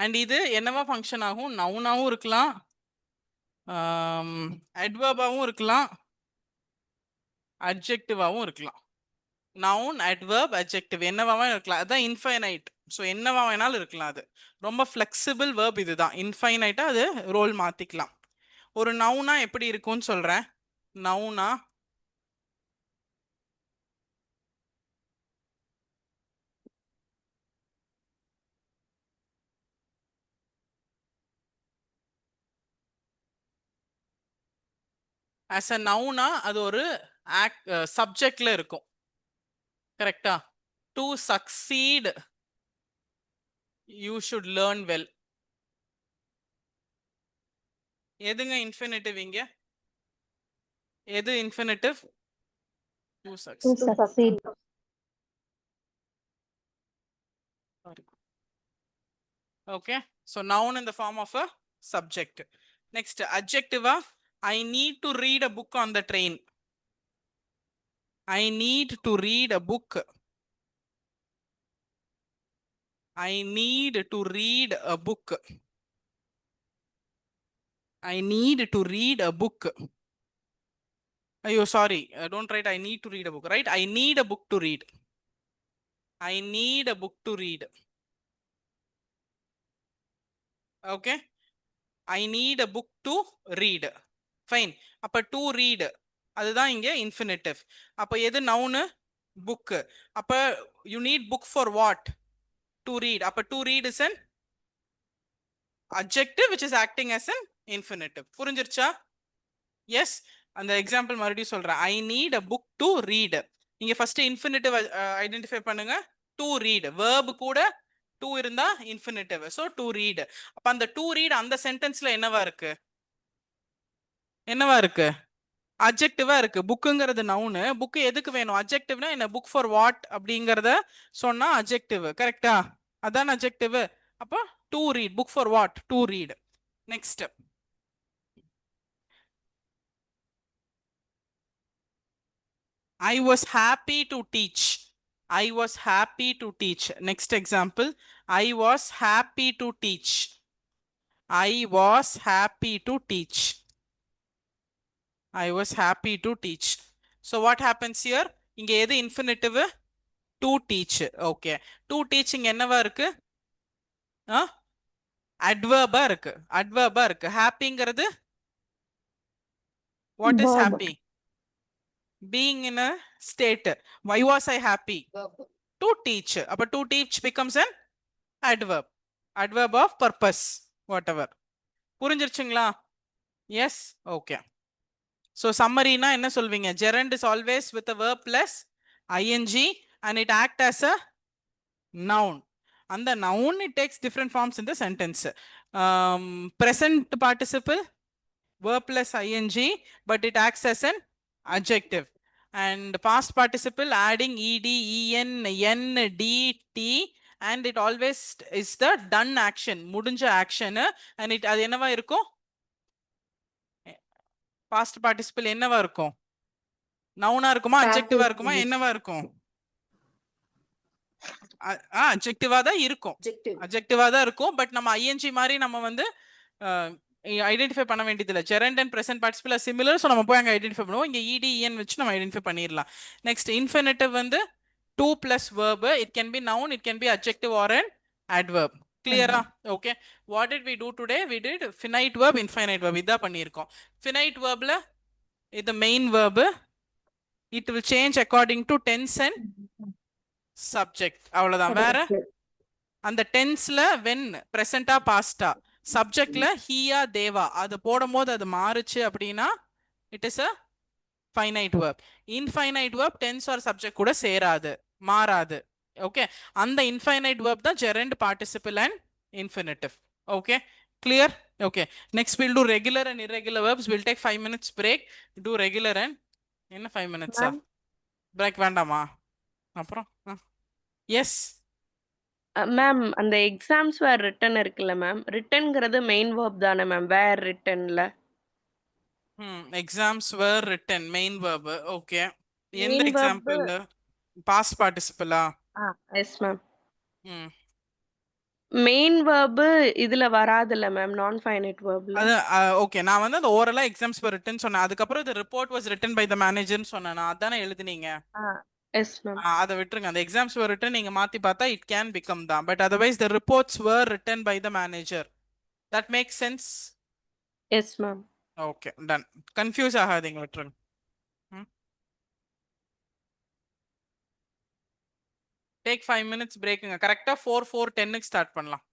அண்ட் இது என்னவா ஃபங்க்ஷன் ஆகும்? நவுனாவும் இருக்கலாம், அட்வர்பாவும் இருக்கலாம், அட்ஜெக்டிவாவும் இருக்கலாம். நவுன், அட்வர்ப், அட்ஜெக்டிவ் என்னவாவும் இருக்கலாம். அதான் இன்ஃபைனைட். ஸோ என்னவா வேணாலும் இருக்கலாம். அது ரொம்ப ஃப்ளெக்சிபிள் வேர்ப். இதுதான் இன்ஃபைனைட்டா அது ரோல் மாத்திக்கலாம். ஒரு நவுனா எப்படி இருக்கும்னு சொல்றேன். நவுனா as a நவுனா அது ஒரு சப்ஜெக்ட்ல இருக்கும். கரெக்டா? To succeed you should learn well. எதுங்க இன்ஃபினிட்டிவ் இங்க? எது infinitive? To succeed. Okay, so noun in the form of a subject. Next, adjective. I need to read a book on the train. I need to read a book. I need to read a book. I need to read a book. Ayyo, sorry, don't write I need to read a book, right? I need a book to read. I need a book to read. Okay, I need a book to read. Fine. அப்ப to read அதுதான் இங்க infinitive. அப்ப எது noun? book. அப்ப you need book for what? To read. அப்ப to read is an adjective which is acting as an infinitive. புரிஞ்சிருச்சா? Yes. அந்த example மறுபடியும் சொல்றேன். I need a book to read. இங்க ஃபர்ஸ்ட் infinitive ஐடென்டிஃபை பண்ணுங்க. to read verb கூட to இருந்தா infinitive. so to read. அப்ப அந்த to read அந்த சென்டென்ஸ்ல என்னவா இருக்கு? என்னவா இருக்கு? அட்ஜெக்டிவா இருக்கு. புக்குங்கிறது நவுனு. புக் எதுக்கு வேணும்? அட்ஜெக்டிவ்னா என்ன? புக் ஃபார் வாட் அப்படிங்கறத சொன்னா அட்ஜெக்டிவ். கரெக்டா? அதான் அட்ஜெக்டிவ். அப்போ to read. Book for what? To read. Next, I was happy to teach. I was happy to teach. Next example, I was happy to teach. I was happy to teach. I was happy to teach. So what happens here? இங்க எது infinitive? To teach. Okay. To teaching என்னவா இருக்கு? adverb இருக்கு adverb இருக்கு happyங்கிறது what is Verb. happy being in a state why was I happy to teach அப்ப to teach becomes an adverb adverb of purpose whatever புரிஞ்சிருச்சுங்களா yes okay so summary na என்ன சொல்வீங்க gerund is always with a verb plus ing and it act as a noun and the noun it takes different forms in the sentence present participle verb plus ing but it acts as an adjective and past participle adding ed en n d t and it always is the done action முடிஞ்ச action and it அது என்னவா இருக்கும் past participle என்னவா இருக்கும் நவுனா இருக்குமா அட்ஜெக்டிவா இருக்குமா என்னவா இருக்கும் அட்ஜெக்டிவா தான் இருக்கும் அட்ஜெக்டிவா தான் இருக்கும் பட் நம்ம ஐஎன்ஜி மாதிரி நம்ம வந்து ஐடென்டிஃபை பண்ண வேண்டியது இல்லை gerund and present participle similar so நம்ம போய் அங்கே ஐடென்டிஃபை பண்ணுவோம் இங்கே இடிஎன் வச்சு நம்ம ஐடென்டிஃபை பண்ணிடலாம் நெக்ஸ்ட் இன்ஃபினிட்டிவ் வந்து 2 plus verb it can be noun it can be adjective or an adverb clear okay what did we do today we did finite verb infinite verb இதா பண்ணியிருக்கோம் finite verbல இது main verb it will change according to tense and subject அவ்வளவுதான் வேற அந்த டென்ஸ்ல when Prachanda பாஸ்டா சப்ஜெக்ட்ல ஹீயா தேவா அது போடும்போது அது மாறுச்சு அப்படின்னா it is a finite verb infinite verb tense or subject கூட சேராது மாறாது ஓகே அந்த இன்ஃபைனைட் வேர்ப் தான் gerund participle and infinitive okay clear okay next will do regular and irregular verbs will take 5 minutes break do regular and என்ன 5 minutes break வேண்டாமா அப்புறம் yes ma'am அந்த exams were written இருக்குல்ல ma'am ரிட்டன்ங்கிறது main verb தானே ma'am were ரிட்டன்ல exams were written main verb okay எந்த main verb example past participle yes ma'am main verb இதுல வராதுல்ல மேம் நான் ஃபைனைட் வேர்ப்ல அது ஓகே நான் வந்து அந்த ஓரலா எக்ஸாம்ஸ் were written சொன்னேன் அதுக்கப்புறம் the report was written by the manager ன்னு சொன்னேன் நான் அதானே எழுதுனீங்க எஸ் மேம் அதை விட்டுருங்க அந்த எக்ஸாம்ஸ் were written நீங்க மாத்தி பார்த்தா it can become தான் but otherwise the reports were written by the manager that makes sense yes ma'am okay done confuse ஆகாதீங்க விட்டுருங்க டேக் 5 minutes பிரேக்குங்க கரெக்டா 4:10 ஸ்டார்ட் பண்ணலாம்